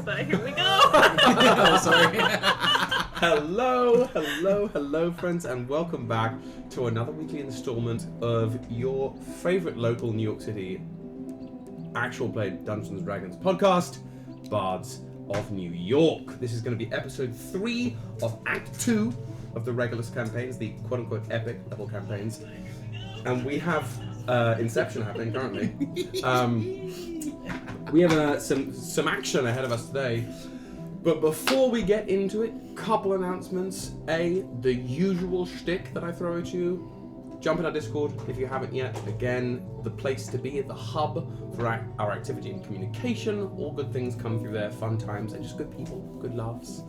but here we go. Oh, sorry. Hello, friends, and welcome back to another weekly installment of your favorite local New York City actual play Dungeons & Dragons podcast, Bards of New York. This is going to be episode 3 of Act 2 of the Regolus campaigns, the quote-unquote epic level campaigns. And we have Inception happening currently. We have some action ahead of us today. But before we get into it, couple announcements. The usual shtick that I throw at you. Jump in our Discord if you haven't yet. Again, the place to be, the hub for our activity and communication. All good things come through there, fun times, and just good people, good laughs.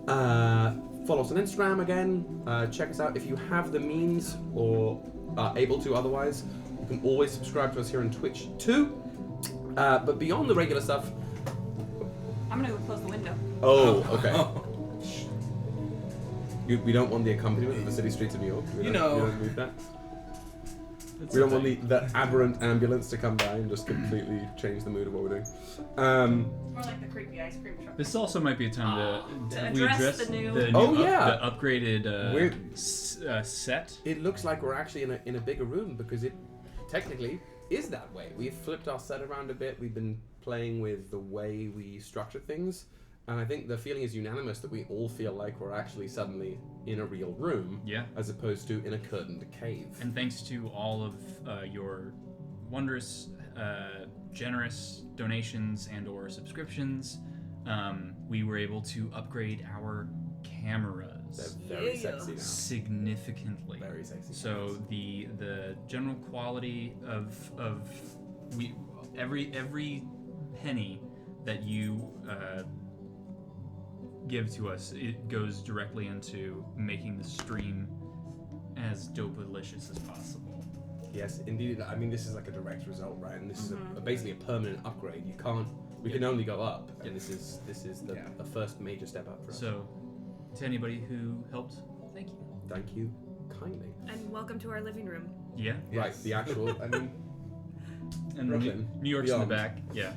Follow us on Instagram again. Check us out if you have the means or are able to otherwise. You can always subscribe to us here on Twitch too. But beyond the regular stuff, I'm gonna go close the window. Oh, okay. We don't want the accompaniment of the city streets of New York. We don't need that. We don't want the aberrant ambulance to come by and just completely change the mood of what we're doing. More like the creepy ice cream truck. This also might be a time to address the new the upgraded set. It looks like we're actually in a bigger room because it technically is that way. We've flipped our set around a bit. We've been playing with the way we structure things. And I think the feeling is unanimous that we all feel like we're actually suddenly in a real room, as opposed to in a curtained cave. And thanks to all of your wondrous, generous donations and or subscriptions, we were able to upgrade our cameras. They're very sexy now. Significantly. Very sexy. So the general quality of every penny that you give to us, it goes directly into making the stream as dope-delicious as possible. Yes, indeed. I mean, this is like a direct result, right? And this is basically a permanent upgrade. We can only go up, and this is the first major step up for us. So, to anybody who helped, thank you. Thank you kindly. And welcome to our living room. Yeah. Yes. Right, the actual, I mean... And Brooklyn, New York's beyond. in the back, yeah.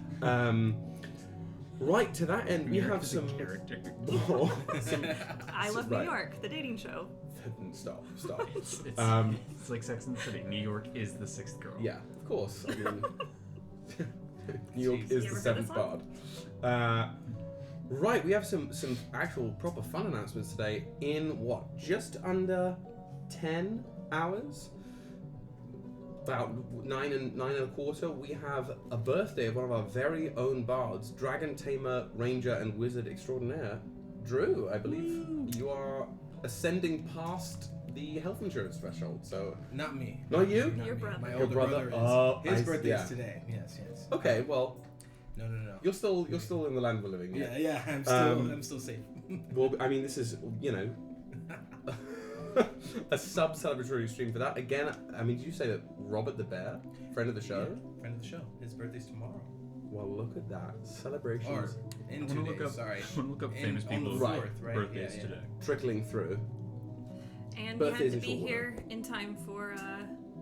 Right, to that end, we have some... I Love New York, the dating show. Stop. It's like Sex and the City. New York is the sixth girl. Yeah, of course. I mean, New York is the seventh bard. Right, we have some actual proper fun announcements today in just under 10 hours? About 9 and a quarter, we have a birthday of one of our very own bards, Dragon Tamer, Ranger, and Wizard Extraordinaire, Drew. I believe you are ascending past the health insurance threshold. So not me. Not you? Not Your me. brother. My Your older brother? brother is. His birthday is today. Yes. Okay, well. No. You're still in the land of the living. Yeah. I'm still safe. Well, I mean, this is a sub-celebratory stream for that. Again, I mean, did you say that Robert the Bear, friend of the show? Yeah, friend of the show. His birthday's tomorrow. Well, look at that. Celebrations. In 2 days, sorry. I'm gonna look up famous people's birthdays today. Trickling through. And Birthdays we had to in be short here in time for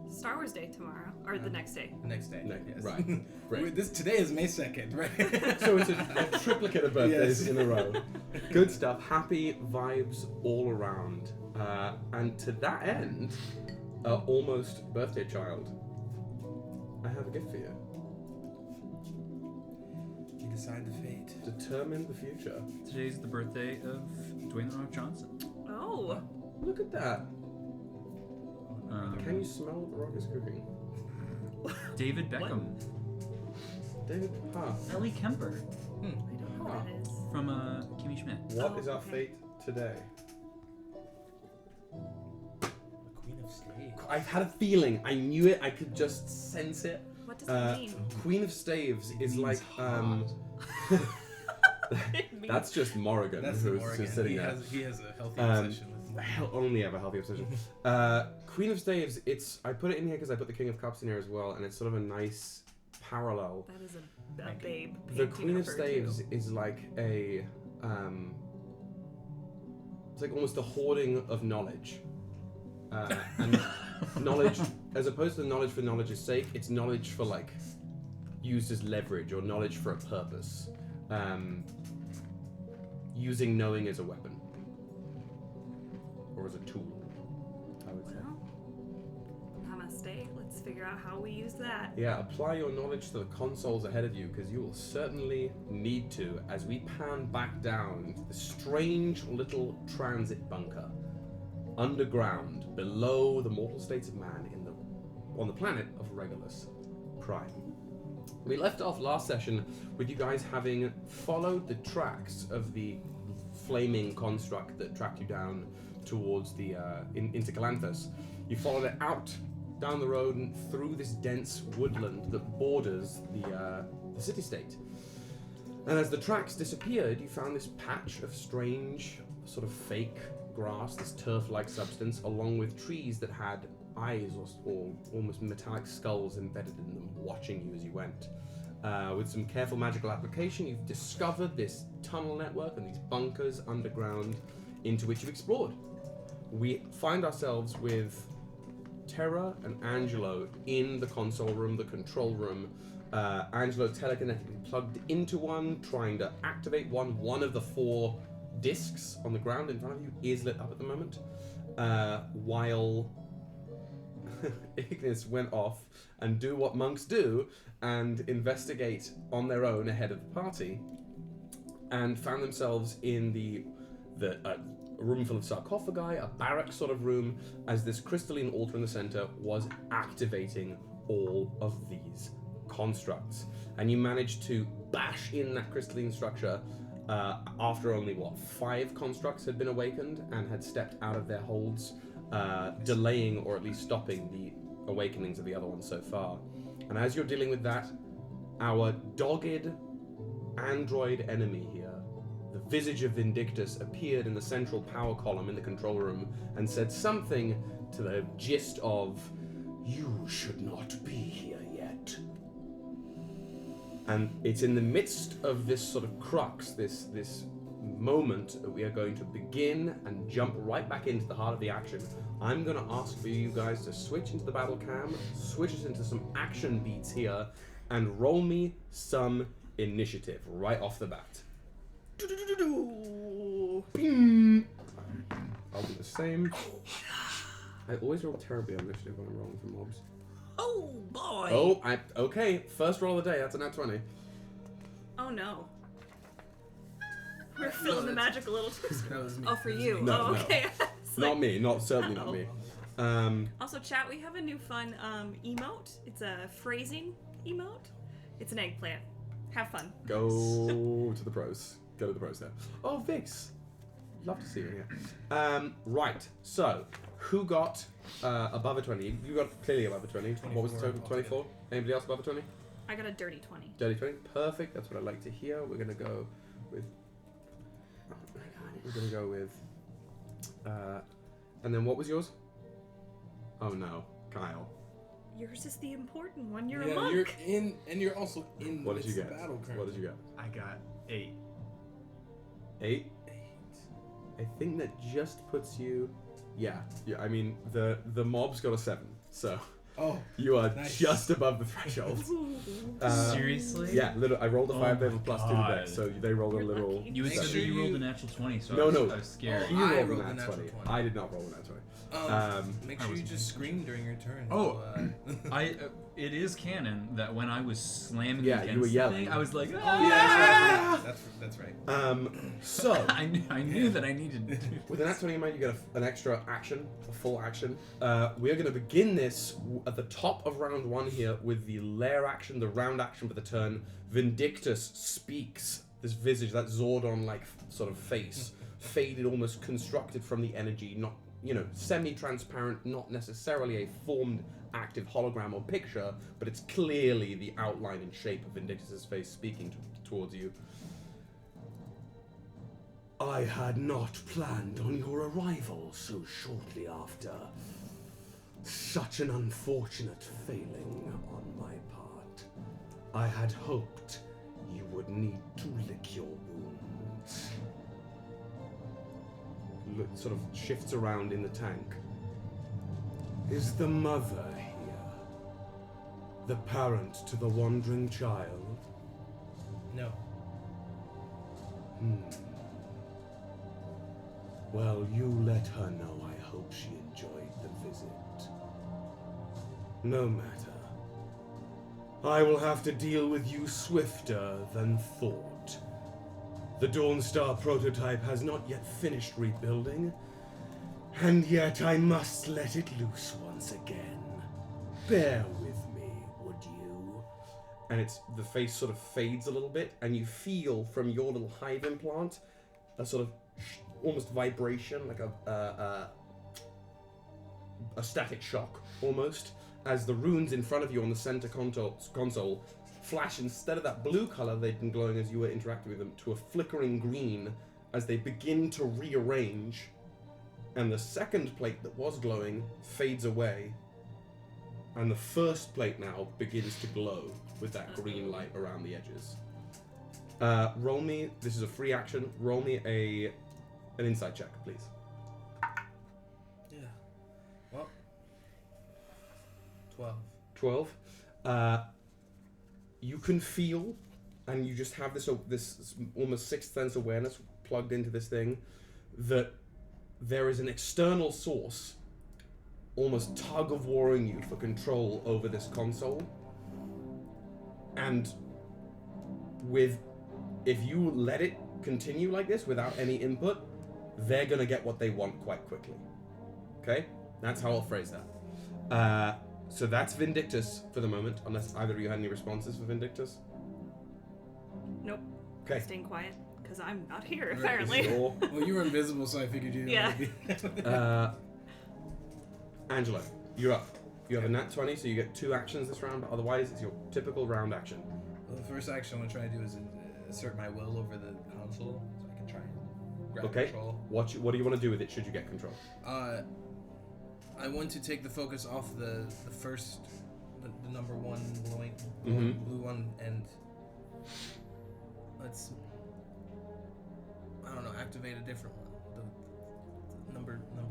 Star Wars Day tomorrow, or the next day. The next day. Yes. Right. Great. Today is May 2nd, right? So it's a triplicate of birthdays in a row. Good stuff. Happy vibes all around. And to that end, almost birthday child, I have a gift for you. You decide the fate. Determine the future. Today's the birthday of Dwayne The Rock Johnson. Oh. Look at that. Can you smell what The Rock is cooking? David Beckham. David, Ellie Kemper. I don't know what that is. From Kimmy Schmidt. What is our fate today? The Queen of Staves. I had a feeling. I knew it. I could just sense it. What does that mean? Queen of Staves is like that's just Morrigan who's sitting there. He has a healthy obsession with only have a healthy obsession. Queen of Staves, I put it in here because I put the King of Cups in here as well, and it's sort of a nice parallel. That is a babe. The Queen of Staves is like a it's like almost a hoarding of knowledge. And knowledge, as opposed to knowledge for knowledge's sake, it's knowledge for like used as leverage or knowledge for a purpose. using knowing as a weapon. Or as a tool, I would say. Well, namaste. Let's figure out how we use that. Yeah, apply your knowledge to the consoles ahead of you, because you will certainly need to as we pan back down into the strange little transit bunker underground below the mortal states of man on the planet of Regolus Prime. We left off last session with you guys having followed the tracks of the flaming construct that tracked you down towards the into Galanthus. You followed it out down the road and through this dense woodland that borders the city-state. And as the tracks disappeared, you found this patch of strange, sort of fake grass, this turf-like substance, along with trees that had eyes or almost metallic skulls embedded in them, watching you as you went. With some careful magical application, you've discovered this tunnel network and these bunkers underground into which you've explored. We find ourselves with Terra and Angelo in the console room, the control room. Angelo telekinetically plugged into one, trying to activate one. One of the 4 discs on the ground in front of you is lit up at the moment, while Ignis went off and do what monks do and investigate on their own ahead of the party, and found themselves in the room full of sarcophagi, a barrack sort of room, as this crystalline altar in the center was activating all of these constructs. And you managed to bash in that crystalline structure after only, 5 constructs had been awakened and had stepped out of their holds, delaying or at least stopping the awakenings of the other ones so far. And as you're dealing with that, our dogged android enemy here, the visage of Vindictus, appeared in the central power column in the control room and said something to the gist of, "You should not be here yet." And it's in the midst of this sort of crux, this moment, that we are going to begin and jump right back into the heart of the action. I'm going to ask for you guys to switch into the battle cam, switch us into some action beats here, and roll me some initiative right off the bat. Bing. I'll do the same. I always roll terribly on initiative when I'm rolling for mobs. Oh boy! Oh, okay. First roll of the day. That's a nat 20. Oh no. We're feeling the magic a little too. That was me. Oh, for you. No, oh, no. okay. It's like- Not me. Certainly not me. Also, chat, we have a new fun emote. It's a phrasing emote. It's an eggplant. Have fun. Go to the pros. Go to the pros there. Oh, Vix. Love to see you here. Right. So, who got above a 20? You got clearly above a 20. What was the total? 24? Anybody else above a 20? I got a dirty 20. Dirty 20. Perfect. That's what I like to hear. We're going to go with... We're going to go with... and then what was yours? Oh no. Kyle. Yours is the important one. You're Yeah, a monk. you're in, and you're also in What did you the get? battle currently. What did you get? I got 8. 8? I think that just puts you... Yeah. I mean, the mob's got a 7, so... Oh, You are nice. just above the threshold. Seriously? Yeah, I rolled a 5 Oh level my plus 2 to God. dex, so they rolled You're a little... lucky. You had Make said sure that you rolled you- a natural 20, so No, I was, no. I was scared. You I rolled rolled a a nat natural 20. 20. I did not roll a nat 20. make I sure you was- just scream during your turn. Oh, so, it is canon that when I was slamming Yeah, against you were the yelling. thing, I was like, yeah, that's right. So, I knew that I needed to do with an nat 20 in mind, you get an extra action, a full action. We are going to begin this at the top of round 1 here with the lair action, the round action for the turn. Vindictus speaks. This visage, that Zordon-like sort of face, faded, almost constructed from the energy, not, semi-transparent, not necessarily a formed active hologram or picture, but it's clearly the outline and shape of Vindictus's face speaking towards you. I had not planned on your arrival so shortly after. Such an unfortunate failing on my part. I had hoped you would need to lick your wounds. Sort of shifts around in the tank. Is the mother here? The parent to the wandering child? No. Well, you let her know I hope she enjoyed the visit. No matter. I will have to deal with you swifter than thought. The Dawnstar prototype has not yet finished rebuilding, and yet I must let it loose once again. Bear with me, would you? And the face sort of fades a little bit, and you feel from your little hive implant a sort of almost vibration, like a static shock almost, as the runes in front of you on the center console flash, instead of that blue color they'd been glowing as you were interacting with them, to a flickering green as they begin to rearrange, and the second plate that was glowing fades away, and the first plate now begins to glow with that green light around the edges. Roll me, this is a free action, roll me an insight check, please. Yeah. Well. 12. 12. You can feel, and you just have this almost sixth sense awareness plugged into this thing, that there is an external source almost tug-of-warring you for control over this console. And if you let it continue like this without any input, they're gonna get what they want quite quickly. Okay? That's how I'll phrase that. So that's Vindictus for the moment, unless either of you had any responses for Vindictus. Nope. Okay. Staying quiet, because I'm not here, Right, apparently. Well, you were invisible, so I figured you Yeah. would be. Angelo, you're up. You have a nat 20, so you get 2 actions this round, but otherwise it's your typical round action. Well, the first action I'm going to try to do is assert my will over the console, so I can try and grab control. What do you want to do with it should you get control? I want to take the focus off the first, the number one blue one, and let's, I don't know, activate a different one. The number 4.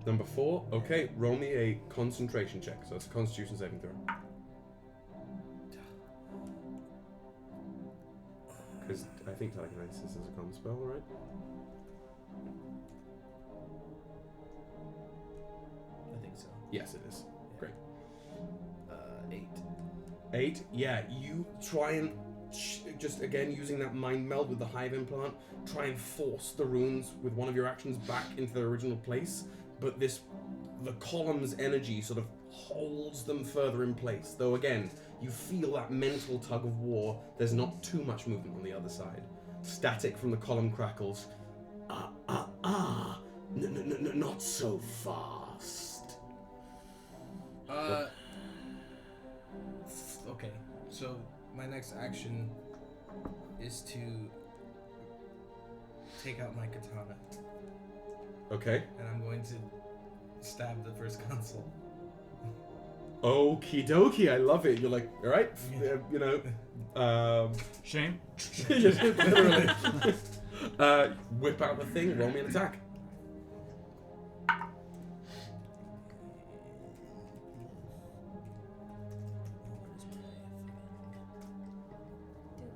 Number 4? Okay, roll me a concentration check. So it's a Constitution saving throw. Because I think telekinesis is a con spell, right? I think so. Yes, it is. Yeah. Great. 8. 8? Yeah, you try and just again using that mind meld with the hive implant, try and force the runes with one of your actions back into their original place, but the column's energy sort of holds them further in place. Though again, you feel that mental tug of war. There's not too much movement on the other side. Static from the column crackles. Not so fast. Okay, so my next action is to take out my katana. Okay. And I'm going to stab the first console. Okie dokie, I love it. You're like, all right, Shame. Just literally. Whip out the thing, roll me an attack. Do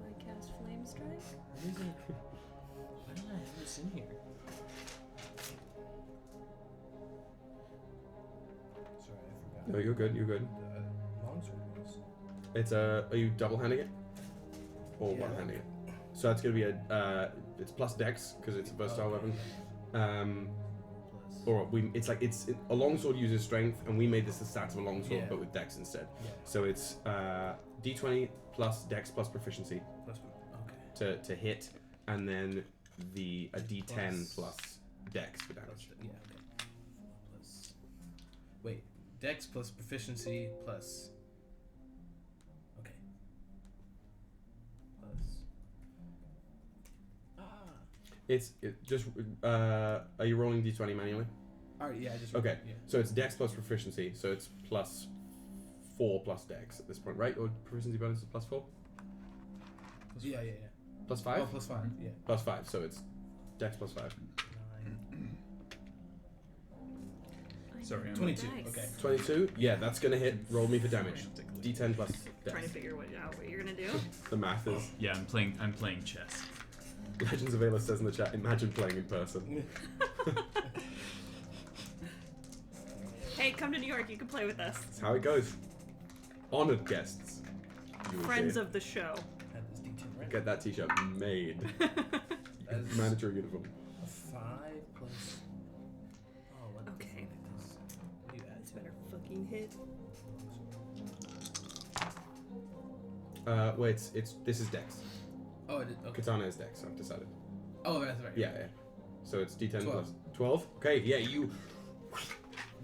I cast Flame Strike? Why don't I have this in here? Sorry, I forgot. No, you're good, you're good. Longsword was. It's are you double-handing it? Or Yeah. one-handing it? So that's gonna be it's plus dex, because it's a versatile weapon. Plus. It's a longsword uses strength, and we made this the stats of a longsword, Yeah. but with dex instead. Yeah. So it's d20 plus dex plus proficiency Plus 1. Okay. to hit, and then a d10 plus dex for Plus, damage. yeah, okay. Plus. Wait, dex plus proficiency plus. Okay. Plus. Are you rolling d20 manually? Alright, yeah, I just. Okay, Yeah. so it's dex plus proficiency, so it's plus 4 plus dex at this point, right? Or proficiency bonus is plus 4? Yeah. Plus 5? Oh, plus 5, yeah. Plus 5, so it's dex plus 5. 9. Sorry, I'm 22, Nice. okay. 22? Yeah, that's gonna hit. Roll me for damage. frantically. D10 plus Trying to dex. figure out what you're gonna do. The math is. Yeah, I'm playing chess. Legends of Ayla says in the chat, imagine playing in person. Hey, come to New York. You can play with us. That's how it goes. Honored guests. you would Friends say. of the show. Had this D10, right? Get that t-shirt made. As Mandatory uniform. a 5 plus. Oh, what? Okay. Do that. This better fucking hit. Wait, this is Dex. Oh, it is. Okay. Katana is Dex, I've decided. Oh, that's right. Yeah. So it's D10 12. plus 12. Okay, yeah, you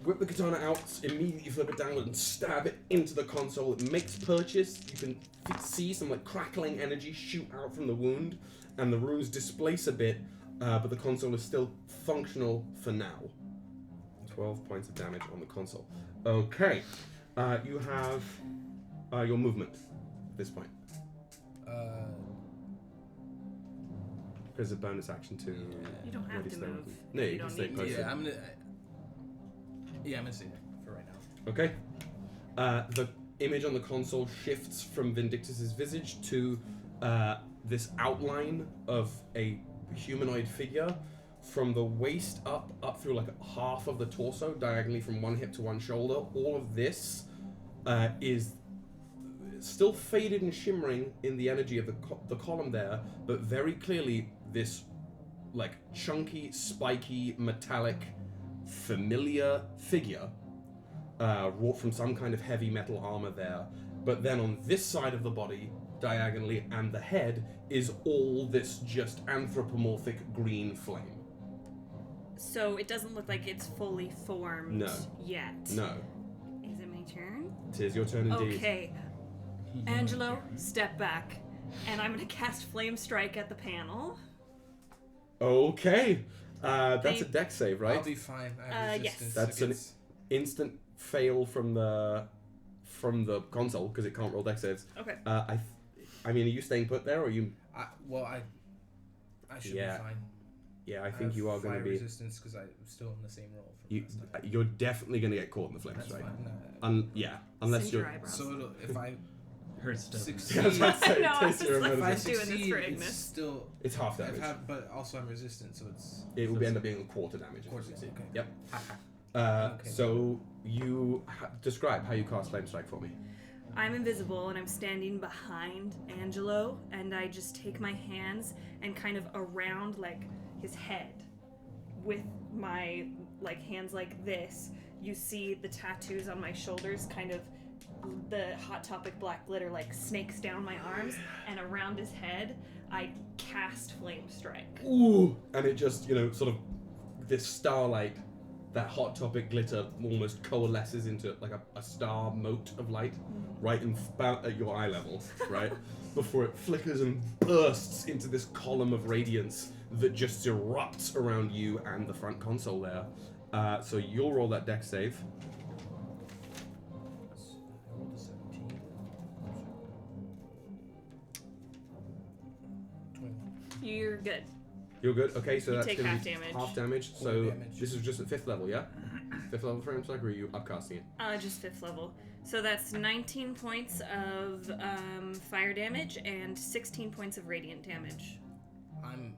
whip the katana out, immediately flip it downward and stab it into the console. It makes purchase. You can see some like crackling energy shoot out from the wound, and the runes displace a bit, but the console is still functional for now. 12 points of damage on the console. Okay, you have your movement at this point. There's a bonus action to. You don't have ready to stay. move. No, you You can don't stay need posted. Yeah, I'm gonna stay there for right now. Okay. The image on the console shifts from Vindictus's visage to this outline of a humanoid figure from the waist up through like half of the torso, diagonally from one hip to one shoulder. All of this is still faded and shimmering in the energy of the column there, but very clearly this like chunky, spiky, metallic, familiar figure wrought from some kind of heavy metal armor there. But then on this side of the body, diagonally, and the head is all this just anthropomorphic green flame. So it doesn't look like it's fully formed No. yet. No, Is it my turn? it is your turn indeed. Okay. Angelo, step back. And I'm gonna cast Flame Strike at the panel. Okay. That's a They- dex save, right? I'll be fine. I have yes. resistance. That's an against- instant fail from the console because it can't roll dex saves. Okay. I mean, are you staying put there, or are you? I should Yeah. be fine. Yeah, I think you are going to fire be. resistance because I'm still in the same role from last time. You're definitely going to get caught in the flames, That's right? fine. No, Yeah, unless Singe you're. your eyebrows. so if I Hurts to Yeah, I was succeed, about to say, No, I taste was your like- if I medicine. doing this succeed, for it's Ignis. still. It's half damage. But also I'm resistant, so it's. It will end up being a quarter damage. If you Quarter, succeed. okay. Yep. Okay. So you describe how you cast flame strike for me. I'm invisible and I'm standing behind Angelo, and I just take my hands and kind of around like his head with my like hands like this. You see the tattoos on my shoulders, kind of the Hot Topic black glitter like snakes down my arms, and around his head I cast Flame Strike. Ooh! And it just, sort of this starlight, that Hot Topic glitter almost coalesces into like a star mote of light right about at your eye level, right? Before it flickers and bursts into this column of radiance that just erupts around you and the front console there. So you'll roll that dex save. I rolled a 17. 21. You're good. You're good? Okay, so You that's take gonna half be damage. half damage. Quarter So damage. this is just at 5th level, yeah? 5th level frame strike, or are you upcasting it? Just 5th level. So that's 19 points of fire damage and 16 points of radiant damage. I'm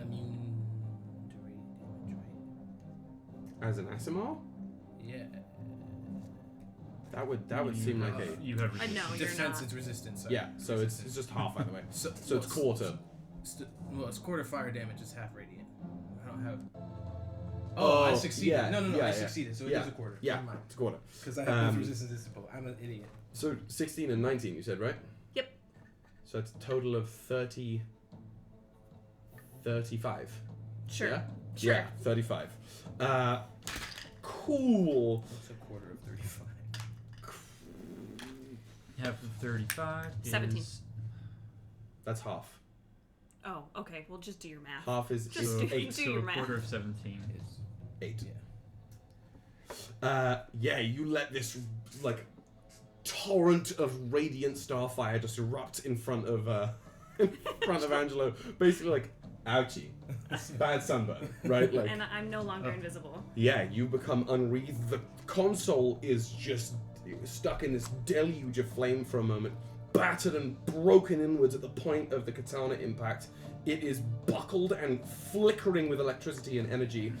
immune to radiant damage, right? As an Asimar? Yeah. That would seem like a... You have No, resistance. you're Defense not. is resistance. Yeah, so it's just half, by the way. So So it's quarter. Well, it's quarter fire damage. It's half radiant. I don't have. Oh, I succeeded. yeah, no, yeah, I yeah. succeeded. So it Yeah. is a quarter. Yeah, Never mind. it's a quarter. Because I have Um, resistance discipline. I'm an idiot. So 16 and 19, you said, right? Yep. So it's a total of 30... 35. Sure. Yeah? Sure. Yeah, 35. Cool. What's a quarter of 35? Half of 35 17. is... That's half. Oh, okay. Well, just do your math. Half is Just is do- 8. do So your a math. quarter of 17. It's 8. yeah. Yeah, you let this, like, torrent of radiant starfire just erupt in front of Angelo. Basically, like, ouchie. Bad sunburn, right? Like, And I'm no longer invisible. yeah, you become unwreathed. The console is just stuck in this deluge of flame for a moment, battered and broken inwards at the point of the katana impact. It is buckled and flickering with electricity and energy.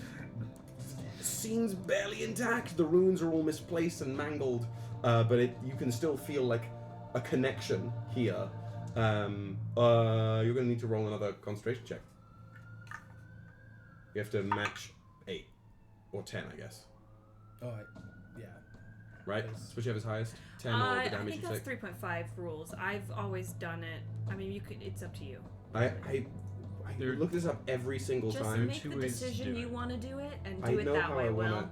Seems barely intact. The runes are all misplaced and mangled, but you can still feel like a connection here. You're going to need to roll another concentration check. You have to match 8 or 10, I guess. Oh, yeah. Right? That's whichever's highest. 10 or the I damage think you that's take. 3.5 rules. I've always done it. I mean, you could. It's up to you. I look this up every single Just time. make the ways to decision do you it. want to do it and I do it know that how way. I wanna. Well,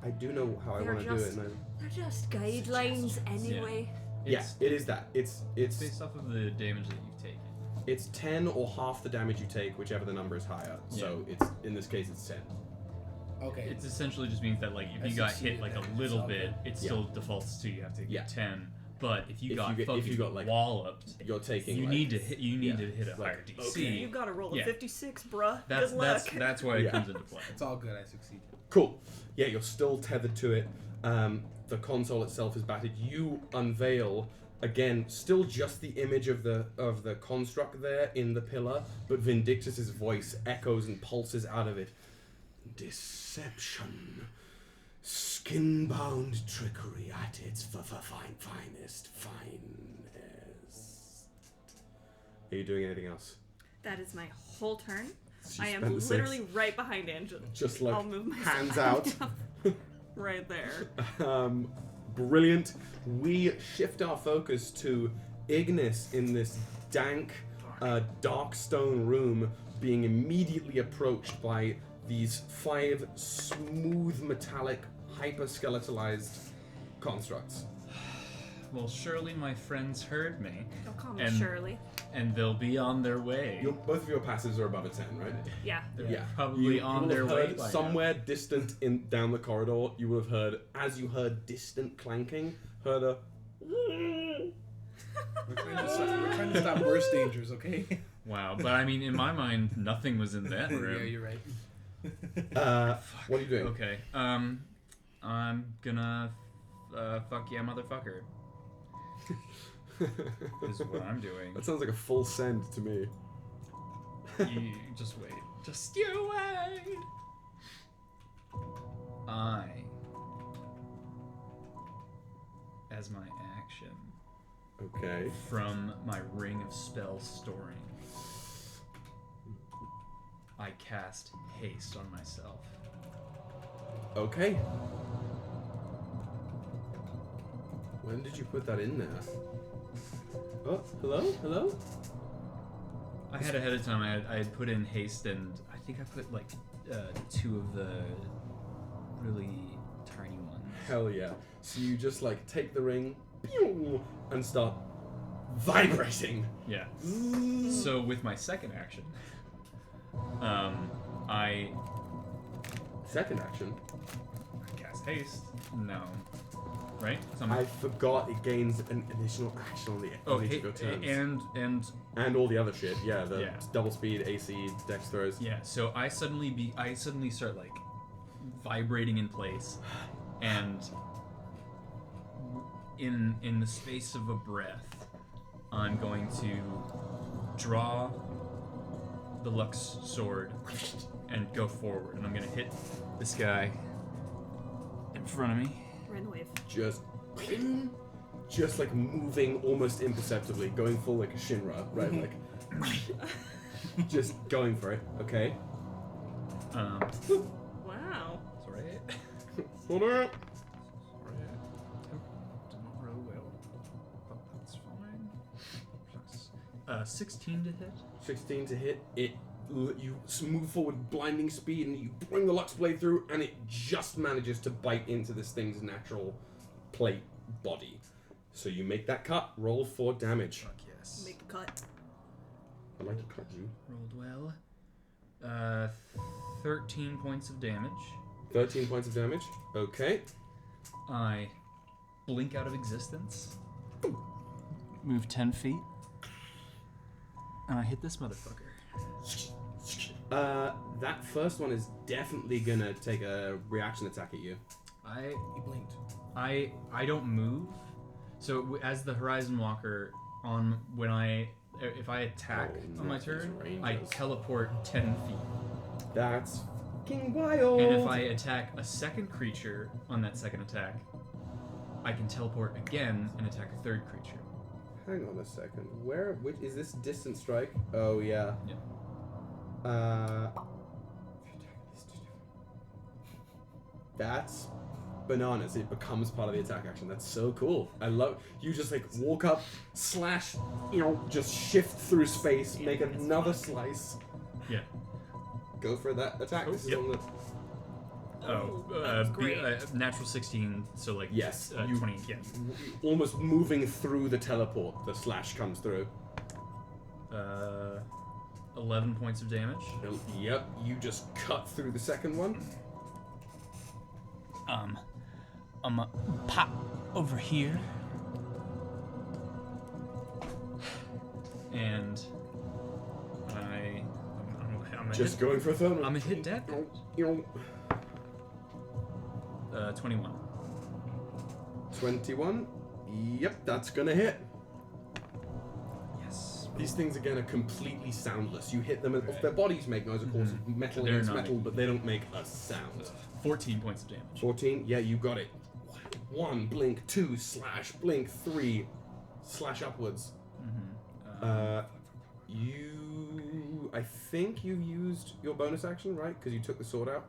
I do know how I They're want to do it. just- And they're just guidelines anyway. yes, it is that. It's based off of the damage that you've taken. It's 10 or half the damage you take, whichever the number is higher. So it's in this case it's 10. Okay. It essentially just means that like if I you got hit succeeded like then. a little It's all bit, good. it still defaults to you have to get Yeah. 10. But if you If got you get- fucking if you got, like, walloped, You're taking. you like, need to hit. You need yeah, to hit a like, higher DC. okay. You gotta roll a Yeah. 56, bruh. That's Good luck. that's why it Yeah. comes into play. It's all good. I succeeded. Cool. Yeah, you're still tethered to it. The console itself is battered. You unveil again, still just the image of the construct there in the pillar, but Vindictus's voice echoes and pulses out of it. Deception, skin-bound trickery at its finest. Are you doing anything else? That is my whole turn. So I you am spend the six. literally right behind Angela. Just like I'll move myself hands out. right there. Brilliant. We shift our focus to Ignis in this dank, dark stone room, being immediately approached by these 5 smooth, metallic, hyper-skeletalized constructs. Well, surely my friends heard me, Don't call me And- Shirley. and they'll be on their way. Both of your passives are above a 10, right? Yeah. They're probably You on will their have way heard by now. somewhere distant down the corridor. You would have heard, as you heard distant clanking, heard a. We're trying to stop worse dangers, okay? Wow, but I mean, in my mind, nothing was in that Yeah, room. you're right. What are you doing? Okay. I'm gonna fuck yeah, motherfucker. Is what I'm doing. That sounds like a full send to me. You just wait. Just you wait. I, as my action, Okay. from my ring of spell storing, I cast haste on myself. Okay. When did you put that in there? Oh, hello? Hello? I had ahead of time. I had put in haste, and I think I put like 2 of the really tiny ones. Hell yeah. So you just like take the ring pew, and start vibrating. Yeah. So with my second action, I Second action. cast haste. No, right? I forgot it gains an additional action on the on each of your turns. and all the other shit. Yeah, the Yeah. double speed, AC, dex throws. yeah. So I suddenly start like vibrating in place, and in the space of a breath, I'm going to draw the Lux sword and go forward, and I'm gonna hit this guy in front of me. We're in the wave. Just like moving almost imperceptibly, going full like a Shinra, right? Like, just going for it. Okay. Wow. Sorry. Hold on. Sorry. Did not roll well, but that's fine. Plus 16 to hit. 16 to hit. You move forward blinding speed and you bring the Lux blade through and it just manages to bite into this thing's natural plate body. So you make that cut, roll for damage. Fuck yes. Make the cut. I'd like to cut you. Rolled well. 13 points of damage. 13 points of damage. Okay. I blink out of existence. Move 10 feet. And I hit this motherfucker. That first one is definitely gonna take a reaction attack at you. He blinked. I don't move. So as the Horizon Walker, when I if I attack Oh, on my not these turn, I rangers. teleport 10 feet. That's fucking wild. And if I attack a second creature on that second attack, I can teleport again and attack a third creature. Hang on a second. Which is this distant strike? Oh yeah. Yep. That's bananas. It becomes part of the attack action. That's so cool. I love you. Just like walk up, slash, just shift through space, make another slice. Yeah. Go for that attack. Oh, This is yep. on the. that was great. Natural 16, so like Yes, you- 20. Yeah. Almost moving through the teleport. The slash comes through. 11 points of damage. Yep. You just cut through the second one. I'm pop over here. And I'm Just going for a third one. I'm a hit dead. 21. 21. Yep, that's gonna hit. Yes. These things again are completely soundless. You hit them, and their bodies make noise, of course, metal They're against not metal, making- but they don't make a sound. 14 points of damage. 14. Yeah, you got it. 1 blink, 2 slash, blink, 3 slash upwards. I think you used your bonus action, right? Because you took the sword out.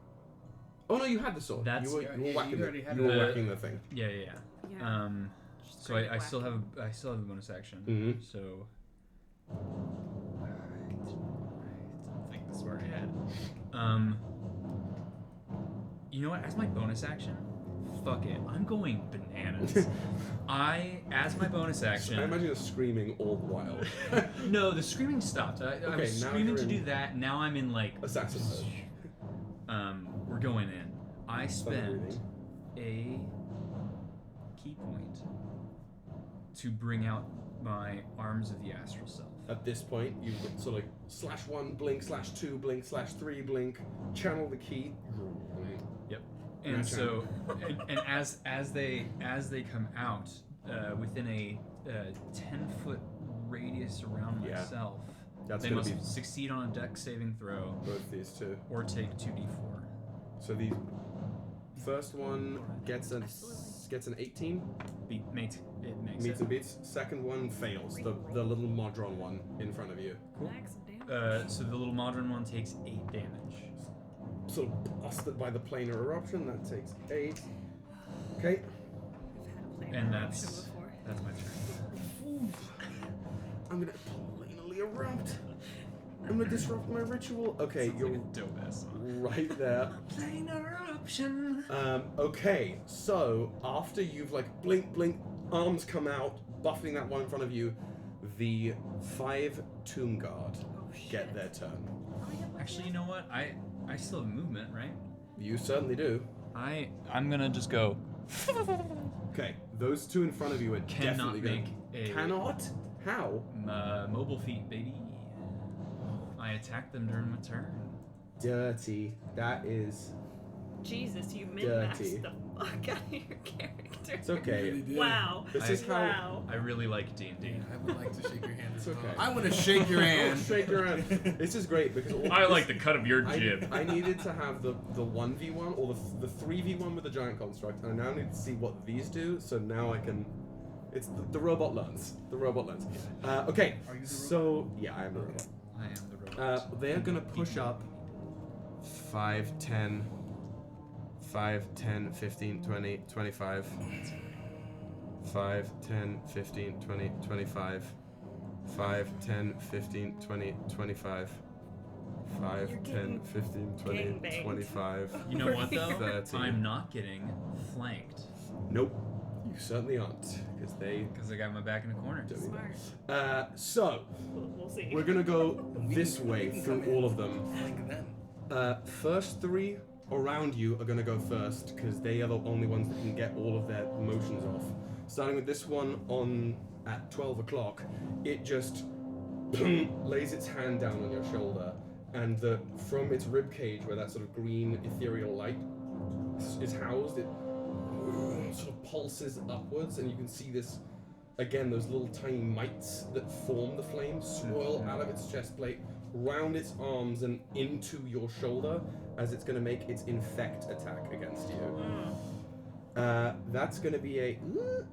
Oh no, you had the sword. That's- you were Yeah, whacking you already had you were the- whacking the thing. Yeah. Yeah. Just So great I at still have whacking. a bonus action. Mhm. So I think this is where I had. You know what? As my bonus action, fuck it. I'm going bananas. As my bonus action. I imagine you're screaming all the while. No, the screaming stopped. I Okay, was now screaming you're to in- do that. Now I'm in like. Assassin mode. We're going in. I spend breathing. a key point to bring out my arms of the astral self. At this point, you would sort of like slash 1 blink, slash 2 blink, slash 3 blink, channel the key. Yep. And Gotcha. so, and as they come out within a 10-foot radius around Yeah. myself, That's they gonna must be succeed on a dex saving throw both these two. or take 2d4. So the first one gets an 18, Makes meets it. and beats. Second one fails. The little Modron one in front of you. Max damage. So the little modern one takes 8 damage. Sort of busted by the planar eruption. That takes 8. Okay. I've had a planar And eruption that's before. my turn. I'm gonna planarly erupt. I'm gonna disrupt my ritual. Okay, Sounds you're like a dope ass song. right there. Planar eruption. Okay, so after you've like blink, arms come out, buffeting that one in front of you, the 5 Tomb Guard get their turn. Actually, you know what? I still have movement, right? You certainly do. I'm gonna just go. Okay, those 2 in front of you are Cannot definitely make going. a Cannot? How? Mobile feat, baby. I attacked them during my turn. Dirty. That is. Jesus, you Dirty. min-maxed the fuck out of your character. It's okay. Really did. Wow. This is how. Wow. I really like D&D. Yeah, I would like to shake your hand. It's as well. okay. I want to shake your hand. Shake your hand. This is great because all I this- like the cut of your jib. I needed to have the 1v1 or the 3v1 with the giant construct, and I now need to see what these do. So now I can. It's the robot learns. The robot learns. Okay. Are you the So yeah, I am the robot. I am the robot. They're gonna push up 5, 10, 5, 10, 15, 20, 25. 5, 10, 15, 20, 25. 5, 10, 15, 20, 25. 5, You're 10, getting 15, 20, gangbanged. 25. You know what though? 13. I'm not getting flanked Nope. You certainly aren't, because they because I got my back in a corner. don't. Smart. So, We'll see. we're gonna go this We way can through come in all of them. Like them. First 3 around you are gonna go first because they are the only ones that can get all of their motions off. Starting with this one on at 12 o'clock, it just lays its hand down on your shoulder, and from its rib cage where that sort of green ethereal light is housed, it sort of pulses upwards, and you can see this again, those little tiny mites that form the flame swirl out of its chest plate, round its arms, and into your shoulder as it's going to make its infect attack against you. That's going to be a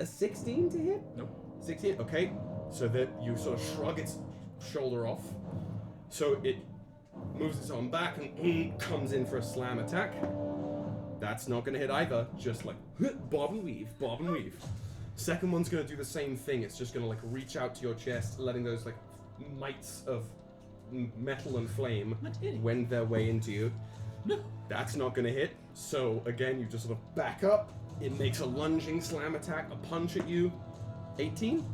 16 to hit? Nope. 16? Okay. So that you sort of shrug its shoulder off. So it moves its arm back and comes in for a slam attack. That's not going to hit either. Just like bob and weave, bob and weave. Second one's going to do the same thing. It's just going to like reach out to your chest, letting those like mites of metal and flame wend their way into you. No. That's not going to hit. So again, you just sort of back up. It makes a lunging slam attack, a punch at you. 18?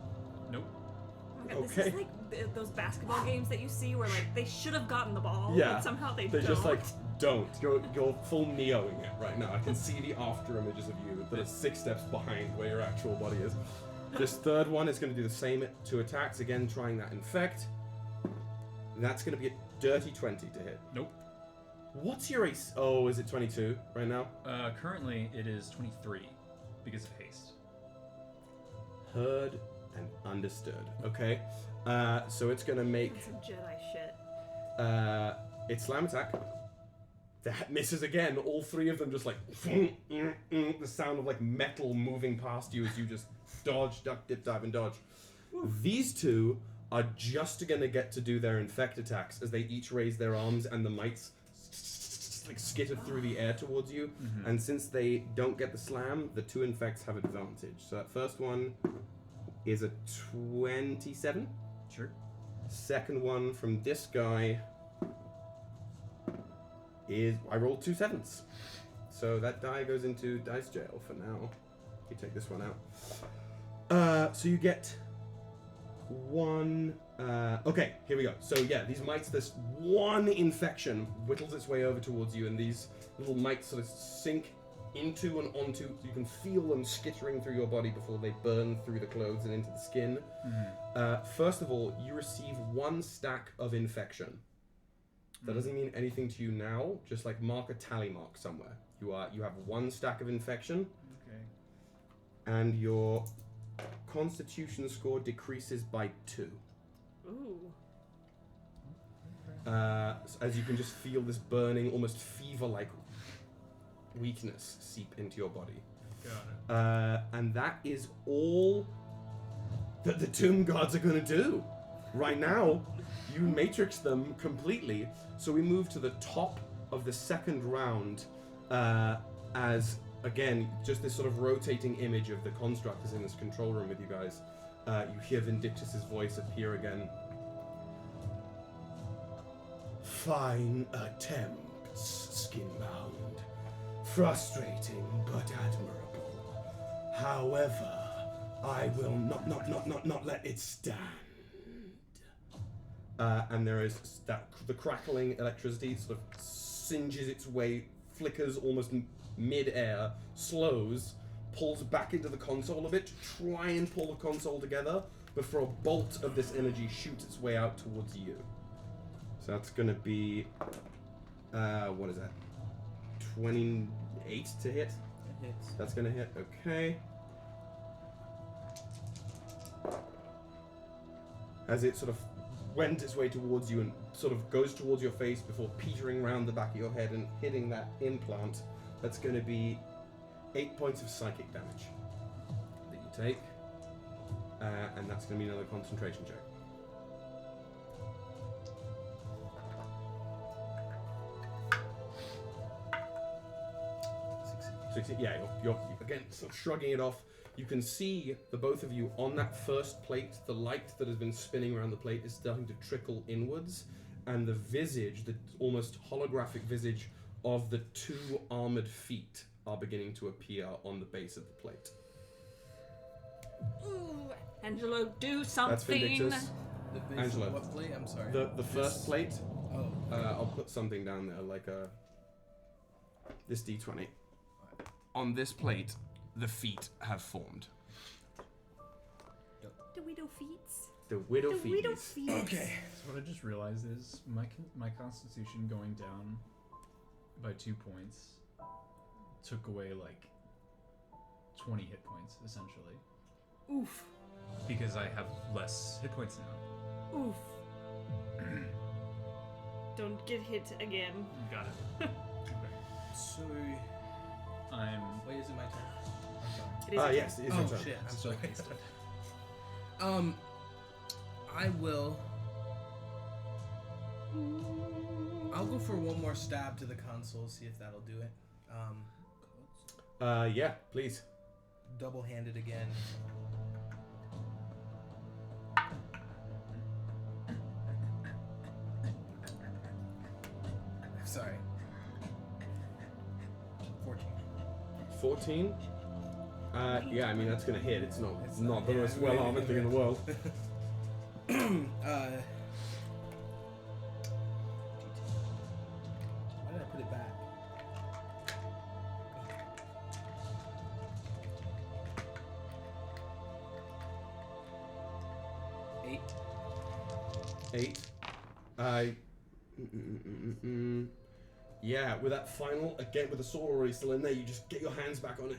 Nope. Oh my God, this is like those basketball games that you see where like they should have gotten the ball, Yeah. but somehow they don't. just like don't. You're full Neoing it right now. I can see the after images of you that are 6 steps behind where your actual body is. This third one is going to do the same 2 attacks, again trying that infect. That's going to be a dirty 20 to hit. Nope. What's your AC? Oh, is it 22 right now? Currently, it is 23 because of haste. Heard and understood. Okay. So it's going to make Some Jedi shit. its slam attack. That misses again. All 3 of them just like the sound of like metal moving past you as you just dodge, duck, dip, dive, and dodge. These 2 are just going to get to do their infect attacks as they each raise their arms and the mites like skitter through the air towards you. And since they don't get the slam, the 2 infects have advantage. So that first one is a 27. Sure. Second one from this guy is, I rolled 2 7s. So that die goes into dice jail for now. You take this one out. So you get 1. Okay, here we go. So yeah, these mites, this 1 infection whittles its way over towards you, and these little mites sort of sink into and onto. You can feel them skittering through your body before they burn through the clothes and into the skin. First of all, you receive 1 stack of infection. That doesn't mean anything to you now. Just like mark a tally mark somewhere. You have 1 stack of infection. Okay. And your Constitution score decreases by 2. Ooh. As you can just feel this burning, almost fever-like weakness seep into your body. Got it. And that is all that the Tomb Guards are going to do. Right now, you matrix them completely. So we move to the top of the second round as, again, just this sort of rotating image of the construct is in this control room with you guys. You hear Vindictus's voice appear again. Fine attempts, Skinbound. Frustrating, but admirable. However, I will not let it stand. And there is the crackling electricity sort of singes its way, flickers almost mid-air, slows, pulls back into the console a bit to try and pull the console together before a bolt of this energy shoots its way out towards you. So that's going to be, what is that? 28 to hit? It hits. That's going to hit, okay. As it sort of went its way towards you and sort of goes towards your face before petering round the back of your head and hitting that implant, that's going to be 8 points of psychic damage that you take. And that's going to be another concentration check. Yeah, you're again sort of shrugging it off. You can see the both of you on that first plate. The light that has been spinning around the plate is starting to trickle inwards, and the visage, the almost holographic visage of the 2 armored feet are beginning to appear on the base of the plate. Ooh, Angelo, do That's something. Vindictus. The base Angelo. of what plate? I'm sorry. The first plate, Oh. I'll put something down there, like this D20. On this plate, the feet have formed. The widow feets. The widow The widow feet. feets. Okay. So what I just realized is my constitution going down by 2 points took away like 20 hit points essentially. Oof. Because I have less hit points now. Oof. Don't get hit again. Got it. So, I'm. wait, is it my turn? I'm sorry. It is your Yes, it is your Oh turn. shit! I'm sorry. I will. I'll go for one more stab to the console, see if that'll do it. Yeah, please. Double-handed again. Sorry. 14. 14. Yeah, I mean that's gonna hit. It's not the yeah, most well armored thing in the world. Why did I put it back? Eight. Yeah, with that final, again with the sword already still in there, you just get your hands back on it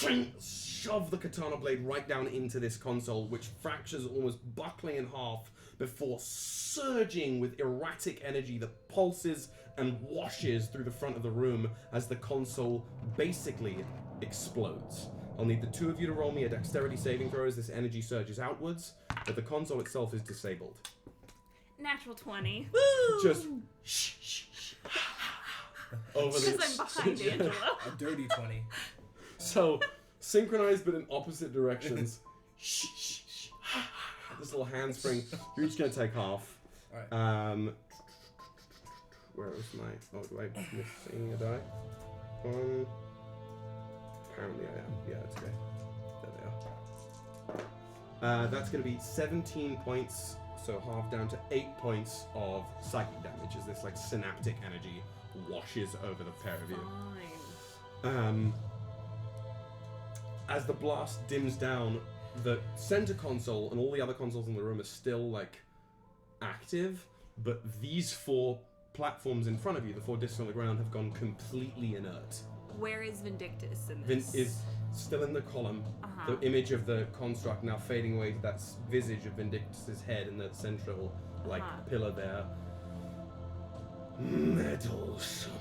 and shove the katana blade right down into this console, which fractures almost buckling in half before surging with erratic energy that pulses and washes through the front of the room as the console basically explodes. I'll need the two of you to roll me a dexterity saving throw as this energy surges outwards, but the console itself is disabled. Natural 20. Woo! Just over the Because I'm behind Angelo. A dirty 20. So, synchronized but in opposite directions. This little handspring. You're each gonna take half. Alright. Where was my? Oh, do I missing a die? Apparently I am. Yeah, it's okay. There they are. That's gonna be 17 points. So half down to 8 points of psychic damage as this like synaptic energy washes over the pair of you. Fine. As the blast dims down, the center console and all the other consoles in the room are still like active, but these four platforms in front of you, the four discs on the ground, have gone completely inert. Where is Vindictus in Vin this? is still in the column. Uh-huh. The image of the construct now fading away to that visage of Vindictus's head in the central like pillar there. Meddlesome.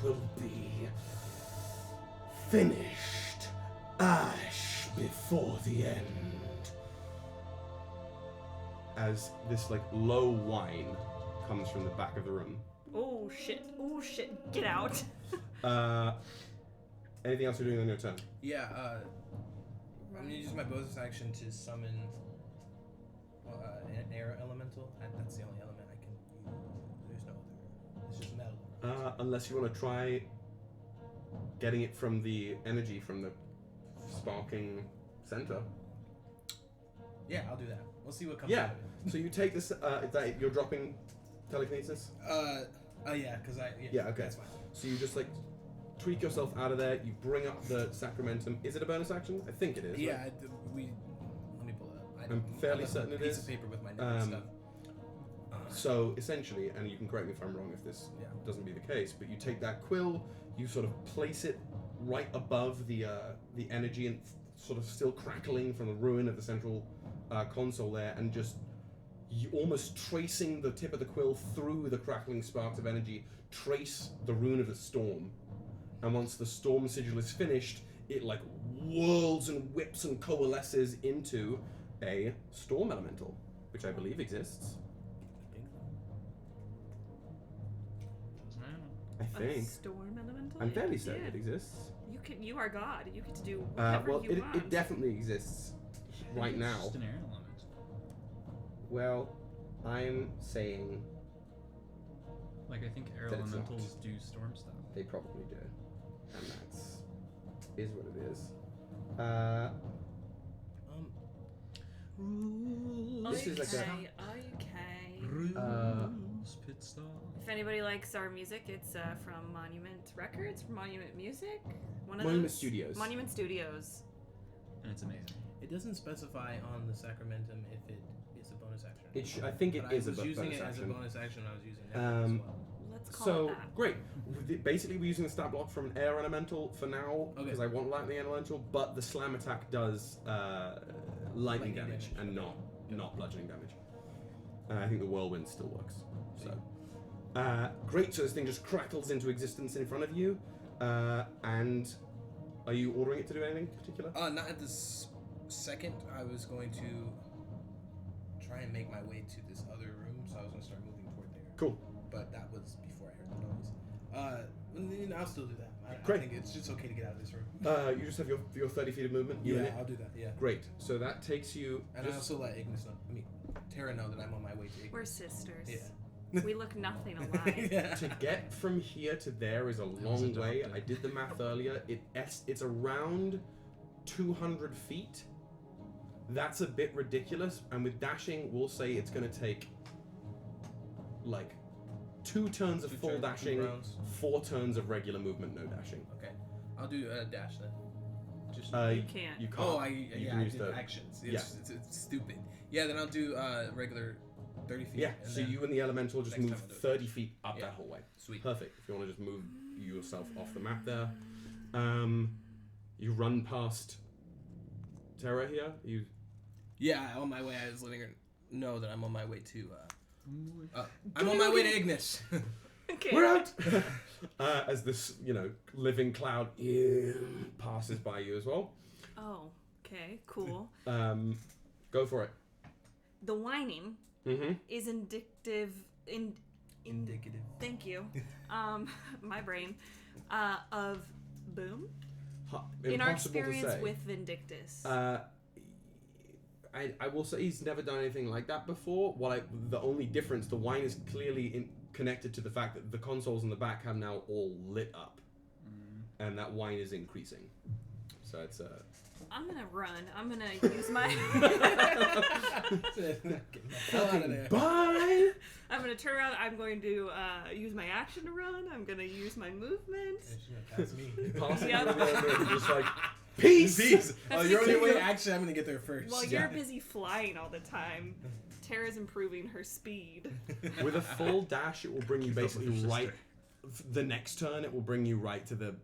Will be finished. Ash before the end. As this like low whine comes from the back of the room. Oh shit. Oh shit. Get out. Anything else you're doing on your turn? Yeah, I'm gonna use my bonus action to summon an air elemental. That's the only element I can use. There's no other. It's just metal. Unless you want to try getting it from the energy from the sparking center. Yeah, I'll do that. We'll see what comes Yeah. out of it. So you take this. Is that you're dropping telekinesis? Yeah, because Yeah. Okay. That's fine. So you just like tweak yourself out of there. You bring up the sacramentum. Is it a bonus action? I think it is. Yeah, Right? let me pull it up. I'm fairly I left certain a it piece is. of paper with my notes and stuff. So essentially, and you can correct me if I'm wrong if this doesn't be the case, but you take that quill, you sort of place it right above the energy and sort of still crackling from the ruin of the central console there, and just you almost tracing the tip of the quill through the crackling sparks of energy, trace the rune of the storm. And once the storm sigil is finished, it like whirls and whips and coalesces into a storm elemental, which I believe exists. I A think. storm elemental? I'm fairly Yeah. certain it exists. You are God. You get to do whatever Well, you want. it definitely exists right It's now. just an air element. Well, I'm saying Like, I think air That it's elementals not. do storm stuff. they probably do, and that's is what it is. This is like Okay. Pit stop. If anybody likes our music, it's from Monument Records, Monument Music, one of Monument those. Studios. Monument Studios. And it's amazing. It doesn't specify on the sacramentum if it is a bonus action. I think it but is I was a using bonus it as a action. bonus action when I was using that as well. Let's call So it that. great. Basically, we're using the stat block from an air elemental for now Okay. because I want lightning elemental, but the slam attack does lightning damage and not bludgeoning damage. And I think the whirlwind still works. So great. So this thing just crackles into existence in front of you. And are you ordering it to do anything particular? Not at this second. I was going to try and make my way to this other room, so I was going to start moving toward there. Cool. But that was before I heard the noise. I'll still do that. I Great. think it's just okay to get out of this room. You just have your 30 feet of movement. You and Yeah, it? I'll do that. Yeah. Great. So that takes you. And I also let Ignis know. Terra know that I'm on my way to Ignis. We're sisters. Yeah. We look nothing alike. Yeah. To get from here to there is a long way. I did the math earlier. It's around 200 feet. That's a bit ridiculous. And with dashing, we'll say it's going to take like 2 turns of full turns, 2 dashing, rounds. 4 turns of regular movement, no dashing. Okay. I'll do a dash then. Just. You can't. You can't. Oh, I You yeah, can I use did the actions. yeah. It's stupid. Yeah, then I'll do regular 30 feet. Yeah. and So then you and the elemental just next move time I'll do it. 30 feet up Yeah. that whole way. Sweet. Perfect. If you want to just move yourself off the map there, you run past Terra here. Yeah, on my way. I was letting her know that I'm on my way to. I'm on my way to Ignis. Okay. We're out. As this, living cloud passes by you as well. Oh, okay, cool. Go for it. The whining Mm-hmm. is indicative. Indicative. Thank you. My brain. Of boom. In our experience with Vindictus. I will say he's never done anything like that before. The only difference, the whine is clearly connected to the fact that the consoles in the back have now all lit up, and that whine is increasing. So it's I'm gonna run. I'm gonna use my. Get the hell out of there. bye. I'm gonna turn around. I'm going to use my action to run. I'm gonna use my movement. That's me. Passing Yeah. around, just like peace. Oh, you're on your way. Actually, I'm gonna get there first. While you're busy flying all the time, Tara's improving her speed. With a full dash, it will bring you basically right. The next turn, it will bring you right to the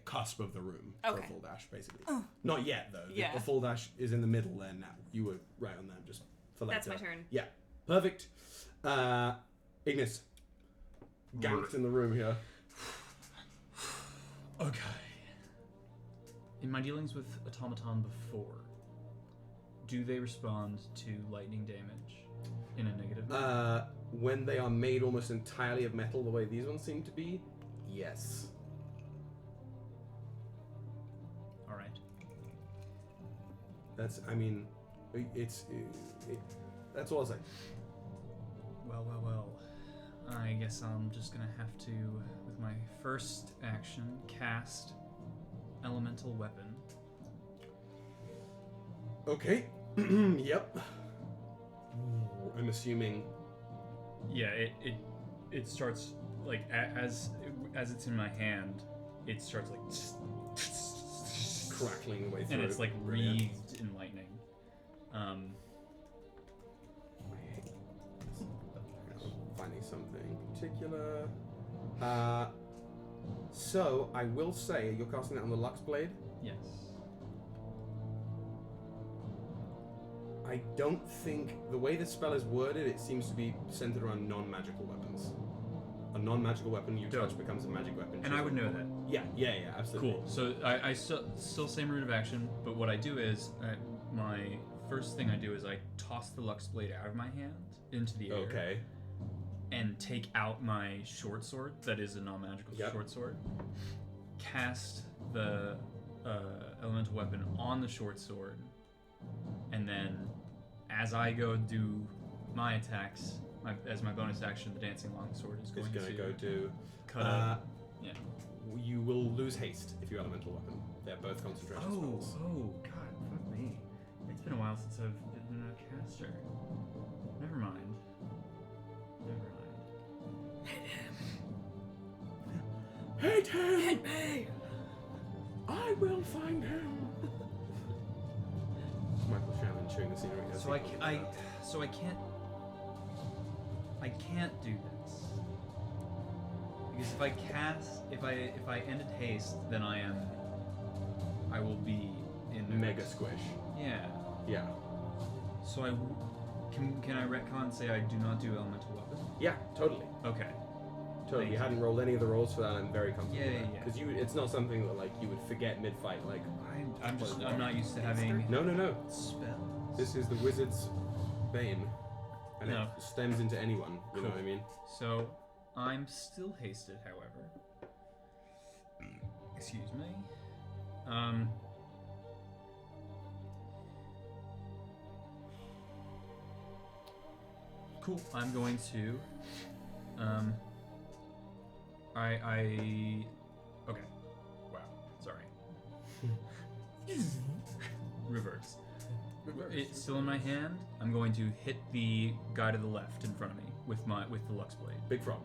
cusp of the room for a Okay. full dash, basically. Not yet, though. Yeah. The full dash is in the middle there now. You were right on that just for later. That's my turn. Yeah. Perfect. Ignis. Ganked in the room here. Okay. In my dealings with automaton before, do they respond to lightning damage in a negative manner? When they are made almost entirely of metal, the way these ones seem to be, yes. All right. That's all I'll say. Well. I guess I'm just gonna have to, with my first action, cast elemental weapon. Okay. Yep. I'm assuming. Yeah, it starts like as it's in my hand, it starts like Crackling the way through. and it's like Brilliant. wreathed in lightning. Finding something particular. So I will say you're casting that on the Lux Blade. Yes. I don't think the way the spell is worded, it seems to be centered around non-magical weapons. A non-magical weapon you touch becomes a magic weapon. And I would know that. Yeah, absolutely. Cool. So I still same route of action, but what I do is my first thing I do is I toss the Lux Blade out of my hand into the air. Okay. And take out my short sword, that is a non-magical short sword. Cast the elemental weapon on the short sword, and then as I go do my attacks, as my bonus action, the dancing longsword is going to go to cut up. Yeah. You will lose haste if you elemental weapon. They're both concentration spells. Oh, God, fuck me. It's been a while since I've been a caster. Never mind. Hate him! Hit me! I will find him! Michael Shannon chewing the scenery. So I can't do this. Because if I ended haste, then I will be in Mega squish. Yeah. Yeah. So can I retcon and say I do not do elemental weapon? Yeah, totally. Okay. Totally. You hadn't rolled any of the rolls for that. I'm very comfortable. Yeah. Because it's not something that like you would forget mid-fight. Like I'm not used to having no. spells. This is the wizard's bane, and No. it stems into anyone. You know what I mean? So I'm still hasted, however. Excuse me. Cool. I'm going to. Okay. Wow. Sorry. Reverse. It's still in my hand. I'm going to hit the guy to the left in front of me with the Lux Blade. Big frog.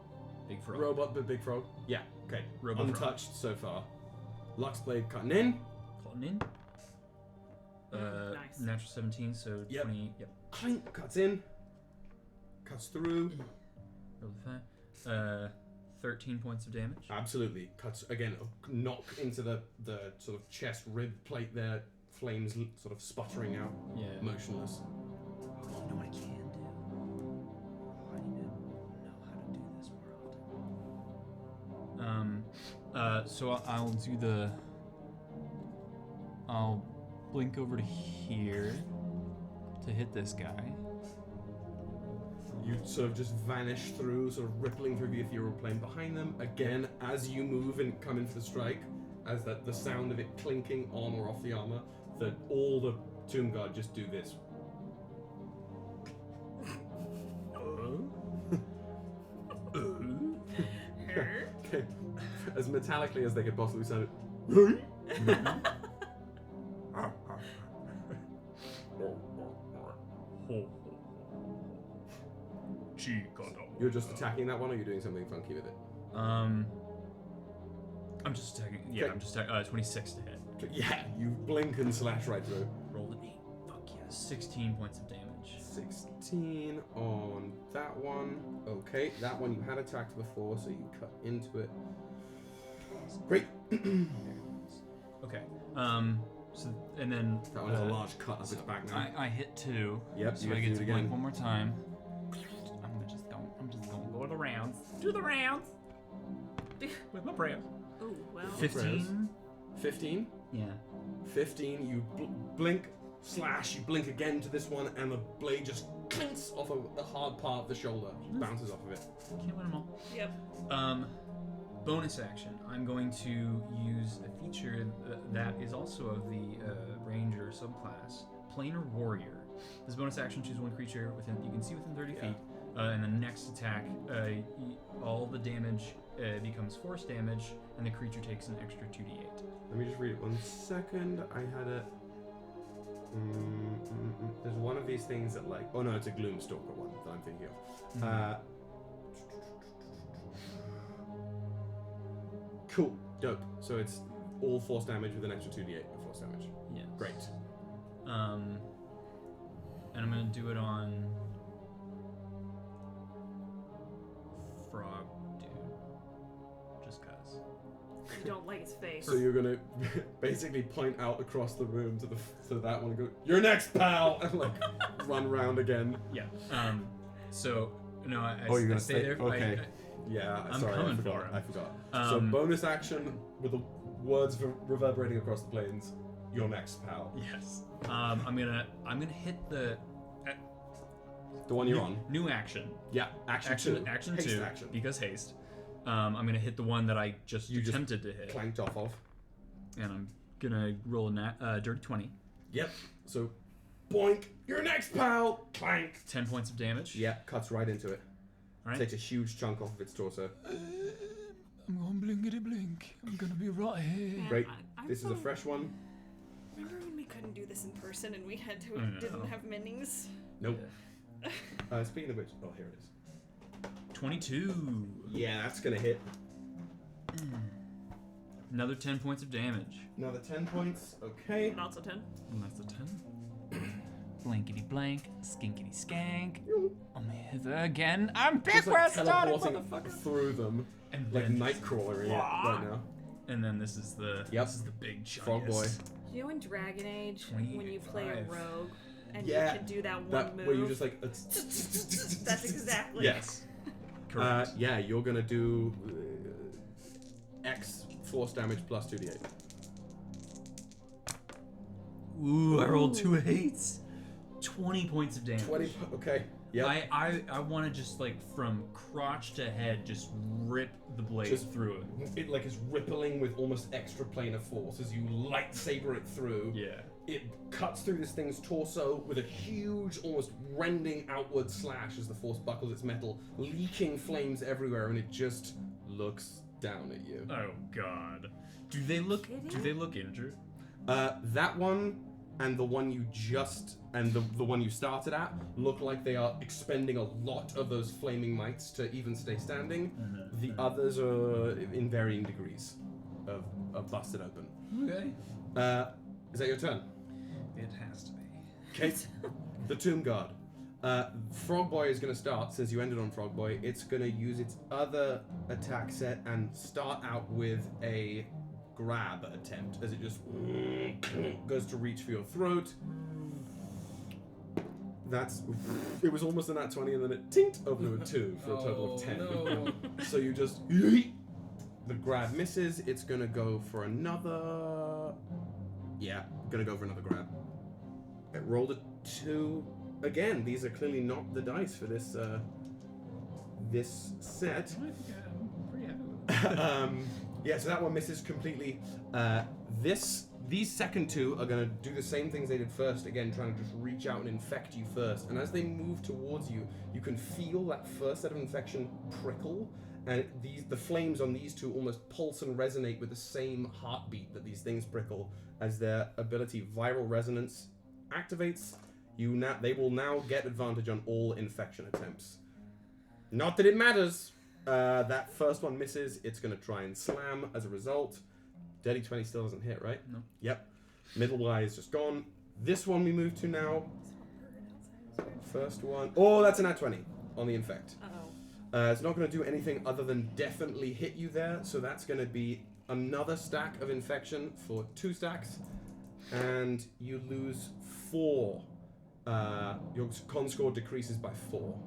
Big frog. Robot, but big frog. Yeah. Okay. Robot Untouched so far. Lux Blade cutting in. Cutting in. Nice. Natural 17, so Yep. 20. Yep. Clink. Cuts in. Cuts through. Roll the 5. 13 points of damage. Absolutely. Cuts again. A knock into the sort of chest rib plate there. Flames sort of sputtering out. Yeah. Motionless. Oh, you know what I can do? I need to know how to do this more often. So I'll do the. I'll blink over to here to hit this guy. You sort of just vanish through, sort of rippling through the ethereal plane behind them. Again, as you move and come in for the strike, as the sound of it clinking on or off the armor, all the Tomb Guard just do this. Okay. As metallically as they could possibly sound it. You're just attacking that one, or you're doing something funky with it? I'm just attacking. Yeah, Okay. I'm just attacking. 26 to hit. Yeah, you blink and slash right through. Rolled an 8. Fuck yeah. 16 points of damage. 16 on that one. Okay, that one you had attacked before, so you cut into it. Great. Okay. So and then That one has a large cut up its back now. I hit 2. Yep, So you I have get do to it blink again. one more time. I'm just gonna go the rounds. Do the rounds with my prayers. Oh, well. 15. 15? Yeah. 15, you blink, slash, you blink again to this one, and the blade just clinks off of the hard part of the shoulder. Just bounces off of it. Can't win them all. Yep. Bonus action. I'm going to use a feature that is also of the Ranger subclass, Planar Warrior. This bonus action, choose one creature you can see within 30 feet, and the next attack, all the damage becomes force damage, and the creature takes an extra 2d8. Let me just read it 1 second. I had a... there's one of these things that like... Oh no, it's a Gloomstalker one that I'm thinking of. Cool. Dope. So it's all force damage with an extra 2d8 of force damage. Yeah. Great. And I'm gonna do it on Frog Dude, just cause. You don't like his face. So you're gonna basically point out across the room to that one and go, "You're next, pal!" and like run round again. Yeah. So no, I Oh, you're gonna stay stay- there. okay. Yeah, I'm sorry, coming I forgot. for him. I forgot. So bonus action with the words reverberating across the plains. You're next, pal. Yes. I'm gonna hit the one you're on. New action. Yeah, action two. Action Haste 2. action. Because haste. I'm gonna hit the one that I just You just attempted to hit, Clanked off of. and I'm gonna roll a dirty 20. Yep. So, boink. You're next, pal. Clank. 10 points of damage. Yeah, cuts right into it. All right. Takes a huge chunk off of its torso. I'm going blinkety blink. I'm gonna be right here. Man, Great. I'm This is a so- fresh one. Remember when we couldn't do this in person and we had to I know. didn't have minis? Nope. Speaking of which, oh, here it is. 22. Yeah, that's gonna hit. Another 10 points of damage. Another 10 points. Okay. Not so 10. And that's a 10. Blankety blank, skinkety skank. I'm hither again. I'm back Just where I like started, teleporting motherfucker. through them, And like then, Nightcrawler right now. and then this is the big Frog boy. Do you know in Dragon Age when you play a 25. rogue and Yeah, you can do that one That move? where you just like. That's exactly. Yes. Correct. Yeah, you're gonna do X force damage plus 2d8. Ooh, I rolled 2 8s. 20 points of damage. 20. Okay. Yeah. I want to just like from crotch to head just rip the blade Just- through it. It like is rippling with almost extra plane of force as you lightsaber it through. Yeah. It cuts through this thing's torso with a huge, almost rending outward slash as the force buckles its metal, leaking flames everywhere, and it just looks down at you. Oh God. Do they look injured? That one and the one you just and the one you started at look like they are expending a lot of those flaming mites to even stay standing. The others are in varying degrees of busted open. Okay. Is that your turn? It has to be. Okay. The Tomb Guard. Frog Boy is going to start, since you ended on Frog Boy, it's going to use its other attack set and start out with a grab attempt as it just goes to reach for your throat. It was almost a nat 20 and then it tinked over to a 2 for a total of 10. No. So you just the grab misses. It's gonna go for another. Yeah, gonna go for another grab. It rolled a 2. Again, these are clearly not the dice for this this set. I think I'm pretty happy with it. Yeah, so that one misses completely. These second two are going to do the same things they did first, again, trying to just reach out and infect you first. And as they move towards you, you can feel that first set of infection prickle, and the flames on these two almost pulse and resonate with the same heartbeat that these things prickle. As their ability Viral Resonance activates, they will now get advantage on all infection attempts. Not that it matters. That first one misses. It's going to try and slam as a result. Dirty 20 still doesn't hit, right? No. Yep. Middle Y is just gone. This one we move to now. First one. Oh, that's a nat 20 on the infect. Uh-oh. It's not going to do anything other than definitely hit you there. So that's going to be another stack of infection for 2 stacks. And you lose 4. Your con score decreases by 4.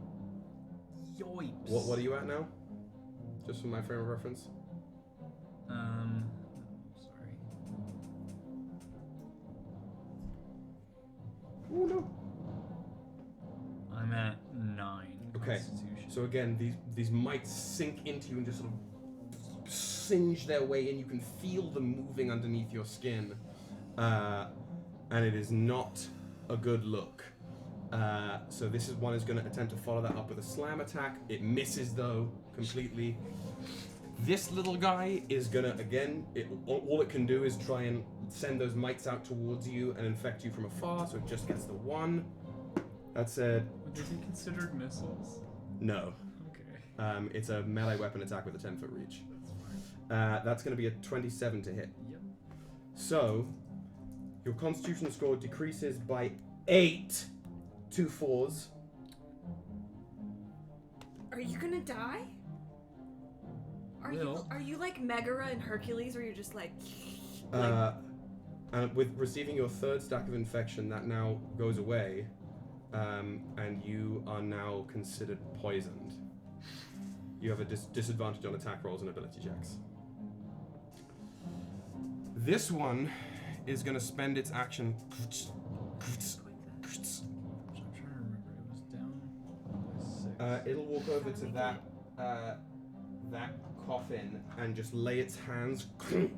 Yoips. What are you at now? Just for my frame of reference. Sorry. Oh no. I'm at 9. Okay. Constitution. So again, these might sink into you and just sort of singe their way in. You can feel them moving underneath your skin, and it is not a good look. So this one is going to attempt to follow that up with a slam attack. It misses though completely. This little guy is gonna all it can do is try and send those mites out towards you and infect you from afar. So it just gets the 1. That's a Would they be considered missiles? no. Okay. It's a melee weapon attack with a 10-foot reach. That's fine. That's going to be a 27 to hit. Yep. So, your Constitution score decreases by 8 to 4s. Are you gonna die? Will. Are you like Megara and Hercules, where you're just like And with receiving your 3rd stack of infection, that now goes away, and you are now considered poisoned. You have a disadvantage on attack rolls and ability checks. This one is going to spend its action. So I'm trying to remember. It was down by 6. It'll walk over to that coffin and just lay its hands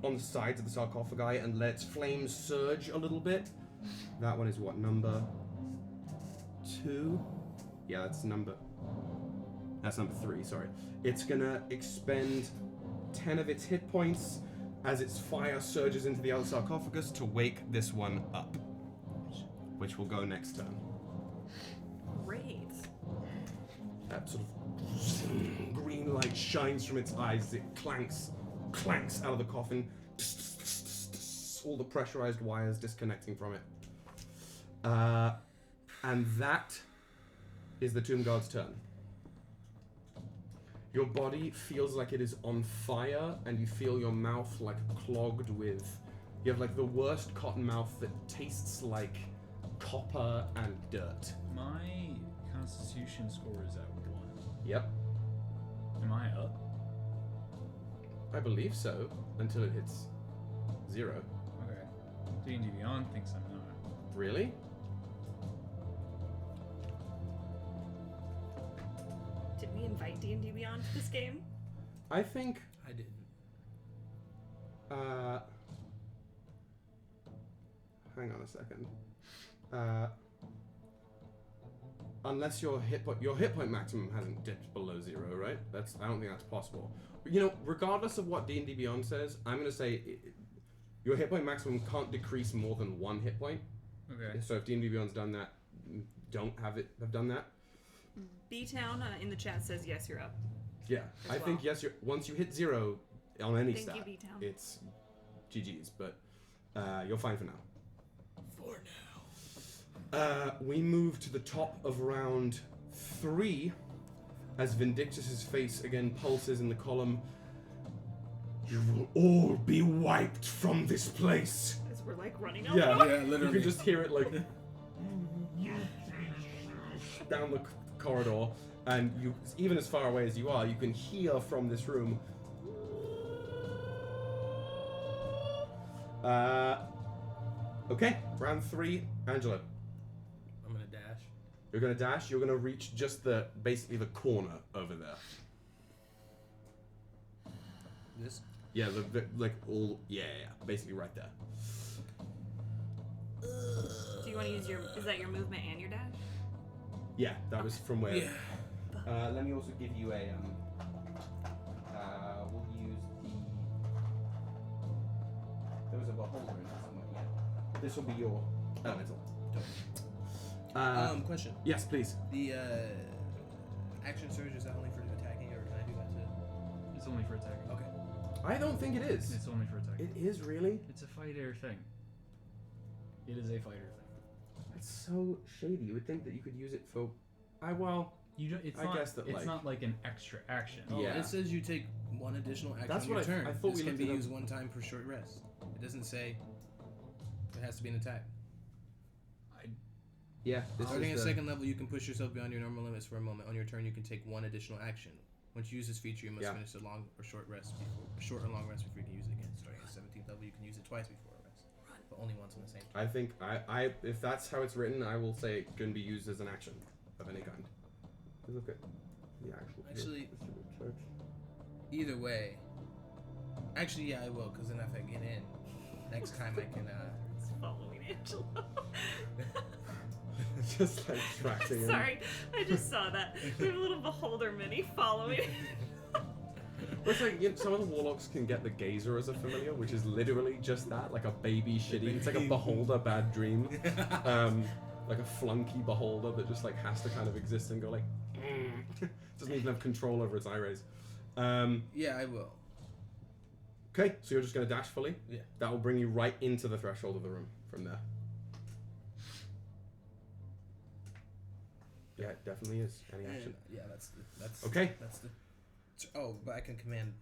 on the sides of the sarcophagi and let its flames surge a little bit. That one is what, number 2? Yeah, that's number 3, sorry. It's gonna expend 10 of its hit points as its fire surges into the other sarcophagus to wake this one up, which will go next turn. great. That sort of green light shines from its eyes as it clanks out of the coffin. All the pressurized wires disconnecting from it. And that is the Tomb Guard's turn. Your body feels like it is on fire, and you feel your mouth like clogged with... You have like the worst cotton mouth that tastes like copper and dirt. My Constitution score is at 1. Yep. Am I up? I believe so, until it hits 0. Okay. D&D Beyond thinks I'm not. Really? Did we invite D&D Beyond to this game? I think... I didn't. Hang on a second. Unless your hit point maximum hasn't dipped below 0, right? I don't think that's possible. You know, regardless of what D&D Beyond says, I'm gonna say your hit point maximum can't decrease more than 1 hit point. Okay. So if D&D Beyond's done that, don't have done that. B-Town in the chat says yes, you're up. Yeah, I think yes. Once you hit 0 on any Thank you, stat, B-Town. it's GG's. But you're fine for now. For now. We move to the top of round 3 as Vindictus's face again pulses in the column. You will all be wiped from this place. As we're like running out. Yeah, Yeah, literally. You can just hear it like down the corridor, and you, even as far away as you are, you can hear from this room. Okay, round 3, Angelo. I'm gonna dash. You're gonna dash. You're gonna reach just basically the corner over there. This? Yeah, basically right there. Do you want to use is that your movement and your dash? Yeah, that was from where. Yeah. Let me also give you a. We'll use the. There was a beholder in there somewhere. Yeah. This will be your elemental. Question. Yes, please. The action surge, is that only for attacking, or can I do that too? It's only for attacking. Okay. I don't think it is. It's only for attacking. It is really. It's a fighter thing. It is a fighter thing. It's so shady. You would think that you could use it for. You don't. It's I not. guess that, it's like- not like an extra action. Oh, Yeah. it says you take 1 additional action That's on your what turn. I thought this we can looked be it up. used 1 time per short rest. It doesn't say it has to be an attack. Yeah. This Starting at is the- second level, you can push yourself beyond your normal limits for a moment. On your turn, you can take 1 additional action. Once you use this feature, you must finish a long or short rest short or long rest before you can use it again. Starting at 17th level, you can use it twice before a rest, but only once on the same turn. I think I if that's how it's written, I will say it can be used as an action of any kind. Look at the actual. Actually, either way. Actually, yeah, I will, because then if I get in, next time I can. It's following Angelo. Just like tracking him. Sorry, I just saw that. We have a little beholder mini following. Well, it's like some of the warlocks can get the gazer as a familiar, which is literally just that, like a baby shitty. It's like a beholder bad dream, like a flunky beholder that just like has to kind of exist and go like, doesn't even have control over its eye rays. Yeah, I will. Okay, so you're just gonna dash fully. Yeah. That will bring you right into the threshold of the room from there. Yeah, it definitely is. Any action. Yeah, that's Okay. That's the. Oh, but I can command.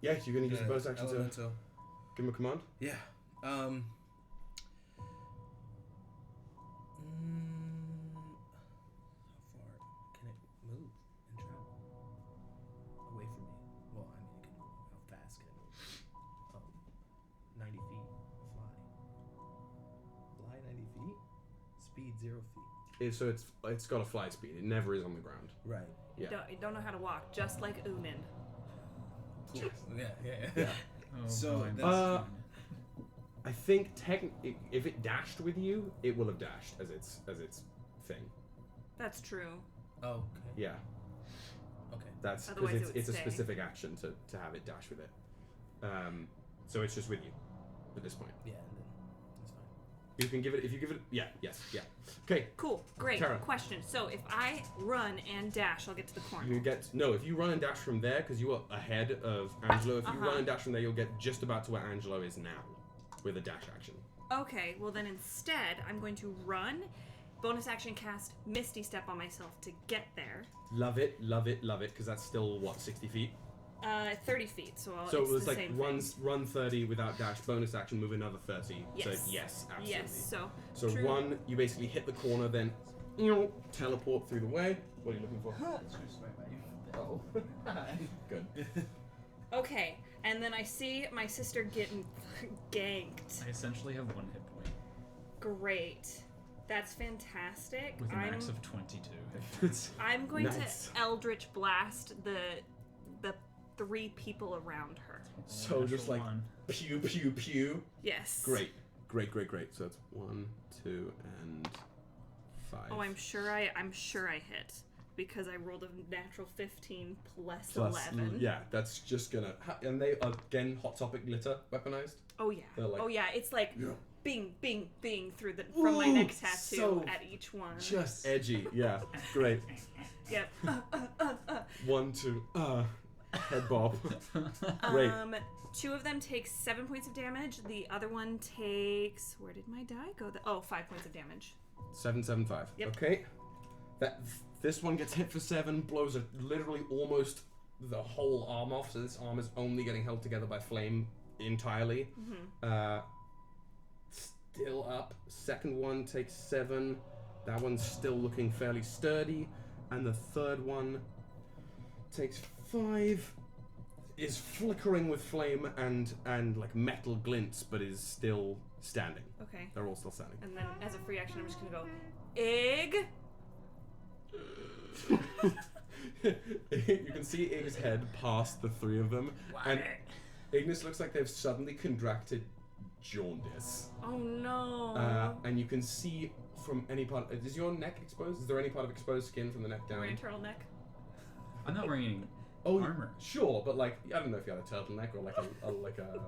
Yeah, you're gonna use the bonus action to elemental. give him a command. Yeah. How far can it move and travel away from me? Well, I mean, it can move. How fast can it move? 90 feet. Fly. Fly 90 feet. Speed 0 feet. So it's got a fly speed. It never is on the ground. Right. Yeah. You don't know how to walk, just like Unin. Cool. Yeah. Oh, So fine. that's. I think if it dashed with you, it will have dashed as its thing. That's true. Oh, okay. Yeah, Okay. that's Otherwise because it would it's a stay. specific action to have it dash with it. So it's just with you at this point. Yeah, and then that's fine. You can give it if you give it. Yeah. Yes. Yeah. Okay. Cool. Great. Terra. Question. So if I run and dash, I'll get to the corner. You get if you run and dash from there because you are ahead of Angelo. If you run and dash from there, you'll get just about to where Angelo is now, with a dash action. Okay, well then instead, I'm going to run, bonus action cast Misty Step on myself to get there. Love it, love it, love it, because that's still, what, 60 feet? 30 feet, so So it's it was the like same run 30 without dash, bonus action, move another 30. Yes. So yes, absolutely. Yes, So true. one, you basically hit the corner, then teleport through the way. What are you looking for? Oh. Good. Okay, and then I see my sister getting ganked. I essentially have 1 hit point Great. That's fantastic. with a max of 22. I'm going Nice. to Eldritch Blast the 3 people around her. So just like one. pew pew pew. Yes. Great. So that's 1, 2, and 5. Oh, I'm sure I hit because I rolled a natural 15 plus Plus, 11. yeah, that's just gonna. And they again, hot topic glitter weaponized. Oh yeah. They're like- Oh yeah. It's like Yeah. bing, bing, bing through from my Ooh, neck tattoo so at each one. Just edgy. Yeah. Great. Yep. 1, 2. Head bob. Great. 2 of them take 7 points of damage. The other one takes. Where did my die go? 5 points of damage. 7, 7, 5. Yep. Okay. This one gets hit for 7, blows literally almost the whole arm off. So this arm is only getting held together by flame entirely. Still up. Second one takes 7. That one's still looking fairly sturdy, and the third one takes 5. Is flickering with flame and like metal glints, but is still standing. Okay. They're all still standing. And then as a free action, I'm just gonna go, Ig. You can see Ig's head past the 3 of them, and Ignis looks like they've suddenly contracted jaundice. Oh no. And you can see from any part. Is your neck exposed? Is there any part of exposed skin from the neck down? Wearing a turtleneck. I'm not wearing any Oh, armor. sure, but like I don't know if you had a turtleneck or like a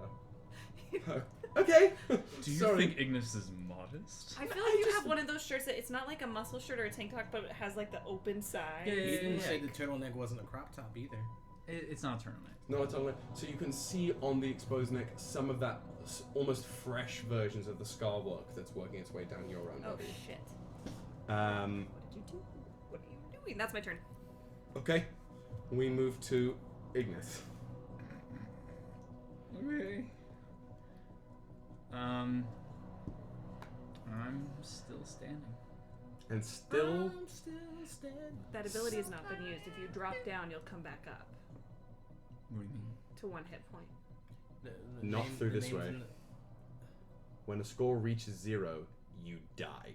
okay. Do you Sorry. think Ignis is modest? I feel like you have one of those shirts that it's not like a muscle shirt or a tank top, but it has like the open side. Yeah, You yeah, didn't yeah. say the turtleneck wasn't a crop top either. It's not a tournament. No, it's only so you can see on the exposed neck some of that almost fresh versions of the scar work that's working its way down your own Oh body. shit. Um, What did you do? What are you doing? That's my turn. okay, we move to Ignis. Okay. I'm still standing. And still, I'm still standing. That ability has not been used. If you drop down, you'll come back up What do you mean? to 1 hit point. Not through the this name's way. in the- when a score reaches 0, you die.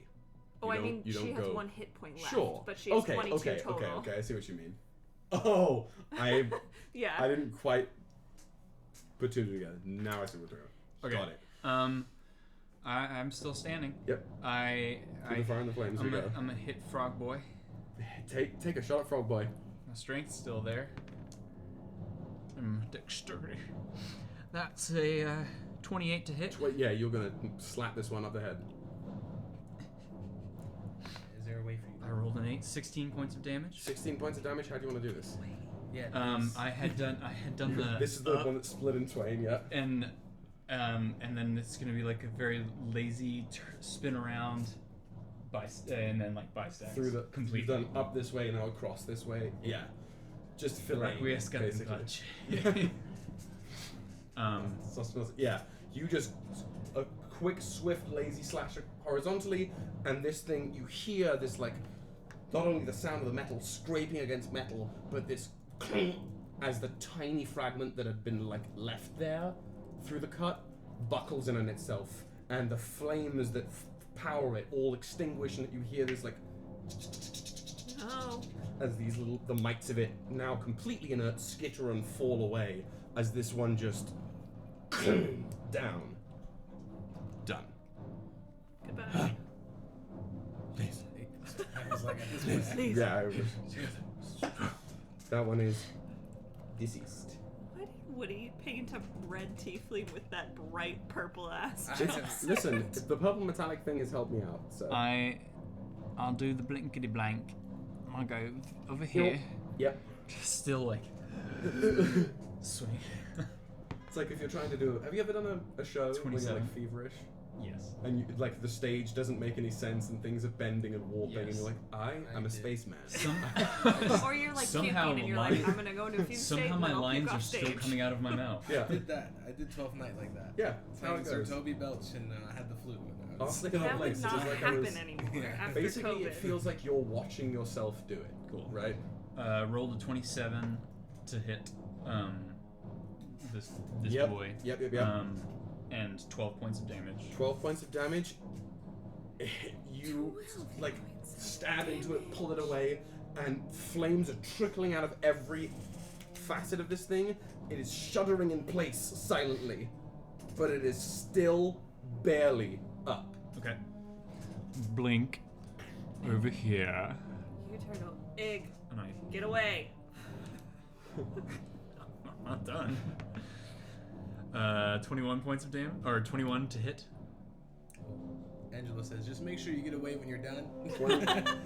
Oh, You I don't- mean, you she don't has go- 1 hit point left, Sure. but she has okay, 22 okay, total. okay. I see what you mean. Oh, I Yeah. I didn't quite put 2 together. Now I see what you're doing. Okay. Got it. I'm still standing. Yep. Through the fire and the flames we go. I'm a hit frog boy. Take a shot at Frog Boy. My strength's still there. Dexterity. That's a 28 to hit. Wait, yeah, you're gonna slap this one up the head. Is there a way for you? I rolled an 8, 16 points of damage. 16 points of damage. How do you want to do this? Yeah. I had done the. This is the one that's split in twain. Yeah. and then it's gonna be like a very lazy spin around, and then like bistacks Through the completely. You've done up this way and now across this way. Yeah. Just fillet. Requiescat in basically. pace. Yeah. You just a quick, swift, lazy slash horizontally, and this thing you hear this like not only the sound of the metal scraping against metal, but this as the tiny fragment that had been like left there through the cut buckles in on itself, and the flames that power it all extinguish, and you hear this like Oh. as these the mites of it, now completely inert, skitter and fall away as this one just down. Done. Goodbye. Please. I was like, at this point, Please. Yeah. That one is deceased. Why did Woody paint a red tiefling with that bright purple ass? Listen, the purple metallic thing has helped me out. So. I'll do the blinkety blank. I'll go over here. Yep. Still like swing. It's like if you're trying to do. Have you ever done a show when you're 27. like feverish? Yes. And you, like the stage doesn't make any sense, and things are bending and warping, and Yes. you're like, I am a spaceman. Or you're like Somehow puking and you're my- like, I'm gonna go into a fugue state Somehow and my then I'll lines puke are off still stage. coming out of my mouth. Yeah. I did that. I did 12th night like that. Yeah, that's how Playing it Sir goes. Toby Belch and I had the flute. And I I'll was- stick it on That would legs. not Just like I happen was. anymore Yeah. after Basically, COVID. it feels like you're watching yourself do it. Cool. Right? Rolled a 27 to hit this Yep. boy. Yep. And 12 points of damage. 12 points of damage. You like stab into it, pull it away, and flames are trickling out of every facet of this thing. It is shuddering in place silently, but it is still barely up. Okay. Blink. Over here. You turtle. Ig, And I get away. I'm not done. 21 points of damage, or 21 to hit. Angela says, just make sure you get away when you're done.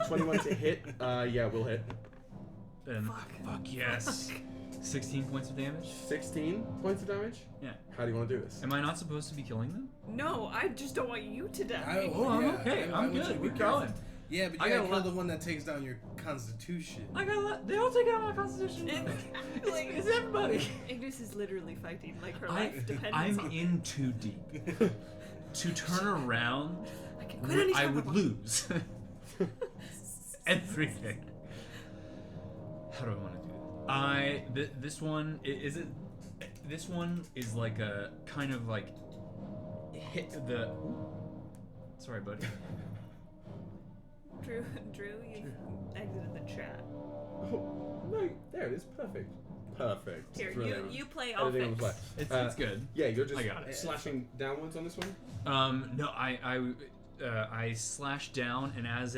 21 to hit. Yeah, we'll hit. And fuck yes. 16 points of damage. 16 points of damage. Yeah. How do you want to do this? Am I not supposed to be killing them? No, I just don't want you to die. I'm okay. why I'm would good. you be We're careful? going. Yeah, but I you got gotta a kill lot- the one that takes down your constitution. I got a lot. They all take out my constitution. It's everybody. Ignis is literally fighting, like her life depends I'm on in too deep. To turn around, I can quit any I time would want. lose everything. How do I want to do this? This one is it. This one is like a kind of like hit the. Sorry, buddy. Drew, you exited the chat. Oh, no, there it is. Perfect. Perfect. Here, Brilliant. you play Editing on the offense. fly. It's good. Yeah, you're just I got it. slashing downwards on this one. No, I slash down, and as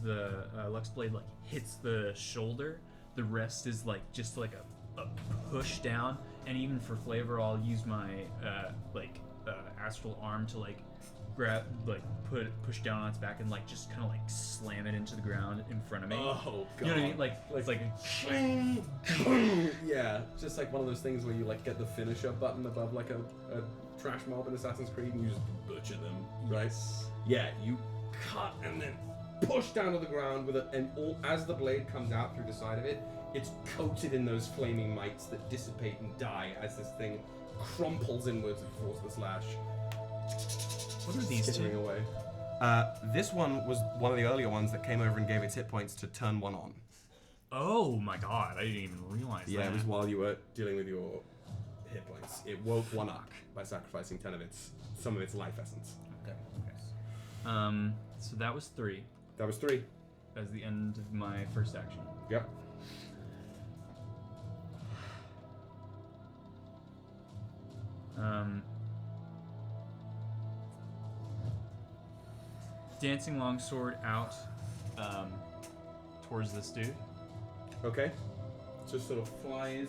the Lux blade like hits the shoulder, the rest is like just like a push down. And even for flavor, I'll use my astral arm to like grab, like push down on its back and like just kind of like slam it into the ground in front of me. Oh god. You know what I mean? Like it's like yeah, just like one of those things where you like get the finisher button above like a trash mob in Assassin's Creed and you just butcher them, right? Yes. Yeah, you cut and then push down to the ground with it, and as the blade comes out through the side of it, it's coated in those flaming mites that dissipate and die as this thing crumples inwards and falls the slash. What are these skittering two? away. This one was one of the earlier ones that came over and gave its hit points to turn one on. Oh my god, I didn't even realize that. Yeah, it was while you were dealing with your hit points. It woke one up by sacrificing some of its life essence. Okay. So that was 3 That was 3. as the end of my first action. Yep. Dancing longsword out towards this dude. Okay. Just sort of flies.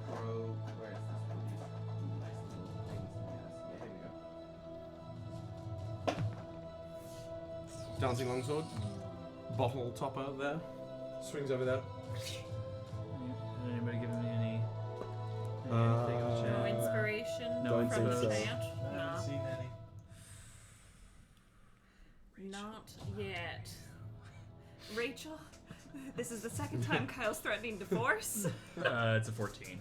Throw. Where is this one? These nice little things. Yeah, here we go. Dancing longsword. Bottle topper there. Swings over there. Anybody giving me any? Uh, anything in the No chat? inspiration Don't from think so. chant. I No, haven't seen any. not yet. Rachel, this is the second time Kyle's threatening divorce. It's a 14.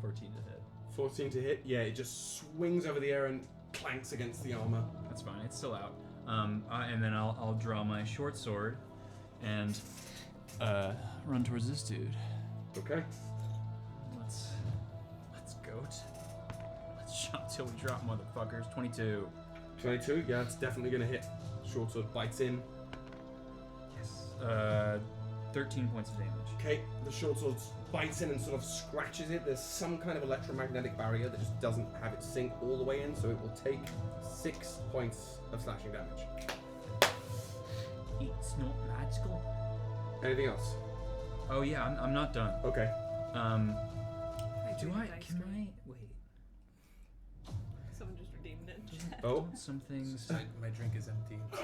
14 to hit. 14 to hit. Yeah, it just swings over the air and clanks against the armor. That's fine. It's still out. And then I'll draw my short sword and run towards this dude. Okay. Let's goat. Let's shot till we drop, motherfuckers. 22. 22. Yeah, it's definitely gonna hit. Short sword bites in. Yes. 13 points of damage. Okay, the short sword bites in and sort of scratches it. There's some kind of electromagnetic barrier that just doesn't have it sink all the way in, so it will take 6 points of slashing damage. It's not magical. Anything else? Oh yeah, I'm not done. Okay. Do I? Can I? Wait. Someone just redeemed it. in chat. Oh, Don't some things. My drink is empty, so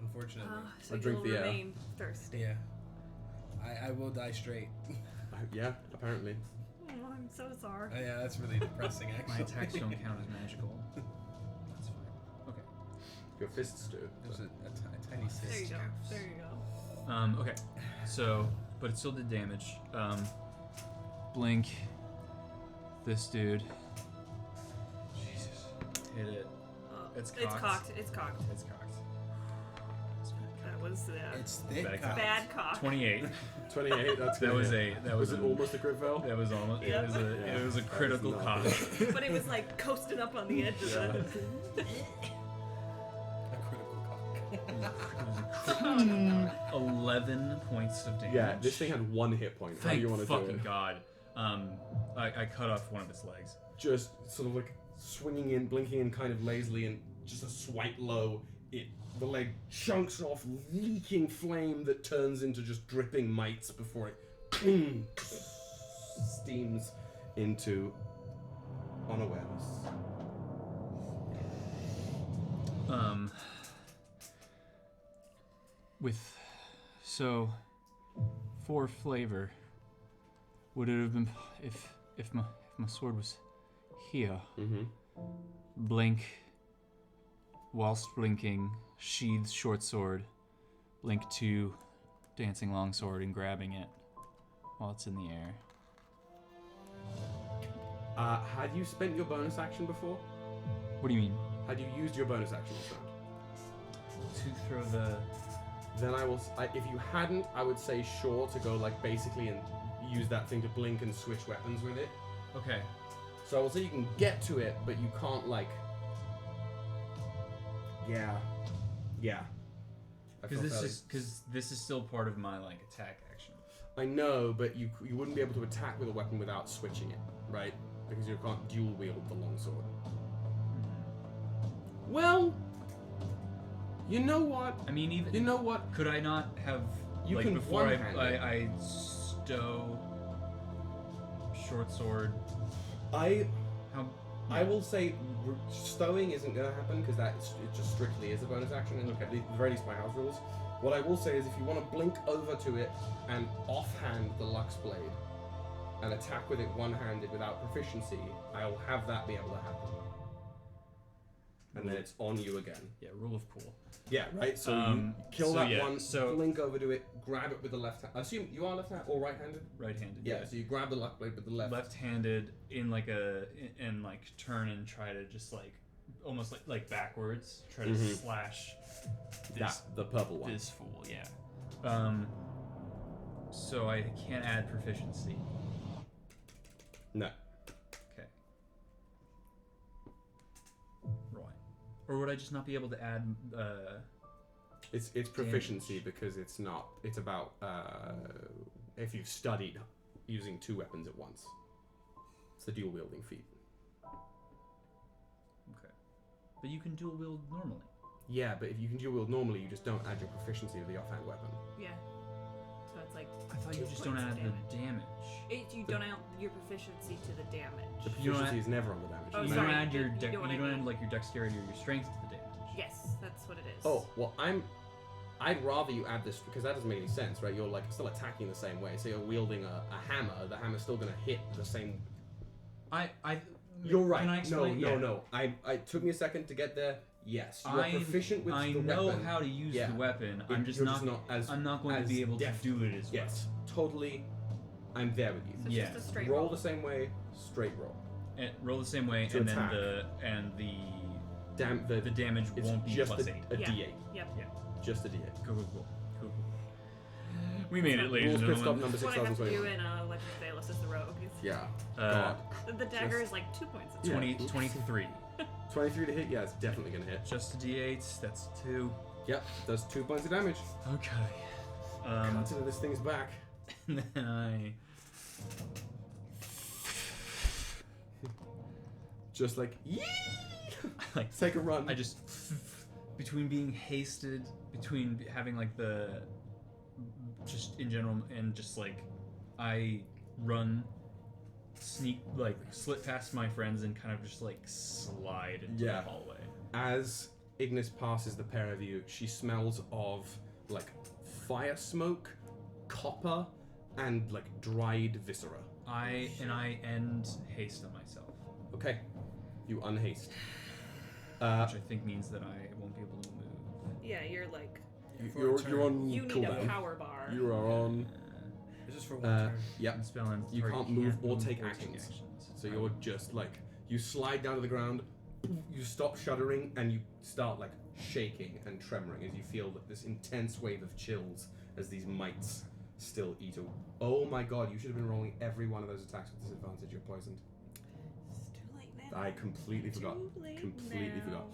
unfortunately. So I'll drink you'll the air. remain thirsty. Yeah. I will die straight. yeah, apparently. Oh, I'm so sorry. Oh, yeah, that's really depressing, actually. My attacks don't count as magical. That's fine. Okay. Your fists do. There's a tiny cyst. There you go. There you go. Okay. So, but it still did damage. Blink. This dude. Jesus. Hit it. It's It's cocked. cocked. It's cocked. It's cocked. That was It's thick. Bad cock. bad cock. 28. 28. That's That good. was a. That Was was it a, almost a crit fail? That was almost. Yeah. It was a critical not cock. good. But it was like coasting up on the edge of Yeah. the. A critical cock. 11 points of damage. Yeah, this thing had 1 hit point. How do Thank you want to do fucking it? God. I cut off one of its legs. Just sort of like swinging in, blinking in kind of lazily, and just a swipe low, the leg chunks off, leaking flame that turns into just dripping mites before it steams into unawareness. For flavor, would it have been if my sword was here? Mm-hmm. Blink. Whilst blinking, sheath short sword. Blink to dancing longsword and grabbing it while it's in the air. Had you spent your bonus action before? What do you mean? Had you used your bonus action this round? To throw the. Then if you hadn't, I would say sure to go like basically and use that thing to blink and switch weapons with it. Okay. So I will say you can get to it, but you can't like. Yeah. I Because feel this is still part of my like attack action. I know, but you wouldn't be able to attack with a weapon without switching it, right? Because you can't dual wield the longsword. Well, you know what? I mean, even You know what? could I not have You like can before one-hand it. I stow short sword? I How? will say stowing isn't going to happen because it just strictly is a bonus action, and at the very least my house rules. What I will say is if you want to blink over to it and offhand the Lux Blade and attack with it one-handed without proficiency, I'll have that be able to happen. And then it's on you again. Yeah, rule of pool. Yeah, right? So you So kill that yeah, one, so- blink over to it, grab it with the left hand. I assume you are left-handed or right-handed? Right-handed. Yeah, so you grab the Lux Blade with the left. Left-handed in like and like turn and try to just like almost like backwards try to Mhm. slash That, this the purple one. this fool. Yeah. So I can't add proficiency. No. Okay. Right. Or would I just not be able to add? It's proficiency because it's not. It's about if you've studied using 2 weapons at once. It's the dual wielding feat. Okay. But you can dual wield normally. Yeah, but if you can dual wield normally, you just don't add your proficiency to the offhand weapon. Yeah. So it's like. I thought you 2 just don't points of add the damage. You don't add your proficiency to the damage. The You don't proficiency add- is never on the damage. Oh, you sorry. don't add your You know what I you don't mean. add like your dexterity or your strength to the damage. Yes, that's what it is. Oh, well, I'd rather you add this because that doesn't make any sense, right? You're like still attacking the same way. So you're wielding a hammer. The hammer's still gonna hit the same. You're right. Can I explain? Yeah. No. I took me a second to get there. Yes, you're I'm- proficient with I the know weapon. how to use Yeah. the weapon. You're I'm just just not. not as- I'm not going to as be able deft. to do it as well. Yes, totally. I'm there with you. So it's yeah. just a straight Roll roll. the same way, straight roll. And roll the same way, To and attack. then The the damage it's won't be just plus a 8. D8. Yep. Yeah. Just a D8. Cool. We made it, ladies Rules and pit stop gentlemen. number That's what I have to do 6021. in Legend of Thalos as the rogue. Yeah. Uh, God. The dagger is like 2 points. Of Yeah. 23. 23 to hit. Yeah, it's definitely gonna hit. Just a D8. That's 2. Yep. Does 2 points of damage. Okay. Consider this thing's back. And then I. Just like yee. Like, Take a run. I just between being hasted, between having like the just in general, and just like I run, sneak, like slip past my friends and kind of just like slide into Yeah. the hallway. As Ignis passes the pair of you, she smells of like fire smoke, copper, and like dried viscera. I end haste on myself, Okay. You unhaste. which I think means that I won't be able to move. Yeah, you're like, You're on you need a cooldown. power bar. You are on. This is for one turn. Yep. Spell ends. You target can't move or take actions. So you're Right. just like, you slide down to the ground, you stop shuddering, and you start like shaking and tremoring as you feel that this intense wave of chills as these mites still eat away. Oh my god, you should have been rolling every one of those attacks with disadvantage. You're poisoned. It's too late now. I completely forgot. Too late Completely now.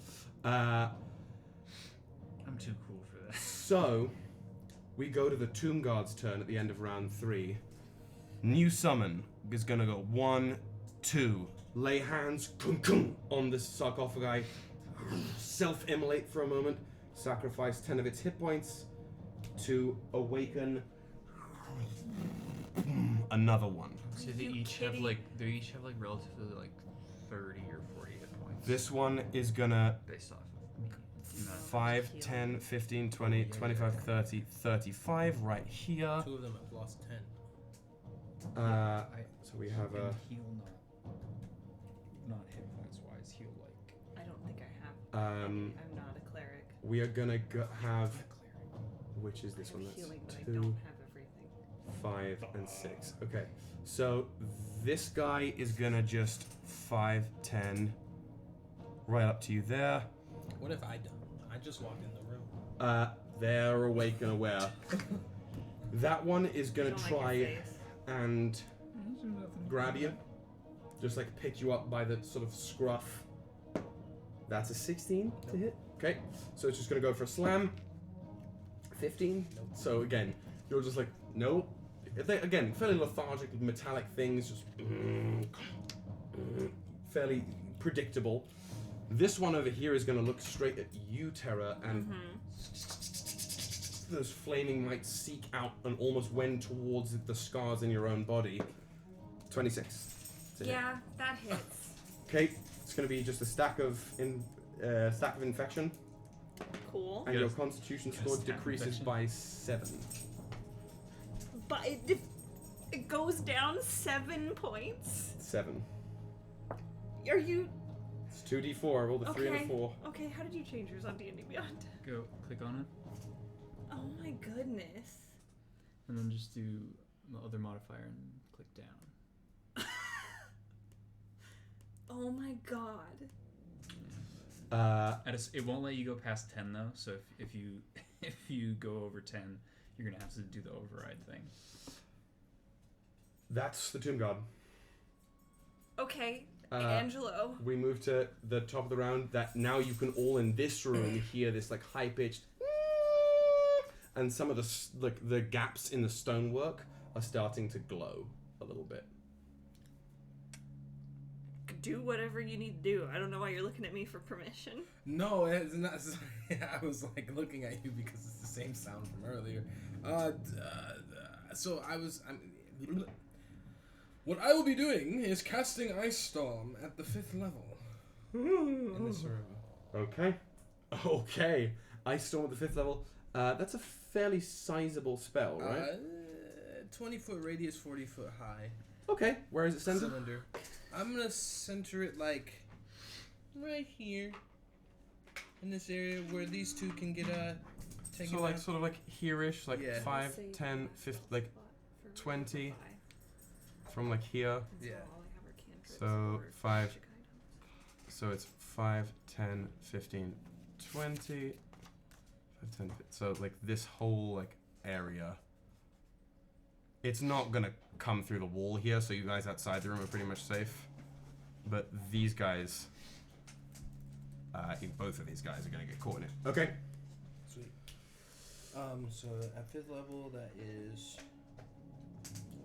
forgot. I'm too cool for this. So, we go to the Tomb Guard's turn at the end of round 3. New summon is gonna go 1, 2. Lay hands on this sarcophagi. Self-immolate for a moment. Sacrifice 10 of its hit points to awaken another one. So they each have like relatively like 30 or 40 hit points. This one is gonna based off of me. 5, 10, 15, 20, 25, 30, 35 right here. 2 of them have lost 10. So we have a. heal not hit points wise. Heal like I don't think I have. I'm not a cleric. We are gonna have. Which is this I one? have That's healing, but I 2, don't have everything. 5, and 6. Okay, so this guy is gonna just 5, 10, right up to you there. What if I don't? I just walked in the room. They're awake and aware. That one is I gonna don't like your try face. and grab you, just like pick you up by the sort of scruff. That's a 16 to hit. Okay, so it's just gonna go for a slam. 15. Nope. So again, you're just like, nope. Again, fairly lethargic, metallic things, just fairly predictable. This one over here is going to look straight at you, Terra, and those flaming might seek out and almost wend towards the scars in your own body. 26. to hit. Yeah, that hits. Okay, it's going to be just a stack of infection, Cool. and Yes. your Constitution score Stack decreases infection. by 7. But it goes down 7 points. 7. Are you It's 2d4. Roll the 3 and a 4. Okay, how did you change yours on D&D Beyond? go click on it Oh my goodness. and then just do the other modifier and click down. Oh my god. It won't let you go past 10 though. So if you if you go over 10, you're gonna have to do the override thing. That's the Tomb Guard. Okay, Uh, Angelo. We move to the top of the round. That now you can all in this room hear this like high pitched, and some of the gaps in the stonework are starting to glow a little bit. Do whatever you need to do. I don't know why you're looking at me for permission. No, it's not. I was like looking at you because it's the same sound from earlier. So what I will be doing is casting Ice Storm at the 5th level in this room. Okay. Ice Storm at the 5th level. That's a fairly sizable spell, right? 20-foot radius, 40-foot high. Okay. Where is it centered? Cylinder. I'm gonna center it like right here in this area where these two can get taken. So like out. sort of like here-ish, like Yeah. 5, 10, 50, like 20 from like here. Yeah. So 5. So it's 5, 10, 15, 20. 5, 10, so like this whole like area. It's not gonna come through the wall here, so you guys outside the room are pretty much safe. But these guys, I think both of these guys are gonna get caught in it. Okay. Sweet. So at 5th level, that is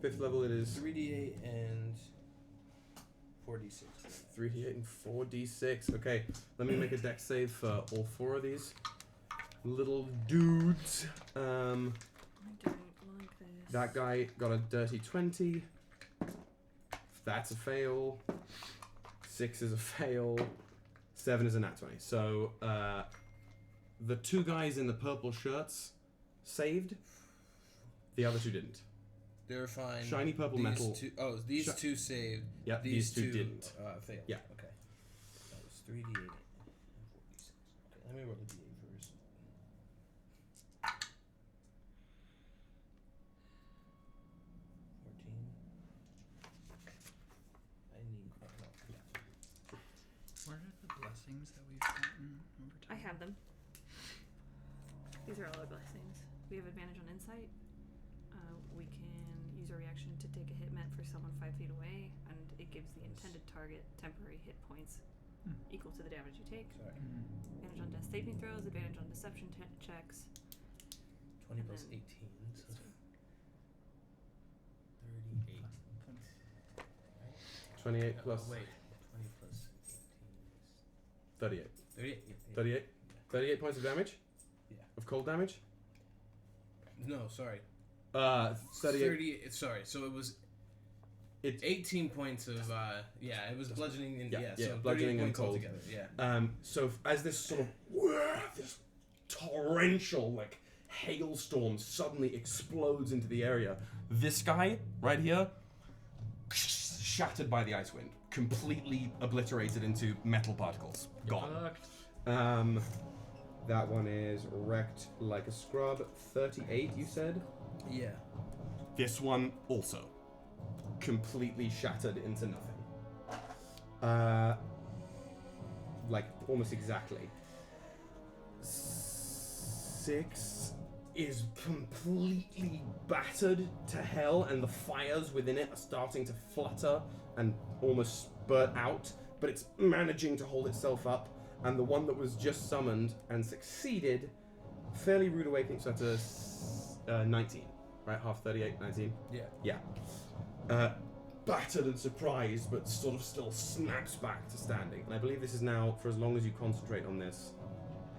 5th level it is 3d8 and 4d6. 3d8 and 4d6. Okay, let me make a dex save for all 4 of these little dudes. I don't like this. That guy got a dirty 20. That's a fail. 6 is a fail. 7 is a nat 20. So, the 2 guys in the purple shirts saved. The other 2 didn't. They're fine. Shiny purple these metal. These two saved. Yep, these two didn't. Failed. Yeah. Okay. That was 3d8 and 4d6. Okay, let me roll the d8 first. 14. I need. Oh, no. Yeah. What are the blessings that we've gotten over time? I have them. These are all our blessings. We have advantage on insight. We can use a reaction to take a hit meant for someone 5 feet away, and it gives the intended target temporary hit points equal to the damage you take. Sorry. Advantage on death saving throws, advantage on deception checks. 20 And plus then- 18. So 38. 28 plus Wait. 20 plus 18 is 38. 38. Yeah. 38? 38 points of damage? Yeah. Of cold damage? No, sorry. 38. 30. Sorry. So it was It's 18 points of. Yeah, it was bludgeoning and Yeah, so bludgeoning 38 and points cold. altogether. Yeah. So as this sort of this torrential like hailstorm suddenly explodes into the area, this guy right here shattered by the ice wind, completely obliterated into metal particles, gone. That one is wrecked like a scrub. 38, you said. Yeah. This one also completely shattered into nothing. Like almost exactly. 6 is completely battered to hell, and the fires within it are starting to flutter and almost spurt out, but it's managing to hold itself up. And the one that was just summoned and succeeded, fairly rude awakening, so that's a 19, right? Half 38, 19? Yeah. Yeah. Battered and surprised, but sort of still snaps back to standing. And I believe this is now for as long as you concentrate on this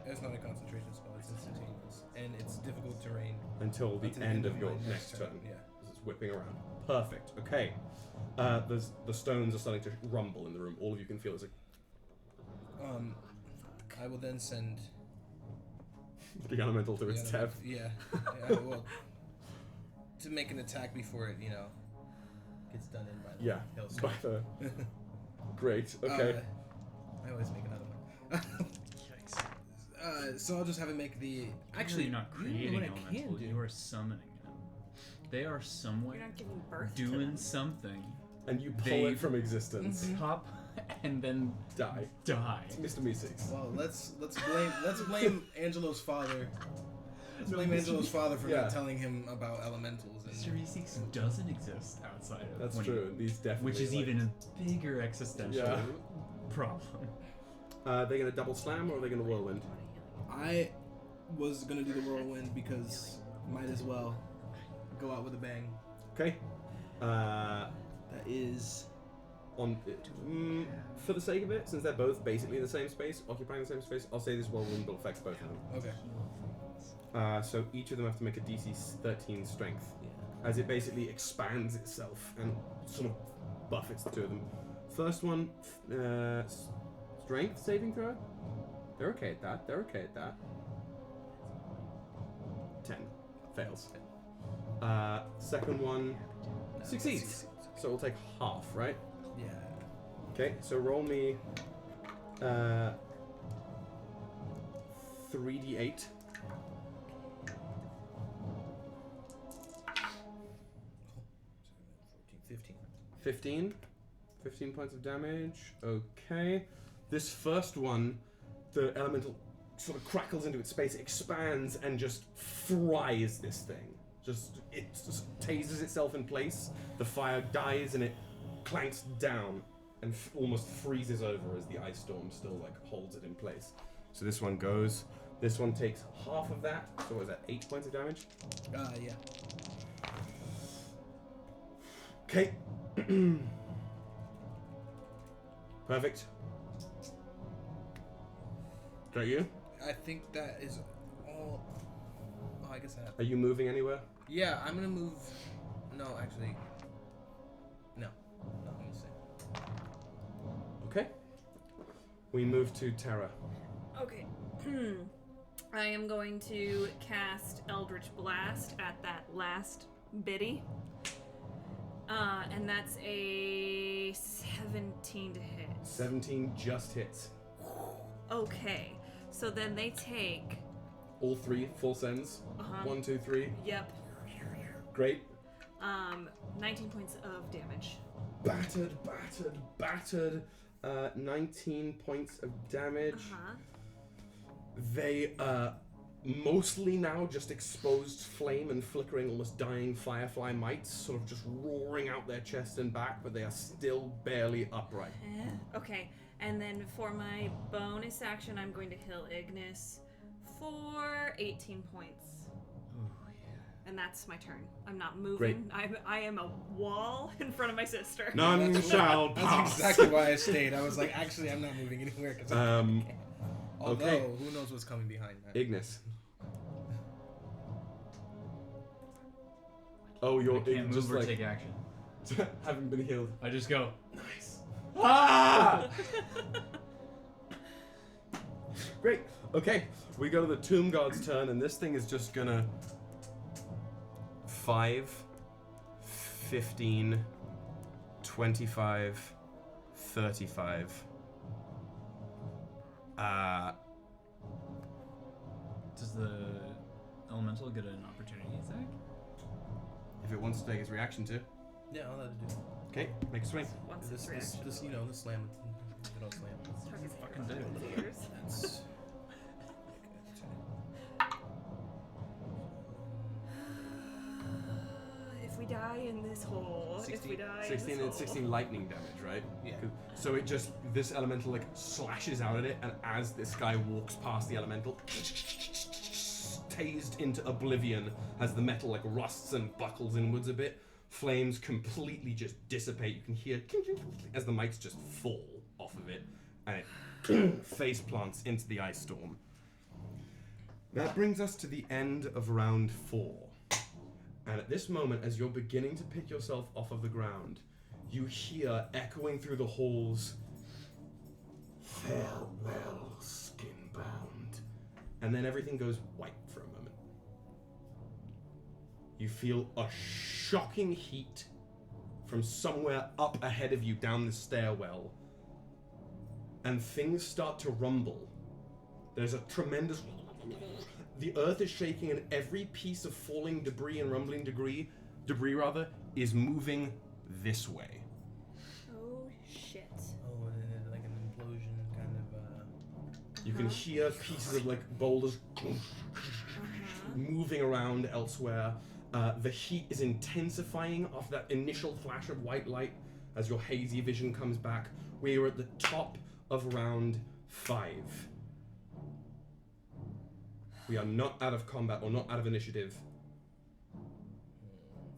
It's not a concentration spell, it's instantaneous. And it's difficult terrain. until the Until end of your my next turn. Yeah. As it's whipping around. Perfect. Okay. The stones are starting to rumble in the room. All of you can feel it's like I will then send the elemental to its the other- death. Yeah. Well, to make an attack before it, gets done in by the Yeah. hailstorm. By the... Great. Okay. I always make another one. Yikes. So I'll just have it make the. Actually, you're not you know creating what I elementals, can do? you are summoning them. They are You're somewhere not giving birth to doing them. something, And you pull They- it from existence. pop, and then Die. die. Mr. Meeseeks. Well, let's blame Angelo's father. Let's blame Angelo's father for Yeah. not telling him about elementals. Mr. And Meeseeks doesn't exist outside of That's when true. These definitely. which is like- even a bigger existential Yeah. problem. They're gonna double slam or are they gonna whirlwind? I was gonna do the whirlwind because might as well go out with a bang. Okay. That is For the sake of it, since they're both basically in the same space, occupying the same space, I'll say this whirlwind will affect both of them. okay. So each of them have to make a DC 13 strength, Yeah. as it basically expands itself and sort of buffets the two of them. First one, strength saving throw. They're okay at that. They're okay at that. 10 fails. Second one succeeds. So it'll take half, right? Yeah. Okay, so roll me 3d8. 15. 15 points of damage. Okay. This first one, the elemental sort of crackles into its space, expands, and just fries this thing. It just tases itself in place. The fire dies and it clanks down and almost freezes over as the ice storm still holds it in place. So this one goes. This one takes half of that. So what is that? 8 points of damage. Yeah. Okay. Perfect. Is that you? I think that is all. Oh, I guess I have. Are you moving anywhere? Yeah, I'm gonna move. No, actually. No. No, I'm gonna stay. Okay. We move to Terra. Okay. I am going to cast Eldritch Blast at that last biddy. And that's a 17 to hit. 17 just hits. Okay. So then they take... All 3 full sends. 1, 2, 3. Yep. Great. 19 points of damage. Battered. 19 points of damage. They mostly now just exposed flame and flickering, almost dying firefly mites, sort of just roaring out their chest and back, but they are still barely upright. Okay, and then for my bonus action, I'm going to heal Ignis for 18 points. And that's my turn. I'm not moving. I am a wall in front of my sister. None shall That's pass. exactly why I stayed. I was like, actually, I'm not moving anywhere. Cause Although, okay. who knows what's coming behind that? Ignis. Oh, you're I can't just move or like take action. having been healed. I just go. Nice. Ah! Great. Okay, we go to the Tomb God's turn, and this thing is just gonna 5, 15, 25, 35. Does the elemental get an opportunity attack? If it wants to take its reaction to. Yeah, I'll let it do. Okay, make a swing. Once it's This, reaction. the slam. Good old slam. Struck his Fucking hair do. with ears. That's... If we die in this hole, if we die 16 in and this 16 lightning damage, right? Yeah. So it just, this elemental like slashes out at it, and as this guy walks past the elemental, tased into oblivion as the metal like rusts and buckles inwards a bit. Flames completely just dissipate. You can hear as the mites just fall off of it, and it face plants into the ice storm. That brings us to the end of round 4. And at this moment, as you're beginning to pick yourself off of the ground, you hear echoing through the halls, "Farewell, skinbound." And then everything goes white for a moment. You feel a shocking heat from somewhere up ahead of you down the stairwell. And things start to rumble. There's a tremendous... The earth is shaking, and every piece of falling debris and rumbling debris is moving this way. Oh shit. Oh, and then like an implosion kind of. You can hear pieces of like boulders moving around elsewhere. The heat is intensifying off that initial flash of white light as your hazy vision comes back. We are at the top of round 5. We are not out of combat or not out of initiative.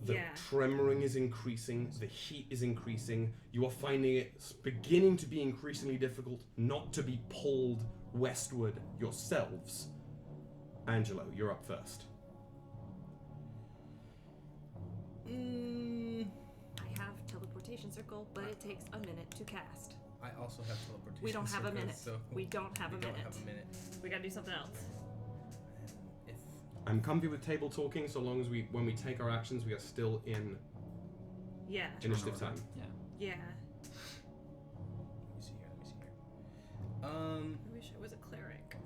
The tremoring is increasing, the heat is increasing. You are finding it beginning to be increasingly difficult not to be pulled westward yourselves. Angelo, you're up first. I have teleportation circle, but it takes a minute to cast. I also have teleportation. We don't have a circle, minute. So We don't have a we don't minute. have a minute. We gotta do something else. If I'm comfy with table talking so long as when we take our actions, we are still in Yeah. initiative time. Yeah. Yeah. let me see here. I wish I was a cleric.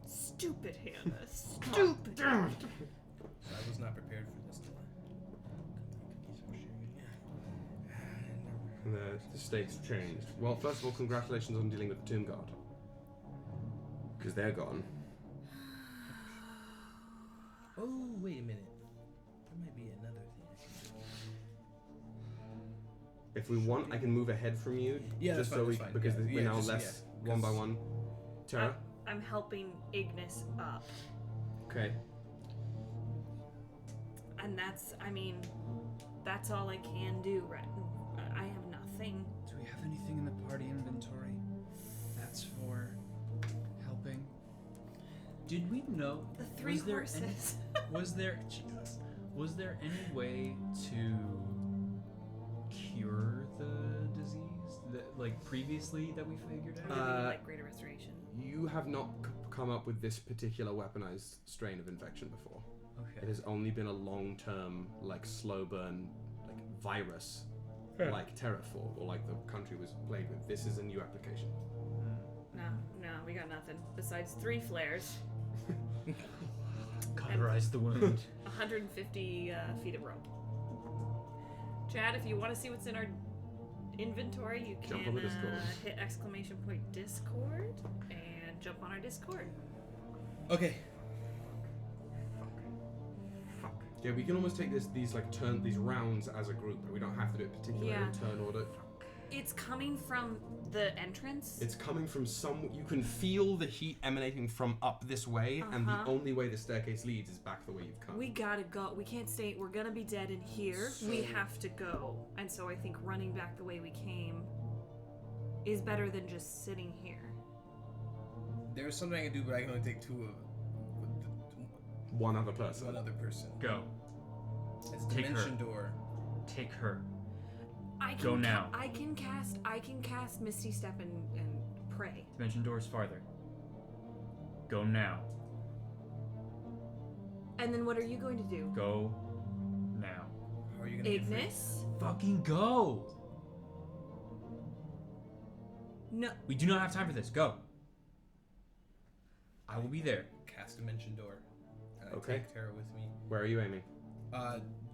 Stupid Hannah. Stupid. I was not prepared for this delay. The stakes changed. Well, first of all, congratulations on dealing with the Tomb Guard. Because they're gone. Oh, wait a minute. There might be another thing I can do. If we want, I can move ahead from you. Yeah, just that's so fine, we, that's fine. because Yeah, we're now just- less yeah, one by 'cause- one. Terra? I'm helping Ignis up. Okay. And that's all I can do, right? I have nothing. Do we have anything in the party inventory that's for helping? Did we know? The 3 was there horses. Was there any way to cure the disease that, like, previously that we figured I'm out? gonna need, like greater restoration. You have not come up with this particular weaponized strain of infection before. It Okay. has only been a long-term, like, slow burn, like, virus like Terraform or like the country was played with. This is a new application. No, we got nothing. Besides 3 flares, Cauterize the wound. 150 feet of rope. Chad, if you want to see what's in our inventory, you Jump can on the Discord. hit !Discord and jump on our Discord. Okay. Yeah, we can almost take these rounds as a group. We don't have to do it particularly Yeah. in turn order. It's coming from the entrance. It's coming from you can feel the heat emanating from up this way, and the only way the staircase leads is back the way you've come. We gotta go. We can't stay. We're gonna be dead in here. We have to go. And so I think running back the way we came is better than just sitting here. There's something I can do, but I can only take 2 of One other person. one other person. Go. It's Take dimension her. door. Take her. I can Go now. I can cast Misty Step and pray. Dimension doors farther. Go now. And then what are you going to do? Go now. How are you gonna get free? Ignis? Fucking go! No. We do not have time for this. Go. I will be there. Cast dimension door. And I Okay. take Terra with me. Where are you aiming?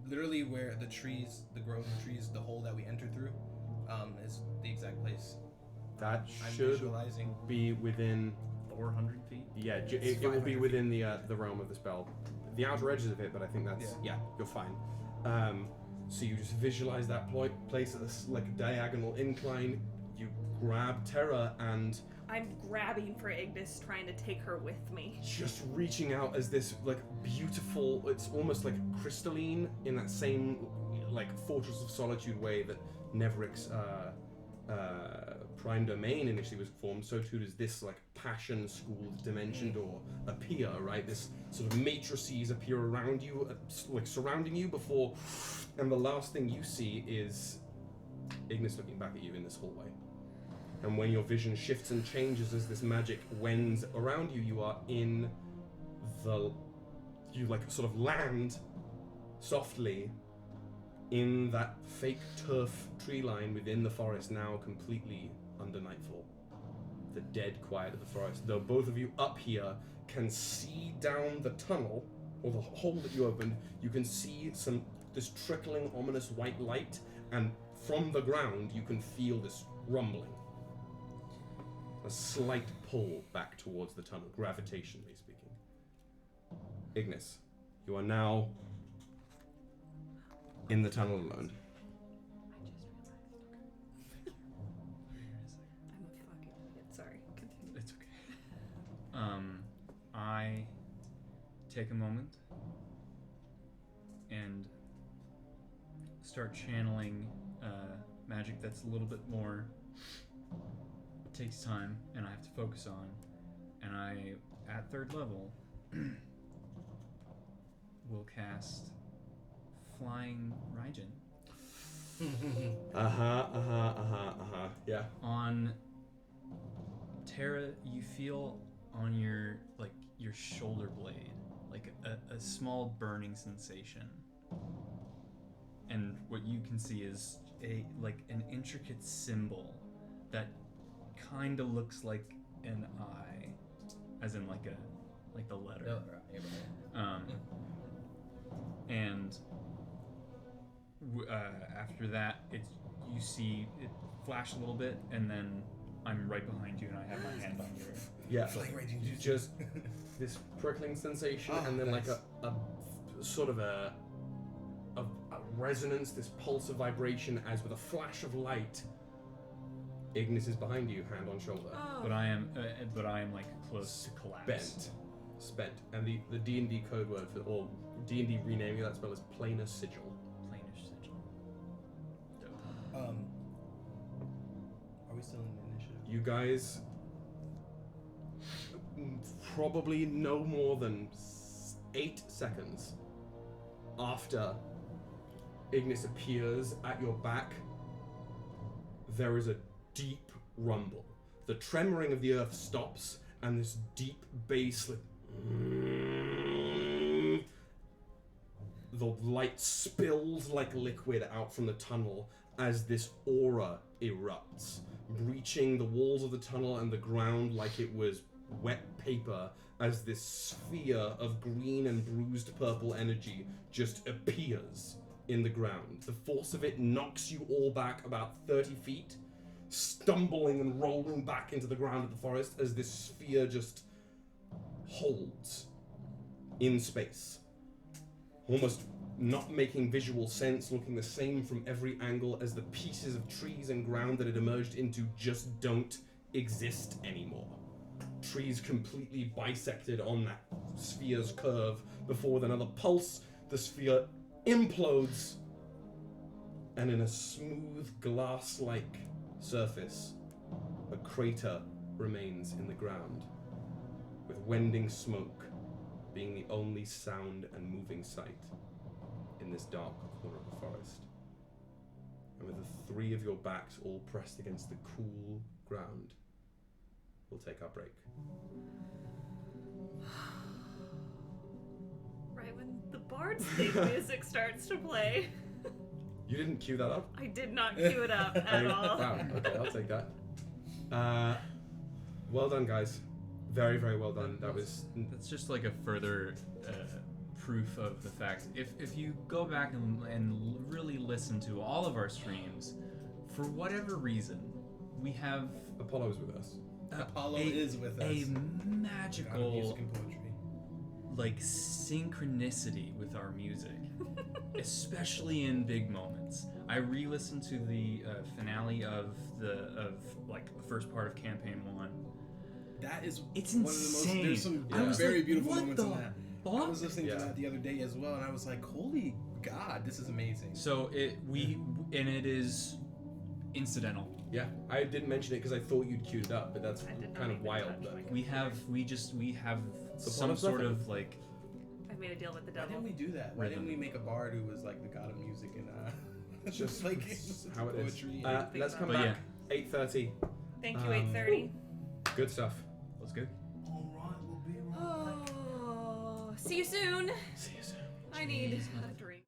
Literally where the trees, the grove of trees, the hole that we entered through, is the exact place. That I'm should visualizing. be within. 400 feet? Yeah, It's it will be 500 within the realm of the spell. The outer edges of it, but I think that's you're fine. So you just visualize that place at this like diagonal incline. You grab Terra and I'm grabbing for Ignis, trying to take her with me. just reaching out as this like beautiful. It's almost like crystalline in that same like Fortress of Solitude way that Neveric's Prime Domain initially was formed. So too does this like passion schooled dimension door appear. Right, this sort of matrices appear around you, like surrounding you before, and the last thing you see is Ignis looking back at you in this hallway. And when your vision shifts and changes as this magic wends around you, you are in you like sort of land softly in that fake turf tree line within the forest, now completely under nightfall. The dead quiet of the forest. Though both of you up here can see down the tunnel, or the hole that you opened, you can see this trickling ominous white light, and from the ground you can feel this rumbling. A slight pull back towards the tunnel, gravitationally speaking. Ignis, you are now in the tunnel alone. I'm a fucking idiot. Sorry. Continue. It's okay. I take a moment and start channeling magic that's a little bit more takes time and I have to focus on, and I at 3rd level will cast Flying Raijin Yeah. on Terra. You feel on your shoulder blade like a small burning sensation, and what you can see is an intricate symbol that kind of looks like an eye, as in like the letter. And after that, you see it flash a little bit, and then I'm right behind you, and I have my hand on your. Yeah. Flying raging jutsu. Just this prickling sensation, Oh, and then nice. like a sort of a resonance, this pulse of vibration, as with a flash of light, Ignis is behind you, hand on shoulder. Oh. But I am like close to collapse. Spent. And the D&D code word for, or D&D renaming that spell is Planar Sigil. Planish sigil. Dope. Are we still in initiative? You guys probably no more than 8 seconds after Ignis appears at your back, there is a deep rumble. The tremoring of the earth stops, and this deep bass, like, the light spills like liquid out from the tunnel, as this aura erupts, breaching the walls of the tunnel and the ground like it was wet paper, as this sphere of green and bruised purple energy just appears in the ground. The force of it knocks you all back about 30 feet, stumbling and rolling back into the ground of the forest as this sphere just holds in space. Almost not making visual sense, looking the same from every angle as the pieces of trees and ground that it emerged into just don't exist anymore. Trees completely bisected on that sphere's curve before with another pulse, the sphere implodes, and in a smooth glass-like surface, a crater remains in the ground, with wending smoke being the only sound and moving sight in this dark corner of the forest. And with the three of your backs all pressed against the cool ground, we'll take our break. Right when the Bard's theme music starts to play. You didn't cue that up? I did not cue it up at all. Wow, okay, I'll take that. Well done, guys. Very, very well done. That was... That's just like a further proof of the fact. If you go back and really listen to all of our streams, for whatever reason, we have Apollo's with us. Apollo is with us. A God of magical, music and poetry. like, synchronicity with our music, especially in big moments. I re-listened to the finale of the first part of campaign 1. That is It's one of the most. insane. There's some I was very like, beautiful what moments in the that. I fuck? was listening Yeah. to that the other day as well, and I was like, "Holy God, this is amazing." So it is incidental. Yeah, I didn't mention it because I thought you'd queued it up, but that's I did not kind of even wild. touch Though. my We have So some part of sort nothing. of like I made a deal with the Why devil. didn't we do that? Why didn't we Rhythm. make a bard who was like the god of music and It's just like how it is. poetry? Let's come But back. 8:30. Thank you, Um, 8:30. Good stuff. was good. All right, we'll be right back. Oh, see you soon. See you soon. I need a drink.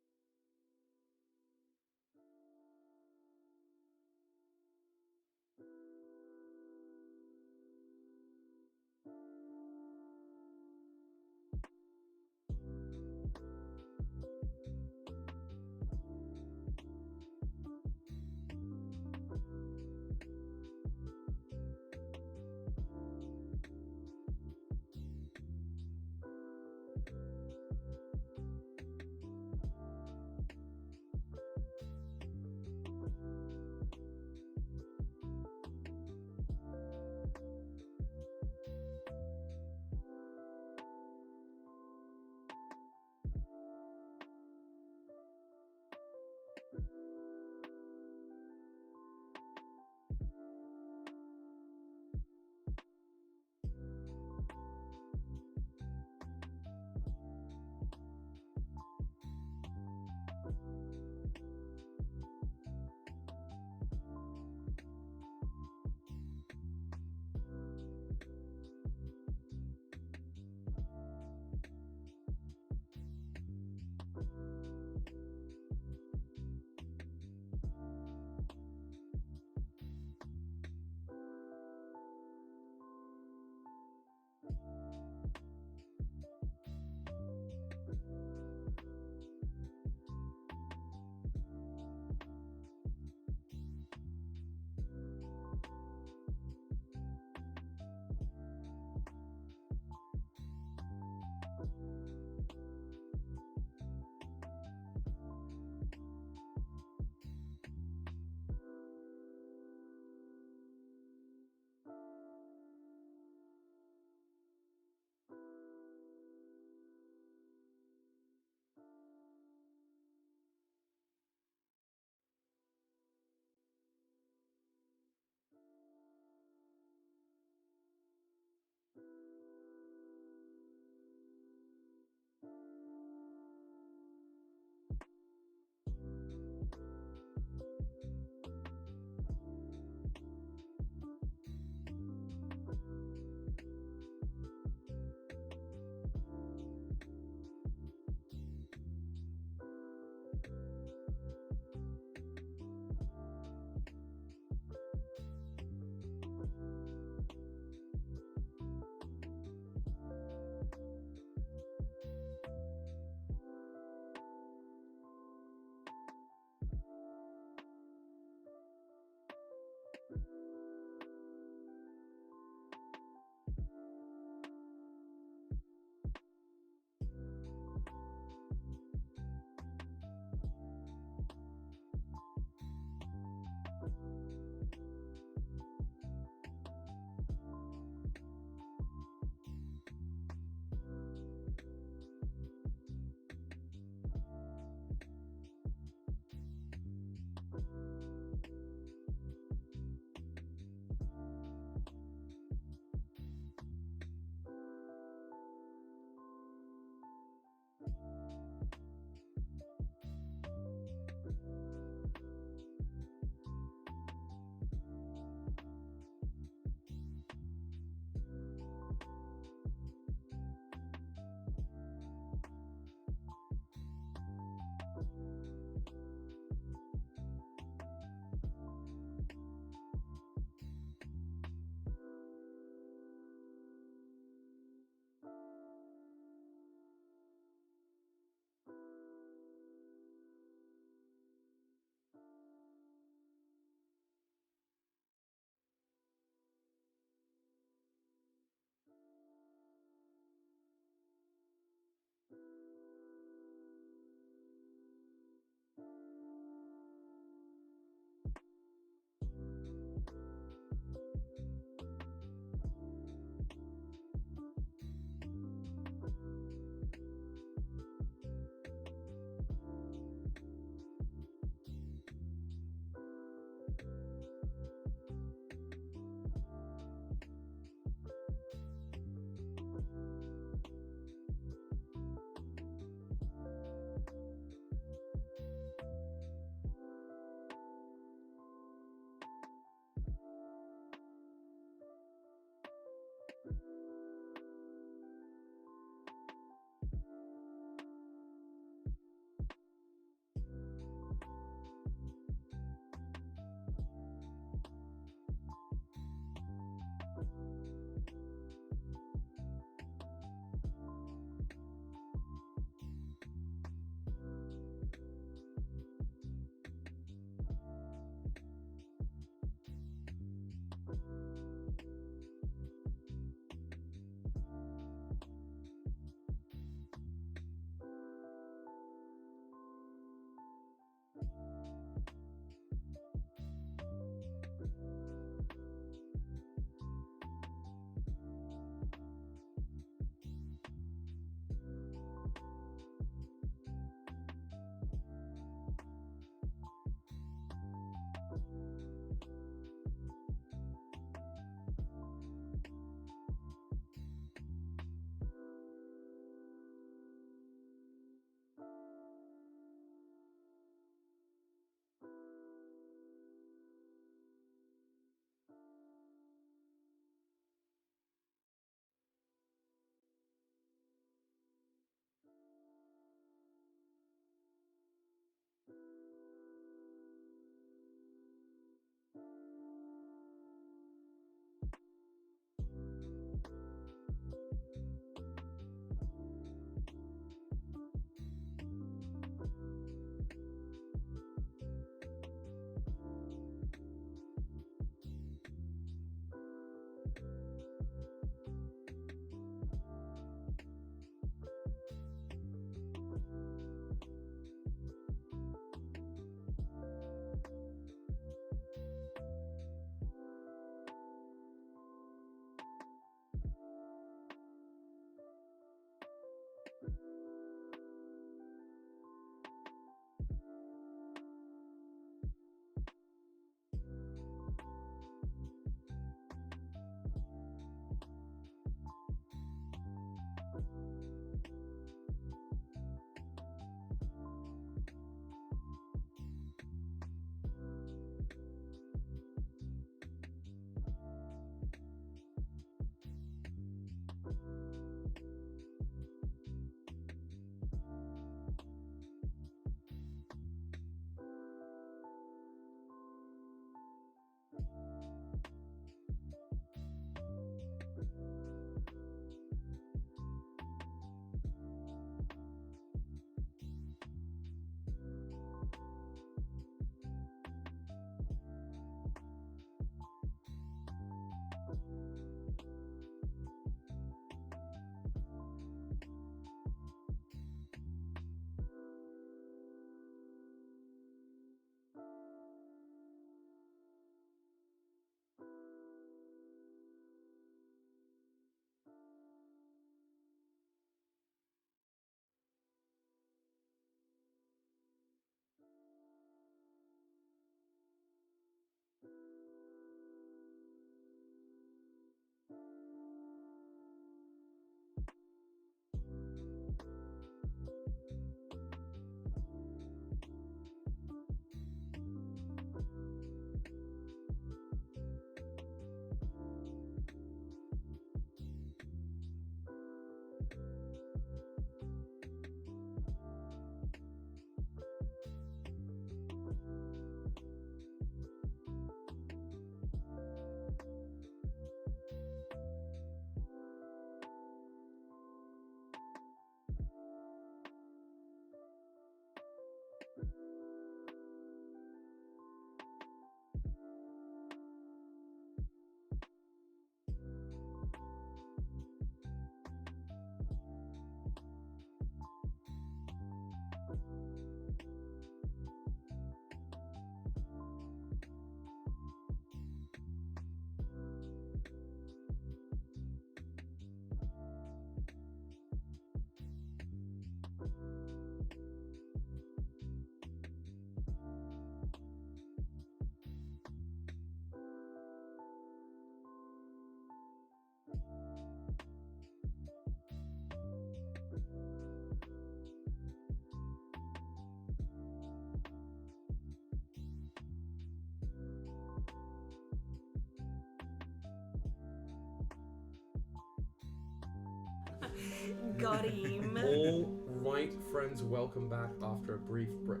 Got him. All right, friends, welcome back after a brief break.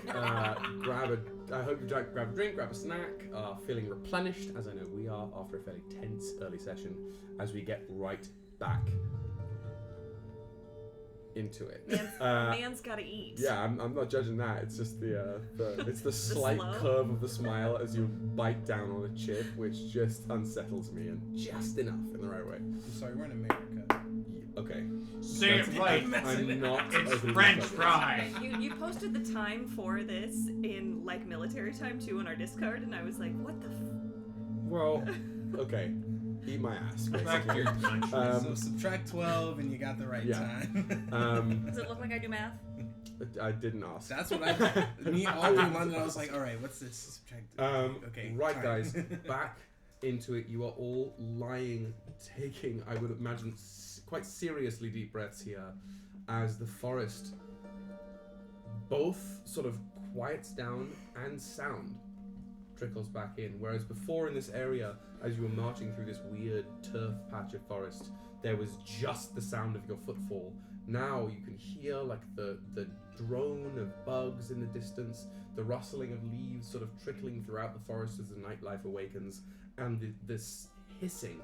I hope you grab a drink, grab a snack, feeling replenished, as I know we are after a fairly tense early session, as we get right back into it. Man's gotta eat. Yeah, I'm not judging that. It's just it's the slight slow? curve of the smile as you bite down on a chip, which just unsettles me, and just enough in the right way. I'm sorry, we're in America. Okay. Say it right. I'm not. It's overly French focused. fry. You posted the time for this in like military time too on our Discord, and I was like, what the? Well, okay. Eat my ass. Back to your country. So subtract 12 and you got the right yeah. time. Does it look like I do math? I didn't ask. That's what I me all through London, I was like, alright, what's this? Subtract okay. Right, time. guys, back into it. You are all lying, taking, I would imagine, quite seriously deep breaths here, as the forest both sort of quiets down and sound trickles back in. Whereas before in this area, as you were marching through this weird turf patch of forest, there was just the sound of your footfall. Now you can hear like the drone of bugs in the distance, the rustling of leaves sort of trickling throughout the forest as the nightlife awakens, and this hissing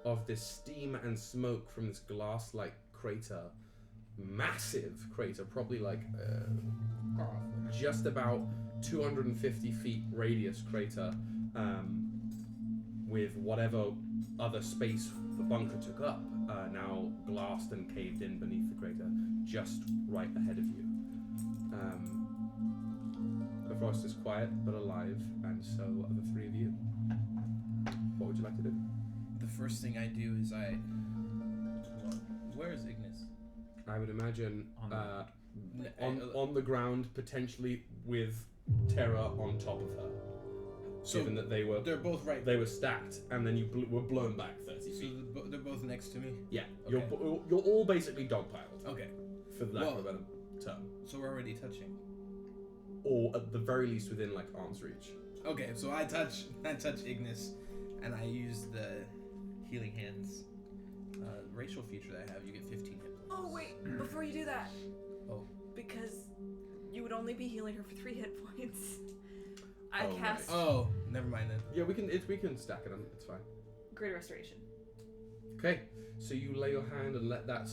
of this steam and smoke from this glass-like crater, massive crater, probably like just about 250 feet radius crater, with whatever other space the bunker took up, now glassed and caved in beneath the crater, just right ahead of you. The forest is quiet but alive, and so are the three of you. What would you like to do? The first thing I do is where is Ignis? I would imagine On on the ground, potentially with Terra on top of her. So given that they're both right. they were stacked, and then you were blown back 30 So feet. they're both next to me. Yeah, Okay. you're all basically dogpiled, Okay. for the lack of a better term, So we're already touching. or at the very least within like arm's reach. Okay, so I touch Ignis, and I use the healing hands racial feature that I have. You get 15 hit points. Oh wait, before you do that. Oh. Because you would only be healing her for 3 hit points. I Oh, cast Oh, never mind then. Yeah, we can stack it on. It's fine. Greater Restoration. Okay, so you lay your hand and let that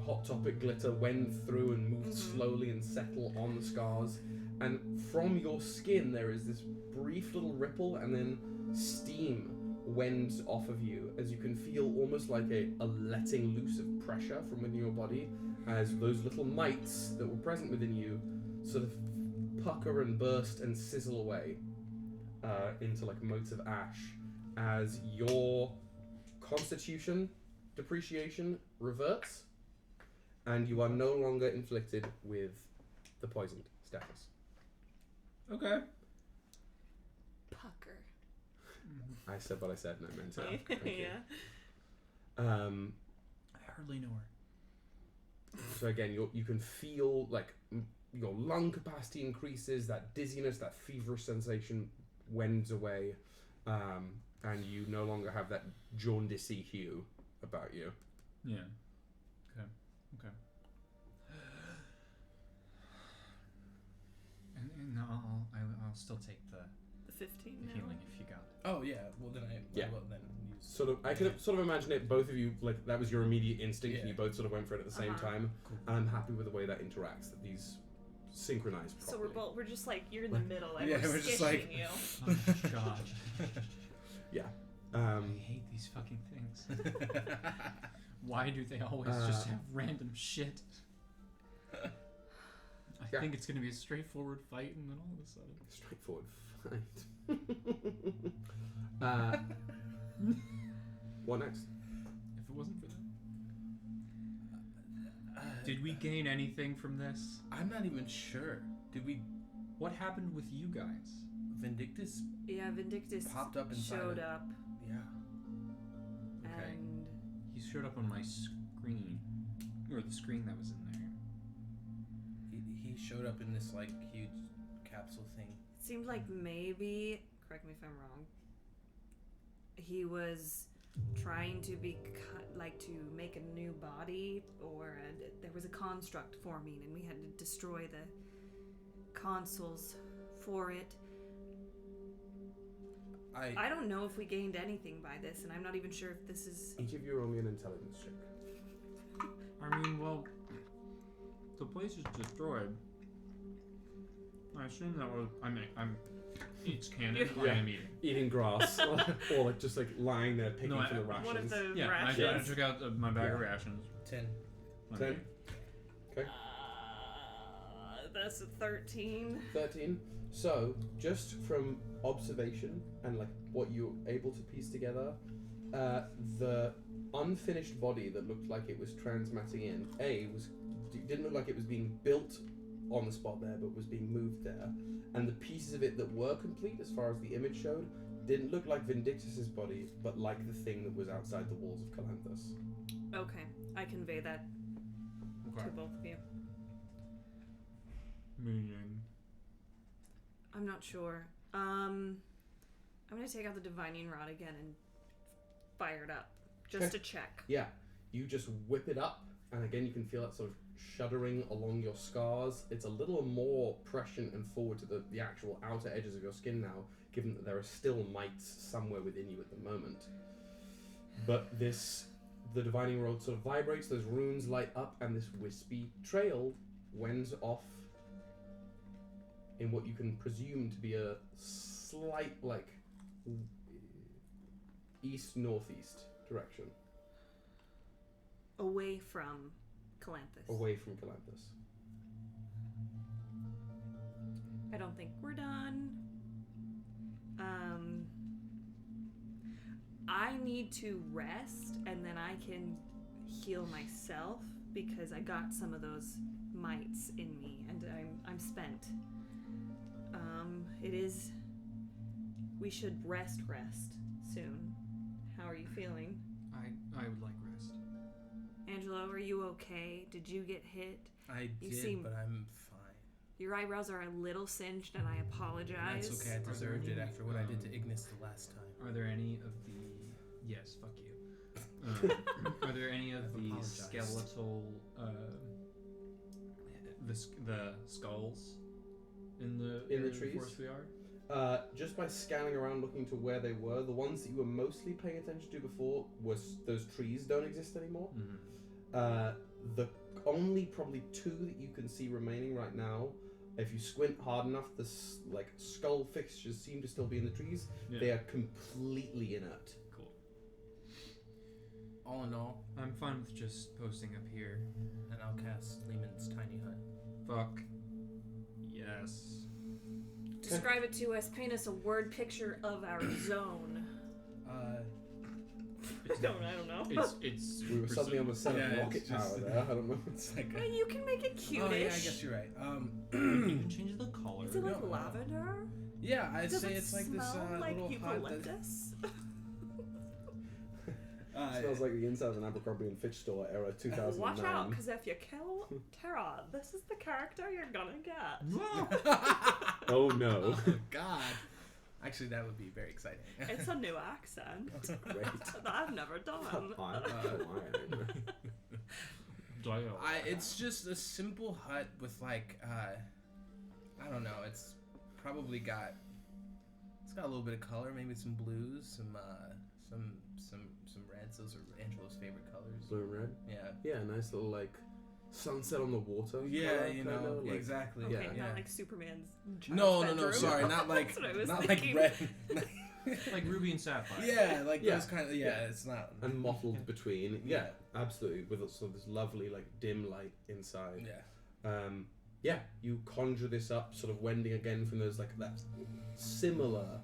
hot topic glitter wend through and move slowly and settle on the scars. And from your skin, there is this brief little ripple, and then steam wends off of you as you can feel almost like a letting loose of pressure from within your body, as those little mites that were present within you sort of pucker and burst and sizzle away into like motes of ash, as your constitution depreciation reverts, and you are no longer inflicted with the poisoned status. Okay. Pucker. I said what I said, and I meant it. Thank you. Yeah. I hardly know her. So again, you can feel like your lung capacity increases, that dizziness, that feverish sensation wends away, and you no longer have that jaundicey hue about you. Yeah. Okay. And I'll still take the 15 now. healing if you got it. Oh yeah. Well then Yeah. Well then use. Sort of, I can sort of imagine it. Both of you, like that was your immediate instinct, and Yeah. you both sort of went for it at the same time. Cool. And I'm happy with the way that interacts. That these synchronize properly. So we're just like, you're in the middle, and Yeah, we're we're just skishing like- you. Oh god. Yeah. I hate these fucking things. Why do they always just have random shit? I think it's gonna be a straightforward fight, and then all of a sudden, Straightforward fight. What next? if it wasn't for them, did we gain anything from this? I'm not even sure. Did we? What happened with you guys? Vindictus Yeah, Vindictus popped up inside showed of- up, Yeah. Okay. and He showed up on my screen, or the screen that was in there. He showed up in this like huge capsule thing. it seemed like maybe, correct me if I'm wrong, he was trying to be to make a new body, or there was a construct forming, and we had to destroy the consoles for it. I don't know if we gained anything by this, and I'm not even sure if this is. Each of you roll me an intelligence check. I mean, well, the place is destroyed. I assume that was. It's canon. Yeah. I am eating. Eating grass, or like just like lying there picking No, from the rations. One of the Yeah, I rations. took out my bag of rations. 10. 10. Okay. That's a 13. 13. So, just from observation and like what you're able to piece together, the unfinished body that looked like it was transmatting in, didn't look like it was being built on the spot there, but was being moved there. And the pieces of it that were complete, as far as the image showed, didn't look like Vindictus's body, but like the thing that was outside the walls of Calanthus. Okay, I convey that Okay. to both of you. Meaning. I'm not sure. I'm gonna take out the divining rod again and fire it up just to check. Yeah, you just whip it up, and again you can feel that sort of shuddering along your scars. It's a little more prescient and forward to the actual outer edges of your skin now, given that there are still mites somewhere within you at the moment. But the divining rod sort of vibrates, those runes light up, and this wispy trail wends off in what you can presume to be a slight, like, east-northeast direction. Away from Calanthus. Away from Calanthus. I don't think we're done. I need to rest, and then I can heal myself, because I got some of those mites in me, and I'm spent. We should rest soon. How are you feeling? I would like rest. Angelo, are you okay? Did you get hit? I You did, seem- but I'm fine. Your eyebrows are a little singed, and I apologize. That's okay. I deserved it after what I did to Ignis the last time. Are there any of the? Yes, fuck you. Are there any of I've the apologized. skeletal, the skulls in the In the area of trees? Forest Yard? Just by scanning around looking to where they were, the ones that you were mostly paying attention to before was those trees don't exist anymore. Mm-hmm. The only probably two that you can see remaining right now, if you squint hard enough, the skull fixtures seem to still be in the trees. Yeah. They are completely inert. Cool. All in all, I'm fine with just posting up here. and I'll cast Lehman's tiny hut. Fuck. Yes. Describe it to us. Paint us a word picture of our zone. I don't know. It's. We were suddenly on the set Yeah, of it's Rocket just- Tower there. I don't know. It's like Well, you can make it cutish. Oh yeah, I guess you're right. You can change the color. Is it like No, lavender? yeah, I'd Does say it it's like this smell like little hut. eucalyptus? Smells like the inside of an Abercrombie and Fitch store era 2009. Watch out, because if you kill Terra, this is the character you're gonna get. Oh no. Oh God. Actually, that would be very exciting. It's a new accent Great. that I've never done. It's just a simple hut with like I don't know. It's probably got a little bit of color, maybe some blues, some reds. Those are Angelo's favorite colors. Blue and red. Yeah. Yeah, nice little like sunset on the water. Yeah, color, you kinda, know, like- exactly. Okay, Yeah. not like Superman's child's No, bedroom. sorry, not like That's what I was not thinking. like red. Like Ruby and Sapphire. Yeah, like Yeah. those kind of. Yeah, it's not. And mottled between. Yeah, absolutely. With sort of this lovely like dim light inside. Yeah. Yeah, you conjure this up, sort of wending again from those like that similar,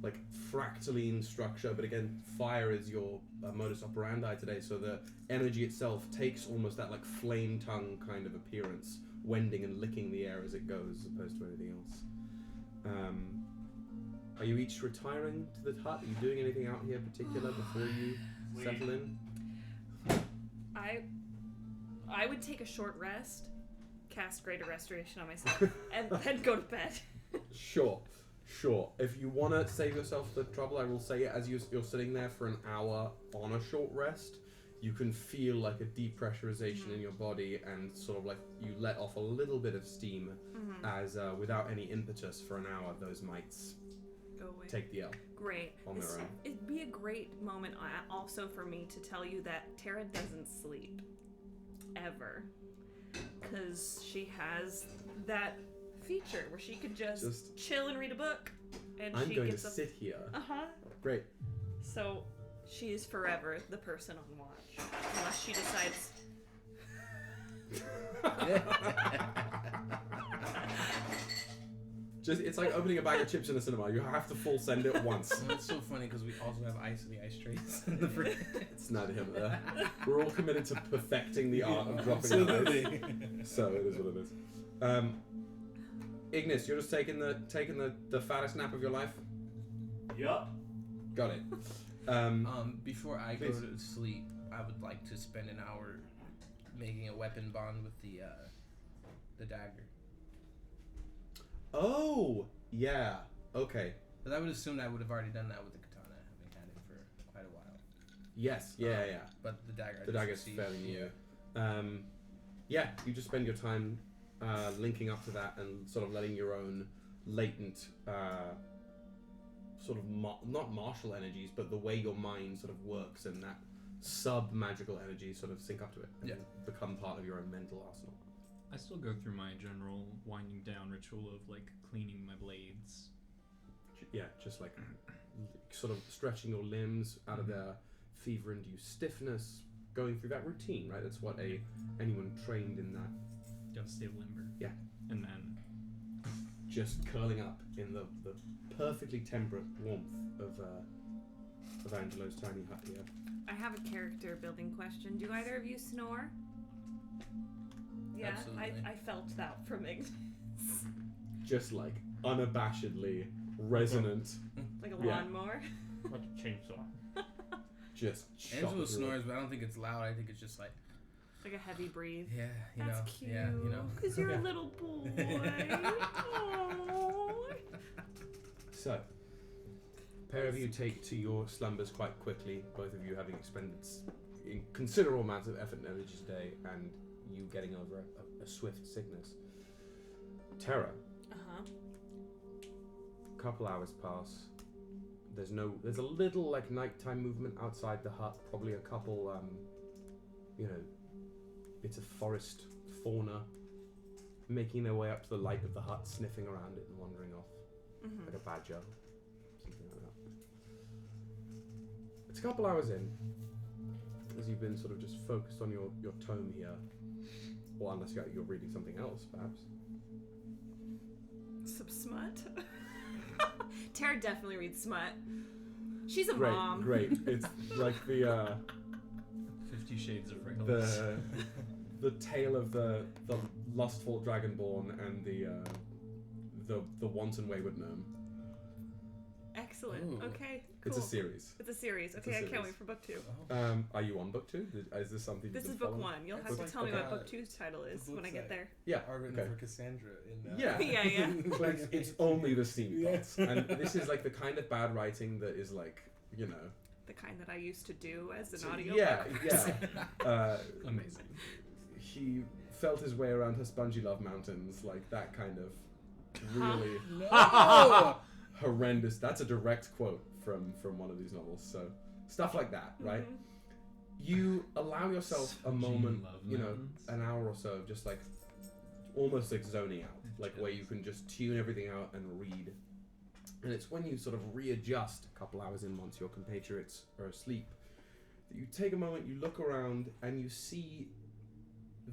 like fractaline structure, but again, fire is your modus operandi today. So the energy itself takes almost that like flame tongue kind of appearance, wending and licking the air as it goes, as opposed to anything else. Are you each retiring to the hut? Are you doing anything out here in particular before you settle in? I would take a short rest, cast Greater Restoration on myself, and then go to bed. Sure. Sure. If you want to save yourself the trouble, I will say it as you're sitting there for an hour on a short rest. You can feel like a depressurization in your body, and sort of like you let off a little bit of steam, as without any impetus for an hour, those mites Go away. take the L. Great. On their own. It'd be a great moment also for me to tell you that Terra doesn't sleep. Ever. Because she has that feature where she could just chill and read a book. And I'm she going to gets sit here. Uh-huh. Great. So she is forever the person on watch. Unless she decides... It's like opening a bag of chips in a cinema. You have to full send it once. Well, it's so funny because we also have ice in the ice trays in the fridge. It's neither here nor there. We're all committed to perfecting the art of dropping Absolutely. ice. So it is what it is. Ignis, you're just taking the fattest nap of your life? Yup. Got it. Before I Please. go to sleep, I would like to spend an hour making a weapon bond with the dagger. Oh, yeah. Okay. But I would assume I would have already done that with the katana, having had it for quite a while. Yes. Yeah. But the dagger. The dagger's fairly new. Yeah, you just spend your time linking up to that and sort of letting your own latent sort of not martial energies, but the way your mind sort of works and that sub-magical energy sort of sync up to it and become part of your own mental arsenal. I still go through my general winding down ritual of like cleaning my blades. Yeah, just like sort of stretching your limbs out of their fever-induced stiffness, going through that routine, right? That's what anyone trained in that. Gotta stay limber. Yeah. And then Just curling up in the perfectly temperate warmth of Angelo's tiny hut here. I have a character building question. Do either of you snore? Yeah, Absolutely. I felt that from Ignis. Just like unabashedly resonant. Like a Yeah. lawnmower. Like a chainsaw. Just Angelo chopping through it. snores, but I don't think it's loud. I think it's just like, Like a heavy breathe. yeah, you That's know, cute. yeah, you know. Because you're a little boy. Aww. So, pair of you take to your slumbers quite quickly, both of you having expended considerable amounts of effort and energy today, and you getting over a swift sickness. Terra, Uh-huh. a couple hours pass. There's a little like nighttime movement outside the hut, probably a couple, bits of forest fauna making their way up to the light of the hut, sniffing around it and wandering off. Mm-hmm. Like a badger, something like that. It's a couple hours in, as you've been sort of just focused on your tome here, or unless you're reading something else, perhaps. Some smut. Tara definitely reads smut. She's a Great, mom. great. It's like the 50 Shades of Regolus. the tale of the lustful dragonborn and the wanton wayward gnome. Excellent. Ooh. Okay, cool. It's a series. It's a series. It's Okay, a I can't series. wait for book 2. Are you on book 2? Is this something? This you've is been book following? 1. You'll It's have to like tell me book- what book 2's title is when I get there. Yeah. Are written Okay. for Cassandra in Yeah. Yeah. But it's only the scene Yeah. plots, and this is like the kind of bad writing that is like, you know. The kind that I used to do as an So, audio yeah, book. yeah. Amazing. He felt his way around her spongy love mountains, like that kind of really No! horrendous. That's a direct quote from one of these novels. So stuff like that, right? Mhm. You allow yourself a Spongy moment, love you know, mountains. an hour or so of just like almost like zoning out, like where you can just tune everything out and read. And it's when you sort of readjust a couple hours in once your compatriots are asleep that you take a moment, you look around, and you see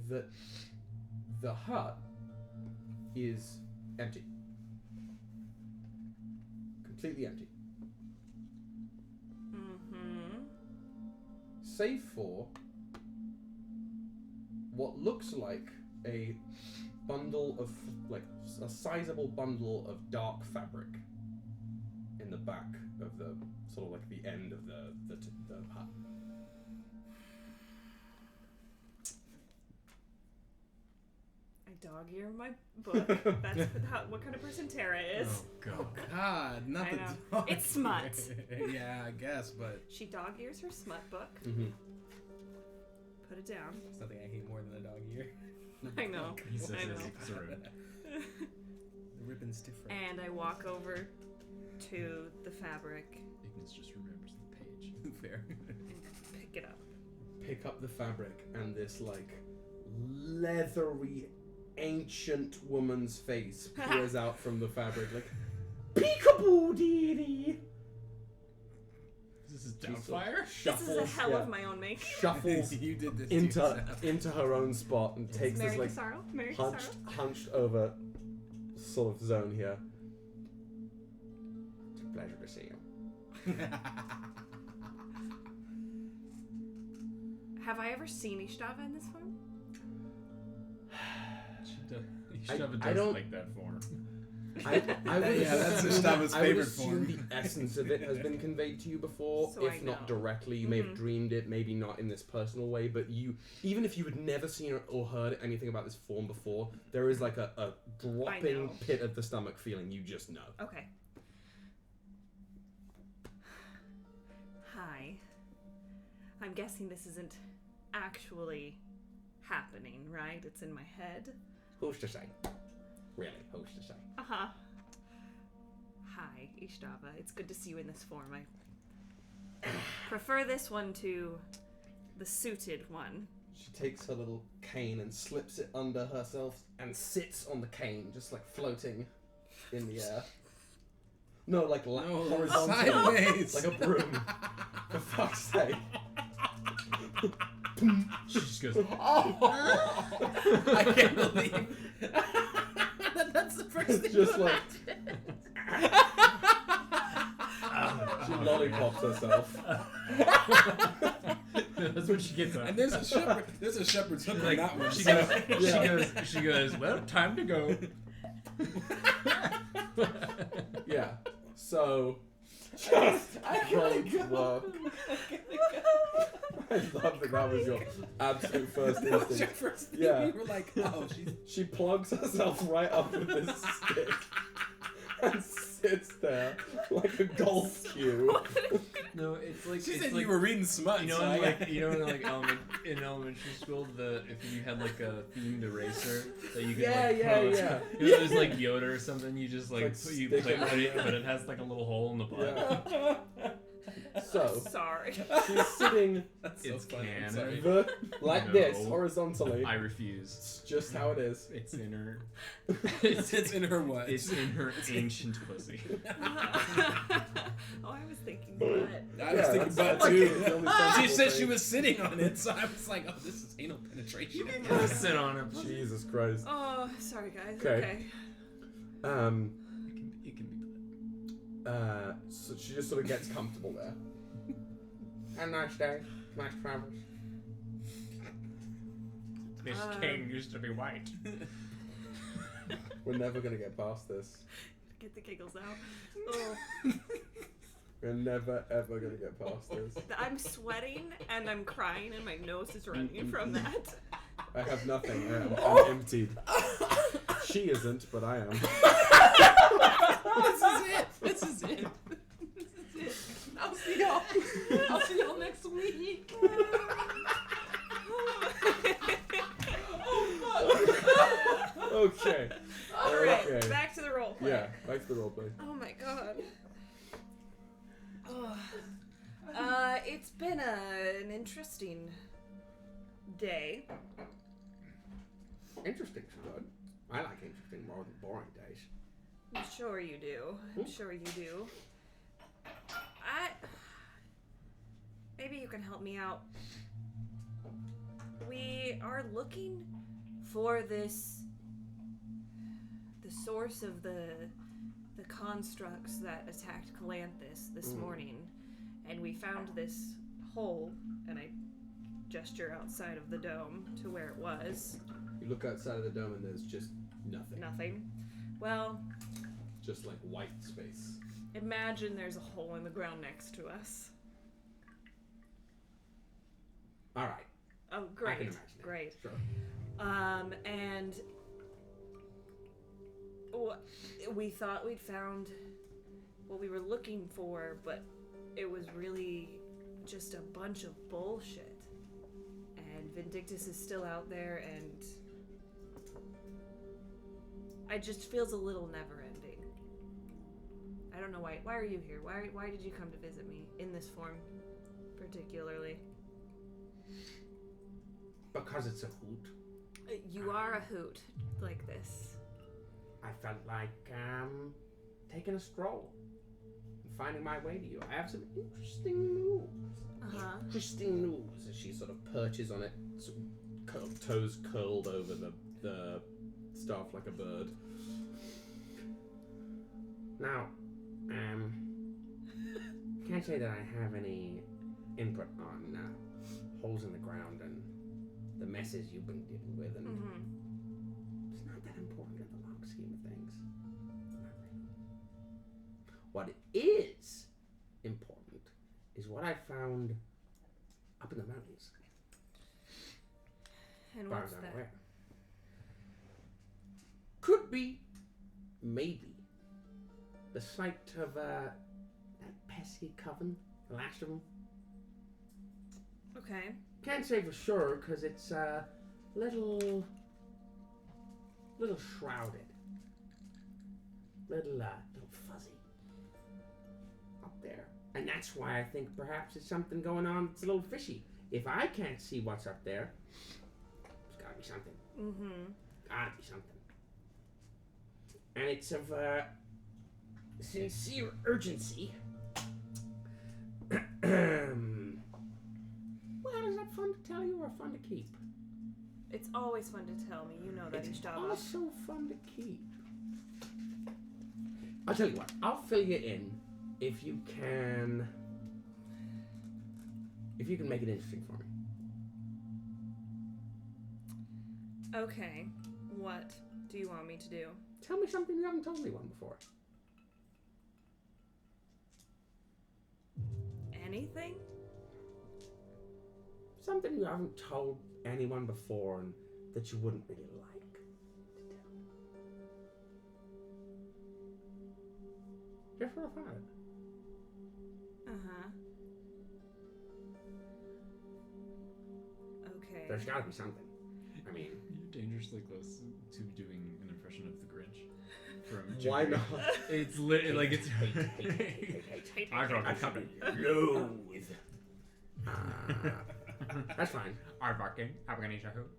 that the hut is empty. Completely empty. Mm-hmm. Save for what looks like a bundle of, like, a sizable bundle of dark fabric in the back of the, sort of like the end of the hut. I dog ear in my book. That's what kind of person Terra is. Oh god. God, not I the know. dog. It's smut. Yeah, I guess, but She dog ears her smut book. Mm-hmm. Put it down. there's nothing I hate more than a dog ear. I know. He says I as know. he sort of The ribbon's different. And I walk over to the fabric Ignis just remembers the page. Fair. and pick it up. Pick up the fabric, and this like leathery, ancient woman's face peers out from the fabric, like peekaboo dee dee. This is She sort of Doubtfire? Shuffles, This is a hell yeah, of my own making. shuffles You did this to yourself. into her own spot and takes Mary this like Sorrow? Mary hunched over sort of zone here. It's a pleasure to see you. Have I ever seen Ystava in this form? Ystava I does don't- like that form. I would Yeah, that's assume- Ystava's I would favorite assume form. the essence of it has been conveyed to you before, So I if not know. directly. You may have Mhm. dreamed it, maybe not in this personal way, but you, even if you had never seen or heard anything about this form before, there is like a dropping know. pit of the stomach feeling. You just know. Okay. Hi. I'm guessing this isn't actually happening, right? It's in my head. Who's to say? Really, who's to say? Uh-huh. Hi, Ystava. It's good to see you in this form. I prefer this one to the suited one. She takes her little cane and slips it under herself and sits on the cane, just like floating in the air. No, like No, horizontally, sideways. like a broom. For fuck's sake. She just goes, I can't believe that's the first thing. Just like she lollipops herself. that's what she gets on. And there's a shepherd. There's a shepherd's hook on Like, that one. she so- goes, she goes, well, time to go. Yeah. So just great work. I love that that was your absolute first That was your instinct. first thing. Yeah. You were like, oh, she's. She plugs herself right up with this stick and sits there like a golf cue. No, it's like She it's said like, you were reading smut. You know, so in I- like in elementary school, if you had like a themed eraser that you could Yeah, like yeah, put, yeah. If it was like Yoda or something, you just like Like you stick play it with on it, there. but it has like a little hole in the butt. Yeah. So Sorry. she's sitting That's so It's funny. I'm canon. sorry. like No. this, horizontally. I refuse. It's just how it is. It's in her. It's in her what? It's in her ancient pussy. Oh, I was thinking butt. I was Yeah, thinking that's about the too. only She sensible said she thing. was sitting on it, so I was like, oh, this is anal penetration. Sit on her. Jesus Christ. Oh, sorry guys. Okay. Okay. It can be. So she just sort of gets comfortable there. Have a nice day. Nice travels. This king used to be white. We're never gonna get past this. Get the giggles out. Oh, We're never ever gonna get past this. I'm sweating and I'm crying and my nose is running from that. I have nothing. I'm emptied. She isn't, but I am. This is it. This is it. I'll see y'all. I'll see y'all next week. Okay. Alright, Okay. back to the role play. Yeah, back to the roleplay. Oh my god. Oh. It's been an interesting day. Interesting's good. I like interesting more than boring days. I'm sure you do. I'm sure you do. Maybe you can help me out. We are looking for the source of the constructs that attacked Calanthus this morning, and we found this hole, and I gesture outside of the dome to where it was. You look outside of the dome and there's just nothing. Nothing. Well, Just like white space. imagine there's a hole in the ground next to us. Alright. Oh, I great. can imagine that. Great. Sure. And We thought we'd found what we were looking for, but it was really just a bunch of bullshit. And Vindictus is still out there, and it just feels a little never-ending. I don't know why. Why are you here? Why did you come to visit me in this form, particularly? Because it's a hoot. You are a hoot like this. I felt like taking a stroll and finding my way to you. I have some interesting news. Interesting news. As she sort of perches on it, sort of toes curled over the staff like a bird. Now, can't say that I have any input on holes in the ground and the messes you've been dealing with, and it's not that important in the long scheme of things. Not really. What is important is what I found up in the mountains. And As far what's as I'm that? aware. Could be, maybe, the site of that pesky coven, the last of them. Okay. Can't say for sure because it's little shrouded, little fuzzy up there, and that's why I think perhaps it's something going on. It's a little fishy. If I can't see what's up there, there's gotta be something. Gotta be something. And it's of sincere urgency. Well, is that fun to tell you or fun to keep? It's always fun to tell me. You know that, It's Ystava. also fun to keep. I'll tell you what. I'll fill you in if you can make it interesting for me. Okay. What do you want me to do? Tell me something you haven't told anyone before. Anything? Something you haven't told anyone before and that you wouldn't really like to tell. Just for fun of it. Okay. There's gotta be something. I mean, You're dangerously close to doing an impression of the Grinch. From why Jupiter. not? It's like it's. I fucking loathe. That's fine. I'm barking. I'm gonna eat a hoot.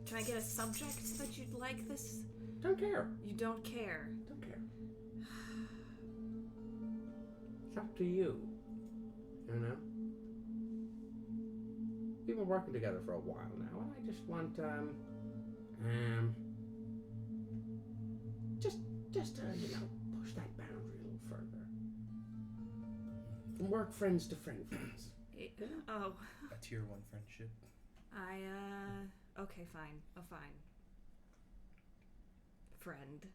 Can I get a subject that you'd like this? Don't care. You don't care. Don't care. It's up to you. You know? We've been working together for a while now, and I just want, just to, push that boundary a little further. From work friends to friends. Oh. A tier 1 friendship. Okay, fine. Fine. Friend.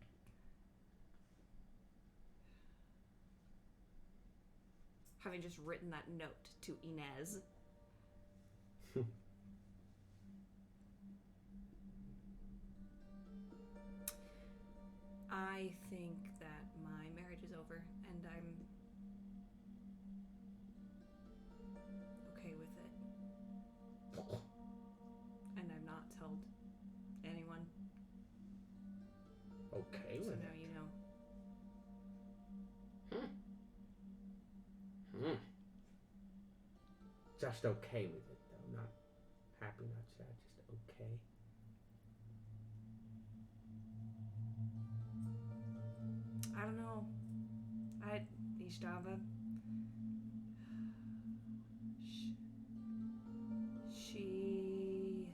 Having just written that note to Inez. I think that my marriage is over, and I'm okay with it. And I've not told anyone. Okay So with now it. you know. Just okay with it, though. Not happy, not sad, just okay. I don't know. Ystava. She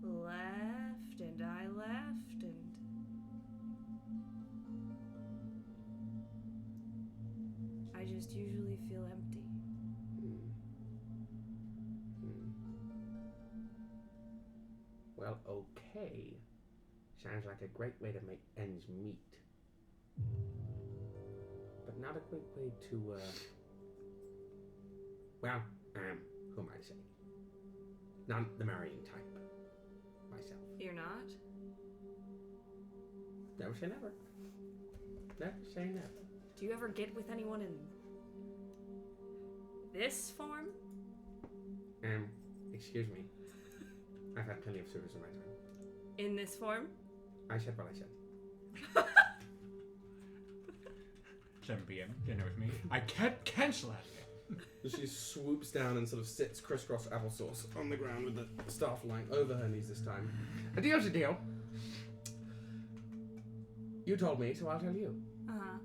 left, and I left, and I just usually feel empty. Well, okay. Sounds like a great way to make ends meet. But not a great way to, who am I to say? Not the marrying type. Myself. You're not? Never say never. Never say never. Do you ever get with anyone in this form? Excuse me. I've had plenty of service in my time. In this form? I said what I said. 7 p.m. Dinner with me. I can't cancel that. She swoops down and sort of sits crisscross applesauce on the ground with the staff lying over her knees this time. A deal's a deal. You told me, so I'll tell you. Uh-huh.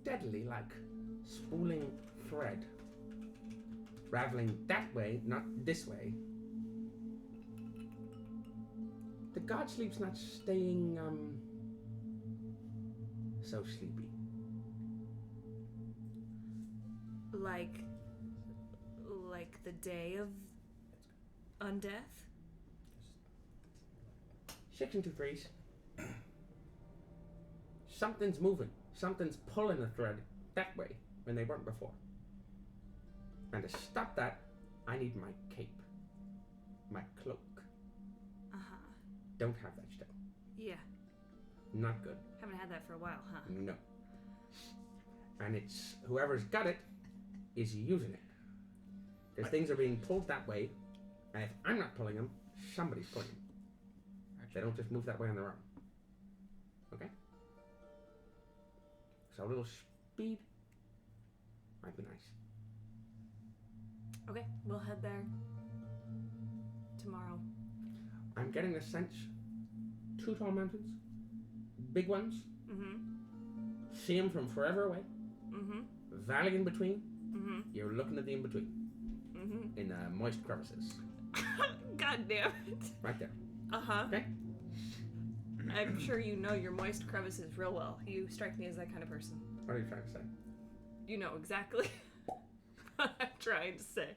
Steadily, like spooling thread. Raveling that way, not this way. The god sleep's not staying, so sleepy. Like the day of undeath? 6 and 2 3s. Something's moving. Something's pulling the thread that way when they weren't before. And to stop that, I need my cape. My cloak. Uh-huh. Don't have that still. Yeah. Not good. Haven't had that for a while, huh? No. And it's whoever's got it is using it. Because things are being pulled that way, and if I'm not pulling them, somebody's pulling them. They don't just move that way on their own. Okay? So a little speed might be nice. Okay, we'll head there tomorrow. I'm getting the sense 2 tall mountains, big ones. Mm-hmm. See them from forever away. Mm-hmm. Valley in between. Mm-hmm. You're looking at the in between. Mm-hmm. In moist crevices. God damn it. Right there. Uh-huh. Okay? I'm sure you know your moist crevices real well. You strike me as that kind of person. What are you trying to say? You know exactly what I'm trying to say.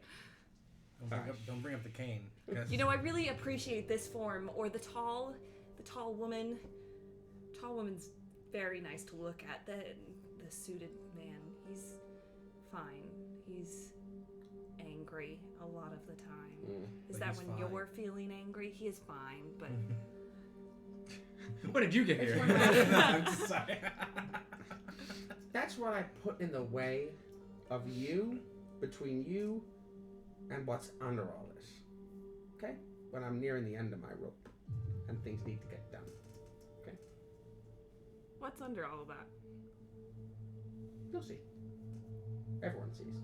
Don't bring up the cane. 'Cause You know, I really appreciate this form, or the tall woman. Tall woman's very nice to look at. The suited man, he's fine. He's angry a lot of the time. Is But that he's when fine. you're feeling angry? He is fine, but What did you get here? I'm sorry. That's what I put in the way of you, between you, and what's under all this. Okay? When I'm nearing the end of my rope, and things need to get done. Okay? what's under all of that? You'll see. Everyone sees.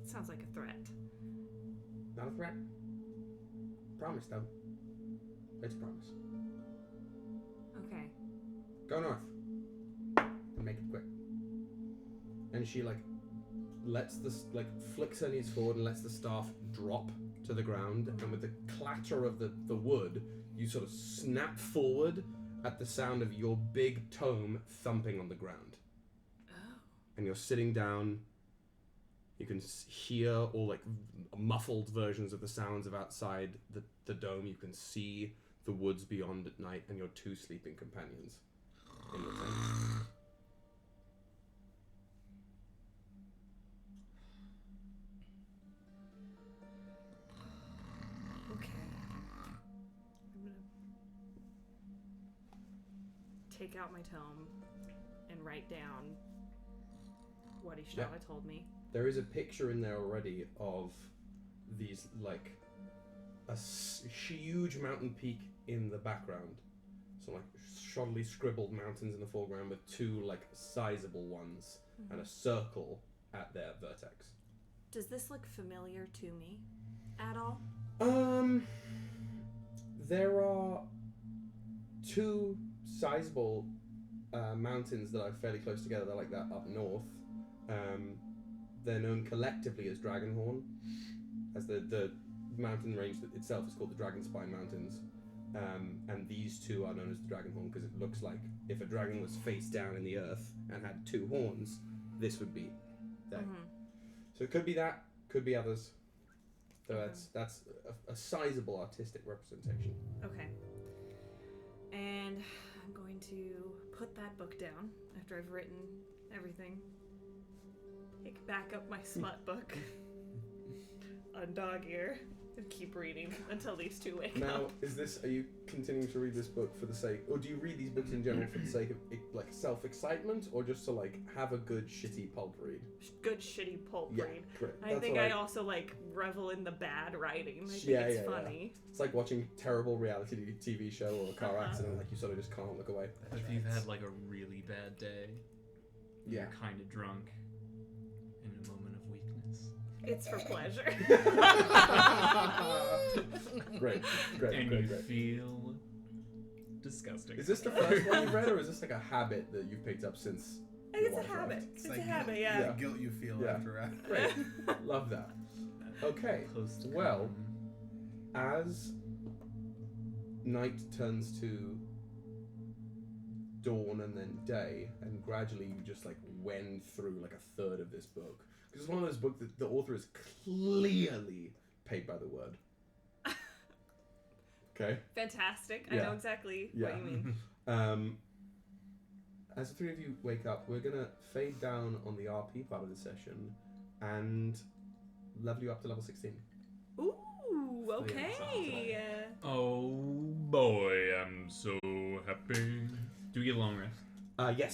Sounds like a threat. Not a threat. Promise, though. It's a promise. Okay. Go north. And make it quick. And she, lets this, flicks her knees forward and lets the staff drop to the ground. And with the clatter of the wood, you sort of snap forward at the sound of your big tome thumping on the ground. Oh. And you're sitting down. You can hear all muffled versions of the sounds of outside the dome. You can see the woods beyond at night and your 2 sleeping companions in the tent. Okay. I'm gonna take out my tome and write down what Ystava told me. There is a picture in there already of these, a huge mountain peak in the background. So, shoddily scribbled mountains in the foreground with 2, sizable ones and a circle at their vertex. Does this look familiar to me at all? There are 2 sizable mountains that are fairly close together. They're like that up north. They're known collectively as Dragonhorn, as the mountain range itself is called the Dragonspine Mountains. And these 2 are known as the Dragonhorn because it looks like if a dragon was face down in the earth and had 2 horns, this would be there. Mm-hmm. So it could be that, could be others. So that's a sizable artistic representation. Okay. And I'm going to put that book down after I've written everything. Pick back up my smut book. on dog ear and keep reading until these two wake Now, up. are you continuing to read this book for the sake, or do you read these books in general for the sake of like self-excitement, or just to like have a good shitty pulp read? Good shitty pulp Yeah, read. correct. I That's think what I also like revel in the bad writing. I think Yeah, it's yeah, yeah. funny. It's like watching a terrible reality TV show or a car Uh-huh. accident, like you sort of just can't look away. If you've had like a really bad day, Yeah. you're kind of drunk, in a moment of weakness, It's for pleasure. Great, and great. you feel disgusting. Is this the first one you've read, or is this like a habit that you've picked up since? I think it's your a wife habit. left? It's like a habit, guilt, yeah. Yeah. guilt you feel Yeah. after. Great, love that. Okay, Post well, as night turns to dawn and then day, and gradually you just like wend through like a third of this book, because it's one of those books that the author is clearly paid by the word. Okay. Fantastic. I Yeah. know exactly Yeah. what you mean. As the three of you wake up, we're gonna fade down on the RP part of the session and level you up to level 16. Ooh, Yeah, okay. Oh boy, I'm so happy. Do we get a long rest? Yes,